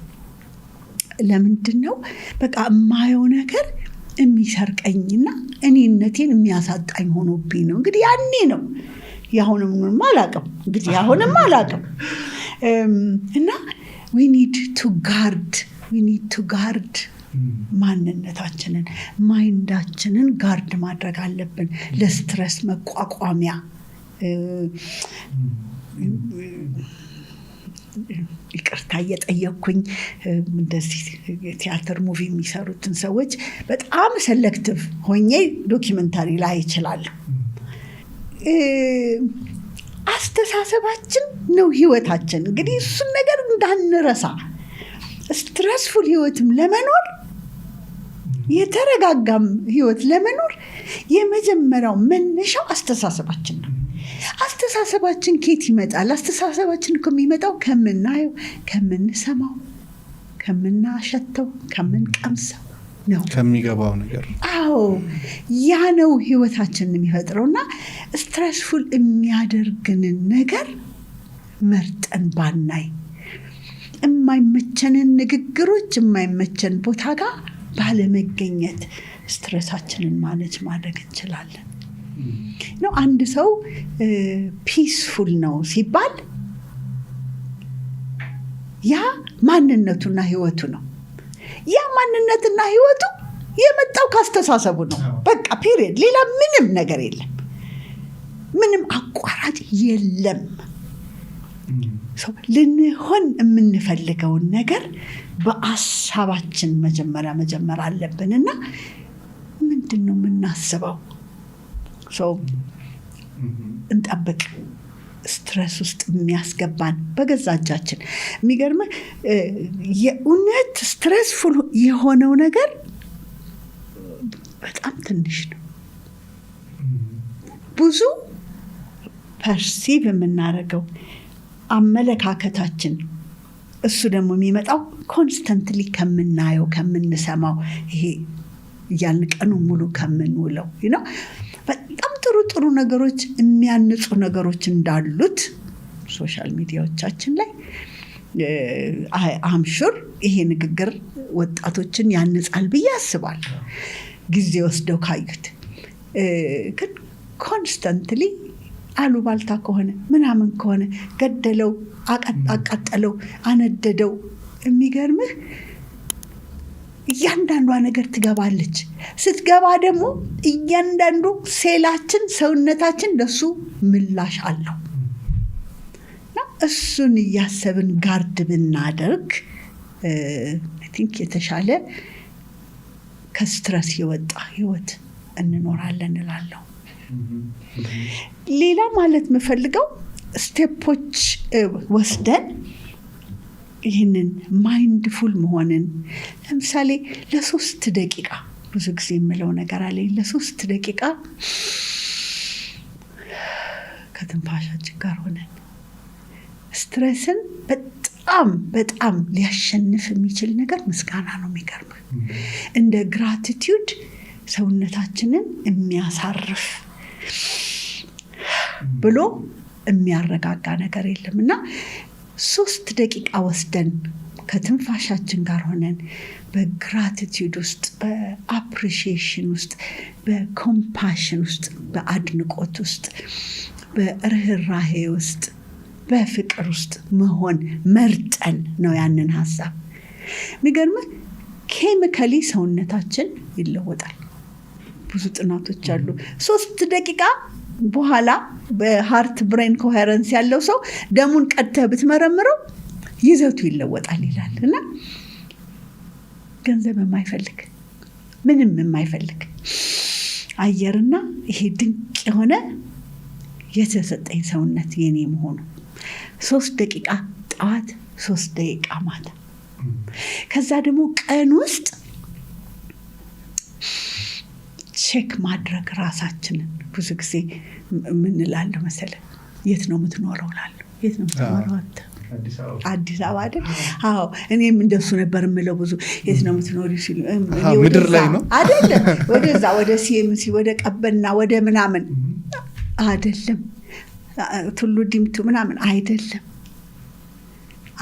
ለምንድን ነው? በቃ የማየው ነገር የሚሰርቀኝና እኔነቴን የሚያሳጣኝ ሆኖብኝ ነው። እንግዲህ ያኔ ነው። ያሁንም አላውቅም። እና we need to guard ማንነታችንን ማይንዳችንን ጋርድ ማድረግ አለብን። ለስትረስ መቋቋሚያ ይቅርታ እየጠየቅኩኝ እንደዚህ ቲያትር ሙቪ የሚሰሩትን ሰዎች በጣም ሰሌክቲቭ ሆኜ ዶኪመንታሪ ላይ ይችላለሁ። አስተሳሰባችን ነው ህይወታችን። እንግዲህ እሱን ነገር እንዳንረሳ። ስትረስፉል ህይወትም ለመኖር የተረጋጋም ህይወት ለመኖር የመጀመሪያው መነሻው አስተሳሰባችን ነው። አስተሳሰባችን ከየት ይመጣል? አስተሳሰባችን እኮ የሚመጣው ከምናየው፣ ከምንሰማው፣ ከምናሸተው፣ ከምንቀምሰው ነው፣ ከሚገባው ነገር። አዎ ያ ነው ህይወታችንን የሚፈጥረውና ስትረስፉል የሚያደርግንን ነገር መርጠን ባናይ፣ የማይመቸንን ንግግሮች የማይመቸን ቦታ ጋር ባለመገኘት ስትረሳችንን ማኔጅ ማድረግ እንችላለን። ነው አንድ ሰው ፒስፉል ነው ሲባል ያ ማንነቱና ህይወቱ ነው። ያ ማንነትና ህይወቱ የመጣው ካስተሳሰቡ ነው። በቃ ፒሪየድ። ሌላ ምንም ነገር የለም። ምንም አቋራጭ የለም። ልንሆን የምንፈልገውን ነገር በአሳባችን መጀመር አለብንና ምንድን ነው የምናስበው? እንጠብቅ። ስትረስ ውስጥ የሚያስገባን በገዛ እጃችን። የሚገርምህ የእውነት ስትረስፉል የሆነው ነገር በጣም ትንሽ ነው። ብዙ ፐርሲቭ የምናደርገው አመለካከታችን እሱ ደግሞ የሚመጣው ኮንስተንትሊ ከምናየው ከምንሰማው ይሄ እያልን ቀኑ ሙሉ ከምንውለው በጣም ጥሩ ጥሩ ነገሮች የሚያንጹ ነገሮች እንዳሉት ሶሻል ሚዲያዎቻችን ላይ አምሹር ይሄ ንግግር ወጣቶችን ያንጻል ብዬ አስባለሁ ጊዜ ወስደው ካዩት ግን ኮንስተንትሊ አሉባልታ ከሆነ ምናምን ከሆነ ገደለው አቃጠለው አነደደው የሚገርምህ እያንዳንዷ ነገር ትገባለች ስትገባ ደግሞ እያንዳንዱ ሴላችን ሰውነታችን ለሱ ምላሽ አለው እሱን እያሰብን ጋርድ ብናደርግ አይ ቲንክ የተሻለ ከስትረስ የወጣ ህይወት እንኖራለን እላለሁ ሌላ ማለት የምፈልገው ስቴፖች ወስደን ይህንን ማይንድፉል መሆንን ለምሳሌ ለ3 ደቂቃ ብዙ ጊዜ የምለው ነገር አለኝ ለ3 ደቂቃ ከትንፋሻችን ጋር ሆነን ስትረስን በጣም በጣም ሊያሸንፍ የሚችል ነገር ምስጋና ነው የሚገርም እንደ ግራቲቲዩድ ሰውነታችንን የሚያሳርፍ ብሎ የሚያረጋጋ ነገር የለምና 3 ደቂቃ ወስደን ከትንፋሻችን ጋር ሆነን በግራቲቲዩድ ውስጥ በአፕሪሺዬሽን ውስጥ በኮምፓሽን ውስጥ በአድንቆት ውስጥ በርህራሄ ውስጥ በፍቅር ውስጥ መሆን መርጠን ነው ያንን ሐሳብ የሚገርምህ ኬሚካሊ ሰውነታችን ይለወጣል ብዙ ጥናቶች አሉ 3 ደቂቃ በኋላ በሃርት ብሬን ኮሄረንስ ያለው ሰው ደሙን ቀድተህ ብትመረምረው ይዘቱ ይለወጣል ይላል እና ገንዘብ የማይፈልግ ምንም የማይፈልግ አየርና ይሄ ድንቅ የሆነ የተሰጠኝ ሰውነት የኔ መሆኑ 3 ደቂቃ ጠዋት 3 ደቂቃ ማታ ከዛ ደግሞ ቀን ውስጥ ቼክ ማድረግ ራሳችንን ብዙ ጊዜ ምን እላለሁ መሰለህ የት ነው የምትኖረው እላለሁ የት ነው የምትኖረው አንተ አዲስ አበባ አይደል አዎ እኔም እንደሱ ነበር የምለው ብዙ የት ነው የምትኖሪው ሲሉ ምድር ላይ ነው አይደለም ወደዛ ወደ ሲኤምሲ ወደ ቀበና ወደ ምናምን አይደለም ቱሉ ዲምቱ ምናምን አይደለም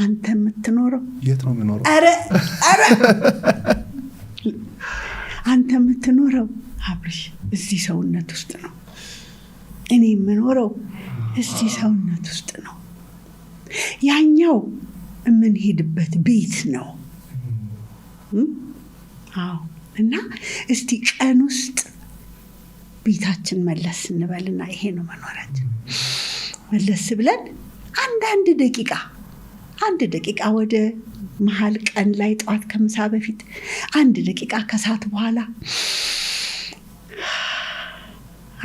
አንተ የምትኖረው የት ነው የምኖረው አረ አንተ የምትኖረው አብርሽ እዚህ ሰውነት ውስጥ ነው እኔ የምኖረው እዚህ ሰውነት ውስጥ ነው ያኛው የምንሄድበት ቤት ነው አዎ እና እስቲ ቀን ውስጥ ቤታችን መለስ እንበልና ይሄ ነው መኖራችን መለስ ብለን አንድ ደቂቃ ወደ መሃል ቀን ላይ ጠዋት ከምሳ በፊት 1 ደቂቃ ከሰዓት በኋላ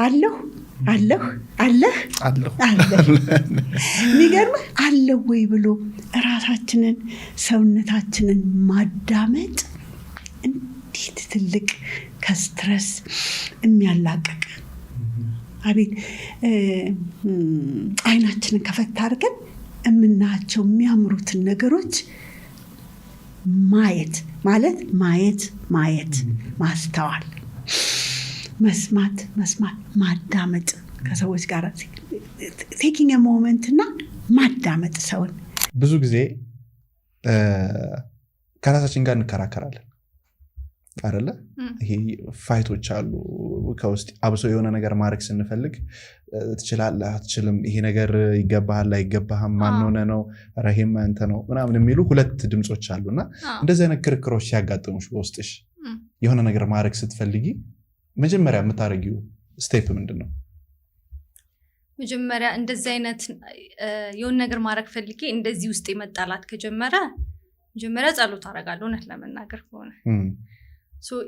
አለሁ የሚገርምህ አለሁ ወይ ብሎ ራሳችንን ሰውነታችንን ማዳመጥ እንዴት ትልቅ ከስትረስ የሚያላቅቅ አቤት አይናችንን ከፈታ አድርገን የምናያቸው የሚያምሩትን ነገሮች ማየት ማለት ማየት ማስተዋል መስማት ማዳመጥ ከሰዎች ጋር ቴኪንግ a moment እና ማዳመጥ ሰውን ብዙ ጊዜ ከራሳችን ጋር እንከራከራለን አይደለ ይሄ ፋይቶች አሉ ከውስጥ አብሶ የሆነ ነገር ማድረግ ስንፈልግ ትችላለህ አትችልም ይሄ ነገር ይገባሃል አይገባህም ማን ሆነ ነው ረሂም አንተ ነው ምናምን የሚሉ 2 ድምጾች አሉና እንደዚህ አይነት ክርክሮች ሲያጋጥሙሽ በውስጥሽ የሆነ ነገር ማድረግ ስትፈልጊ መጀመሪያ የምታረጊው ስቴፕ ምንድነው መጀመሪያ እንደዚህ አይነት የሆነ ነገር ማድረግ ፈልጌ እንደዚህ ውስጥ የመጣላት ከጀመረ መጀመሪያ ጸሎት አደርጋለሁ እውነት ለመናገር ከሆነ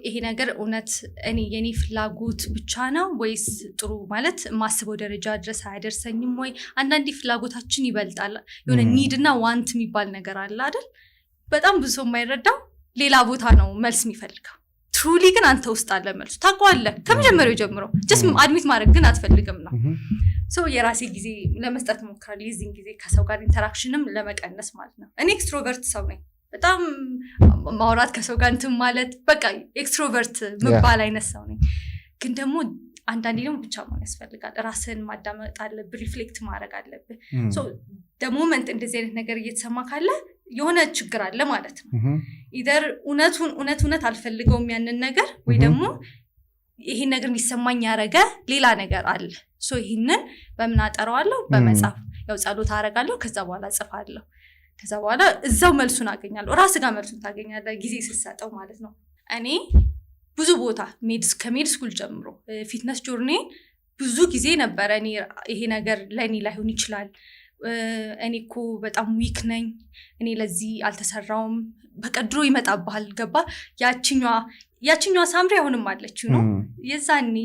ይሄ ነገር እውነት የኔ ፍላጎት ብቻ ነው ወይስ ጥሩ ማለት ማስበው ደረጃ ድረስ አያደርሰኝም ወይ አንዳንዴ ፍላጎታችን ይበልጣል የሆነ ኒድና ዋንት የሚባል ነገር አለ አይደል በጣም ብዙ ሰው የማይረዳው ሌላ ቦታ ነው መልስ የሚፈልገው ትሩሊ ግን አንተ ውስጥ አለ መልሱ ታውቀዋለህ ከመጀመሪያው ጀምሮ ጀስት አድሚት ማድረግ ግን አትፈልግም ነው ሶ የራሴ ጊዜ ለመስጠት ሞክራለሁ የዚህን ጊዜ ከሰው ጋር ኢንተራክሽንም ለመቀነስ ማለት ነው እኔ ኤክስትሮቨርት ሰው ነኝ በጣም ማውራት ከሰው ጋር እንትን ማለት በቃ ኤክስትሮቨርት መባል አይነት ሰው ነኝ ግን ደግሞ አንዳንዴ ደግሞ ብቻ መሆን ያስፈልጋል ራስን ማዳመጥ አለብህ ሪፍሌክት ማድረግ አለብህ ሶ ደሞመንት እንደዚህ አይነት ነገር እየተሰማ ካለ የሆነ ችግር አለ ማለት ነው ኢደር እውነት አልፈልገውም ያንን ነገር ወይ ደግሞ ይሄን ነገር እንዲሰማኝ ያረገ ሌላ ነገር አለ ሶ ይሄንን በምን አጠራዋለሁ በመጻፍ ያው ጸሎት አረጋለሁ ከዛ በኋላ ጽፋለሁ ከዛ በኋላ እዛው መልሱን አገኛለሁ ራስ ጋር መልሱን ታገኛለህ ጊዜ ሲሰጠው ማለት ነው እኔ ብዙ ቦታ ከሜድ ስኩል ጀምሮ ፊትነስ ጆርኒ ብዙ ጊዜ ነበረ እኔ ይሄ ነገር ለኔ ላይሆን ይችላል እኔ እኮ በጣም ዊክ ነኝ እኔ ለዚህ አልተሰራውም በቀድሮ ይመጣብሃል ገባ ያቺኛዋ ሳምሪ አሁንም አለች ነው የዛኔ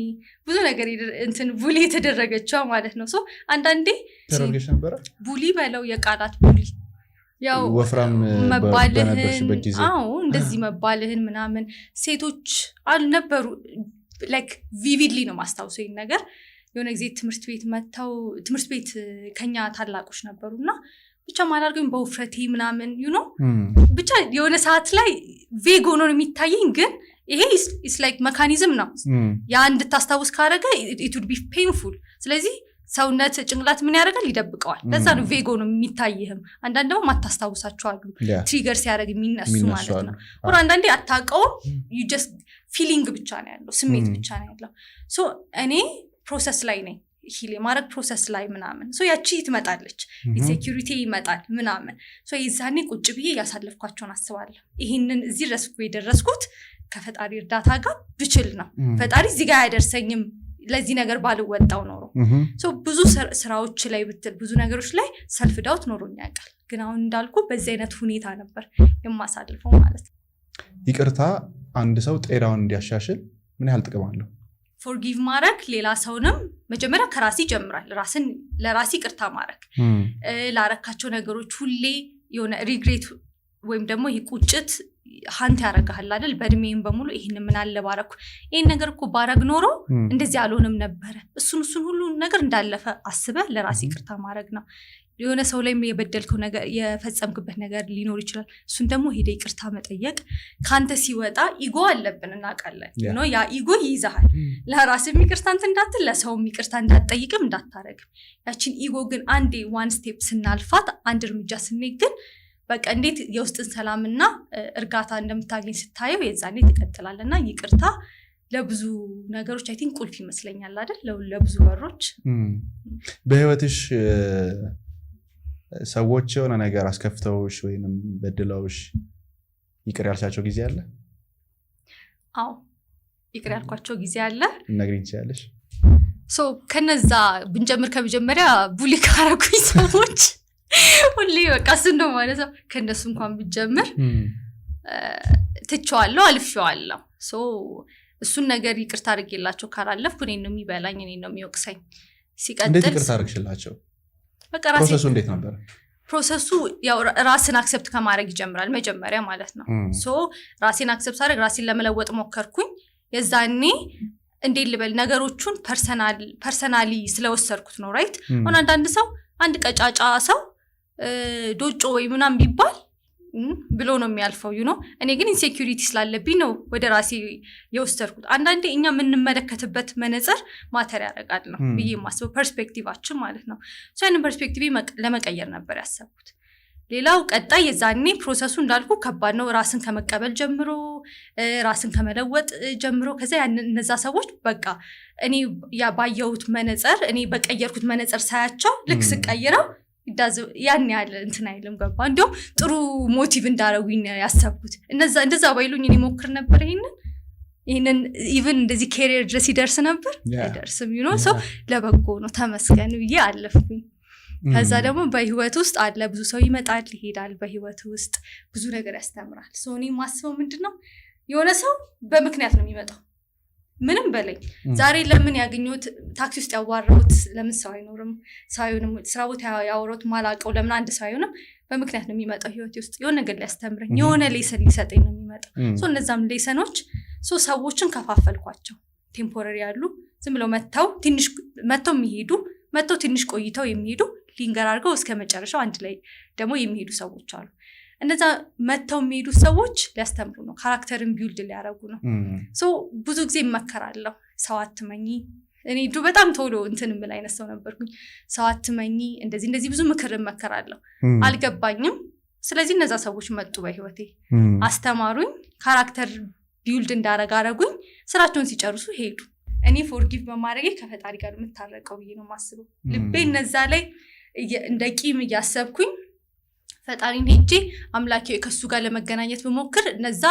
ብዙ ነገር እንትን ቡሊ የተደረገችው ማለት ነው ሶ አንዳንዴ ተረጋግሽ ነበር ቡሊ በለው የቃላት ቡሊ ያው ወፍራም በነበርሽበት ጊዜ እንደዚህ መባልህን ምናምን ሴቶች አልነበሩ ላይክ ቪቪድሊ ነው ማስታውሰው ይሄን ነገር የሆነ ጊዜ ትምህርት ቤት ከኛ ታላቆች ነበሩና ብቻ ማላርገኝ በውፍረቴ ምናምን ብቻ የሆነ ሰዓት ላይ ቬግ ሆኖ ነው የሚታየኝ ግን ይሄ ኢስ ላይክ ሜካኒዝም ነው ያ እንድታስታውስ ካረገ it would be painful ስለዚህ ሰውነት ጭንቅላት ምን ያደርጋል ይደብቀዋል ለዛ ነው ቬጎ ነው የሚታይህም አንዳንድ ደግሞ ማታስታውሳቸው አሉ ትሪገር ሲያደርግ የሚነሱ ማለት ነው ወር አንዳንዴ አታውቀው you just feeling ብቻ ነው ያለው ስሜት ብቻ ነው ያለው ሶ እኔ ፕሮሰስ ላይ ነኝ ሂል ማድረግ ፕሮሰስ ላይ ምናምን ሶ ያቺ ትመጣለች ኢንሴኩሪቲ ይመጣል ምናምን ሶ የዛኔ ቁጭ ብዬ ያሳለፍኳቸውን አስባለሁ ይሄንን እዚህ ድረስ የደረስኩት ከፈጣሪ እርዳታ ጋር ብችል ነው ፈጣሪ እዚህ ጋር ያደርሰኝም ለዚህ ነገር ባልወጣው ኖሮ ሶ ብዙ ስራዎች ላይ ብትል ብዙ ነገሮች ላይ ሰልፍ ዳውት ኖሮኝ ያውቃል ግን አሁን እንዳልኩ በዚህ አይነት ሁኔታ ነበር የማሳልፈው ማለት ነው ይቅርታ አንድ ሰው ጤናውን እንዲያሻሽል ምን ያህል ጥቅም አለው ፎርጊቭ ማድረግ ሌላ ሰውንም መጀመሪያ ከራሲ ይጀምራል ራስን ለራሲ ይቅርታ ማድረግ ላረካቸው ነገሮች ሁሌ የሆነ ሪግሬት ወይም ደግሞ ይሄ ቁጭት ሀንት ያረጋል አይደል በእድሜም በሙሉ ይሄን ምን አለ ባረኩ ይሄን ነገር እኮ ባረግ ኖሮ እንደዚህ አልሆንም ነበር እሱን ሁሉ ነገር እንዳለፈ አስበ ለራስ ይቅርታ ማድረግ ነው የሆነ ሰው ላይ የበደልከው ነገር የፈጸምክበት ነገር ሊኖር ይችላል እሱን ደግሞ ሄደ ይቅርታ መጠየቅ ካንተ ሲወጣ ኢጎ አለብን እናቃለን ያ ኢጎ ይይዛል ለራስም ይቅርታ እንዳትል ለሰውም ይቅርታ እንዳትጠይቅም እንዳታረግም ያቺን ኢጎ ግን አንዴ ዋን ስቴፕ ስናልፋት አንድ እርምጃ ስንሄድ ግን በቃ እንዴት የውስጥን ሰላምና እርጋታ እንደምታገኝ ስታየው የዛኔ ትቀጥላለና ይቅርታ ለብዙ ነገሮች አይ ቲንክ ቁልፍ ይመስለኛል አይደል ለብዙ በሮች በህይወትሽ ሰዎች የሆነ ነገር አስከፍተውሽ ወይንም በድለውሽ ይቅር ያልሻቸው ጊዜ አለ አዎ ይቅር ያልኳቸው ጊዜ አለ ነግሪኝ ትችያለሽ ሶ ከነዛ ብንጀምር ከመጀመሪያ ቡሊ ካረኩኝ ሰዎች ሁሌ በቃ እንደው ማለት ነው ከነሱ እንኳን ብጀምር ትቻለሁ አልፌዋለሁ ሶ እሱን ነገር ይቅርታ አድርጌላቸው ካላለፍኩ እኔን ነው የሚበላኝ እኔን ነው የሚወቅሰኝ ሲቀጥል እንዴት ይቅርታ አድርግሽላቸው በቃ ራሴ ፕሮሰሱ እንዴት ነበር ፕሮሰሱ ያው ራስን አክሰፕት ከማድረግ ይጀምራል መጀመሪያ ማለት ነው ሶ ራስን አክሰፕት አድርግ ራስን ለመለወጥ ሞከርኩኝ የዛኔ እንዴት ልበል ነገሮቹን ፐርሰናሊ ስለወሰድኩት ነው ራይት አሁን አንዳንድ ሰው አንድ ቀጫጫ ሰው ዶጮ ወይ ምናም ቢባል ብሎ ነው የሚያልፈው እኔ ግን ኢንሴኩሪቲ ስላለብኝ ነው ወደ ራሴ የወሰድኩት አንዳንዴ እኛ የምንመለከትበት መነጽር ማተር ያደርጋል ነው ብዬ የማስበው ፐርስፔክቲቫችን ማለት ነው ያንን ፐርስፔክቲቭ ለመቀየር ነበር ያሰብኩት ሌላው ቀጣይ የዛኔ ፕሮሰሱ እንዳልኩ ከባድ ነው ራስን ከመቀበል ጀምሮ ራስን ከመለወጥ ጀምሮ ከዛ እነዛ ሰዎች በቃ እኔ ባየሁት መነጽር እኔ በቀየርኩት መነጽር ሳያቸው ልክ ስቀይረው ያን ያህል እንትን አይልም ገባ እንዲሁም ጥሩ ሞቲቭ እንዳረጉኝ ያሰብኩት እንደዛ ባይሉኝ እኔ ሞክር ነበር ይሄንን ኢቭን እንደዚህ ካሪየር ድረስ ይደርስ ነበር አይደርስም ሰው ለበጎ ነው ተመስገን ብዬ አለፍኩኝ ከዛ ደግሞ በህይወት ውስጥ አለ ብዙ ሰው ይመጣል ይሄዳል በህይወት ውስጥ ብዙ ነገር ያስተምራል ሰው እኔ ማስበው ምንድነው የሆነ ሰው በምክንያት ነው የሚመጣው ምንም በለኝ ዛሬ ለምን ያገኙት ታክሲ ውስጥ ያዋራሁት ለምን ሰው አይኖርም ሳይሆንም ስራ ቦታ ያወራሁት ማላቀው ለምን አንድ ሰው አይሆንም በምክንያት ነው የሚመጣው ህይወት ውስጥ የሆነ ነገር ሊያስተምረኝ የሆነ ሌሰን ሊሰጠኝ ነው የሚመጣው እነዛም ሌሰኖች ሰዎችን ከፋፈልኳቸው። ቴምፖራሪ ያሉ ዝም ብለው መጥተው የሚሄዱ መጥተው ትንሽ ቆይተው የሚሄዱ ሊንገር አድርገው እስከ መጨረሻው አንድ ላይ ደግሞ የሚሄዱ ሰዎች አሉ። እነዛ መጥተው የሚሄዱ ሰዎች ሊያስተምሩ ነው፣ ካራክተርን ቢውልድ ሊያደርጉ ነው። ብዙ ጊዜ እመከራለሁ፣ ሰው አትመኝ። እኔ በጣም ቶሎ እንትን የምል አይነት ሰው ነበርኩኝ። ሰው አትመኝ፣ እንደዚህ ብዙ ምክር እመከራለሁ፣ አልገባኝም። ስለዚህ እነዛ ሰዎች መጡ በህይወቴ፣ አስተማሩኝ፣ ካራክተር ቢውልድ እንዳረግ አረጉኝ። ስራቸውን ሲጨርሱ ሄዱ። እኔ ፎርጊቭ በማድረጌ ከፈጣሪ ጋር የምታረቀው ብዬ ነው የማስበው። ልቤ እነዛ ላይ እንደ ቂም እያሰብኩኝ ፈጣሪን ሄጄ አምላኬ ከሱ ጋር ለመገናኘት በሞክር እነዛ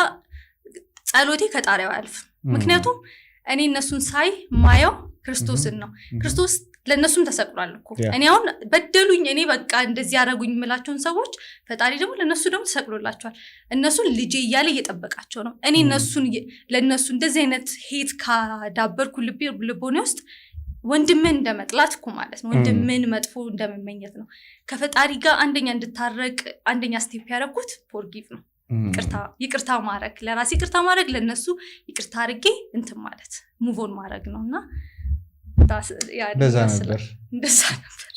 ጸሎቴ ከጣሪያው አያልፍም። ምክንያቱም እኔ እነሱን ሳይ ማየው ክርስቶስን ነው። ክርስቶስ ለእነሱም ተሰቅሏል እኮ። እኔ አሁን በደሉኝ፣ እኔ በቃ እንደዚህ ያደረጉኝ የምላቸውን ሰዎች ፈጣሪ ደግሞ ለእነሱ ደግሞ ተሰቅሎላቸዋል። እነሱን ልጄ እያለ እየጠበቃቸው ነው። እኔ ለእነሱ እንደዚህ አይነት ሄት ካዳበርኩ ልቦኔ ውስጥ ወንድምን እንደመጥላት እኮ ማለት ነው። ወንድምን መጥፎ እንደመመኘት ነው። ከፈጣሪ ጋር አንደኛ እንድታረቅ አንደኛ ስቴፕ ያደረኩት ፎርጊቭ ነው። ይቅርታ ማድረግ፣ ለራሴ ይቅርታ ማድረግ፣ ለነሱ ይቅርታ አድርጌ እንትን ማለት ሙቮን ማድረግ ነውና እንደዛ ነበር።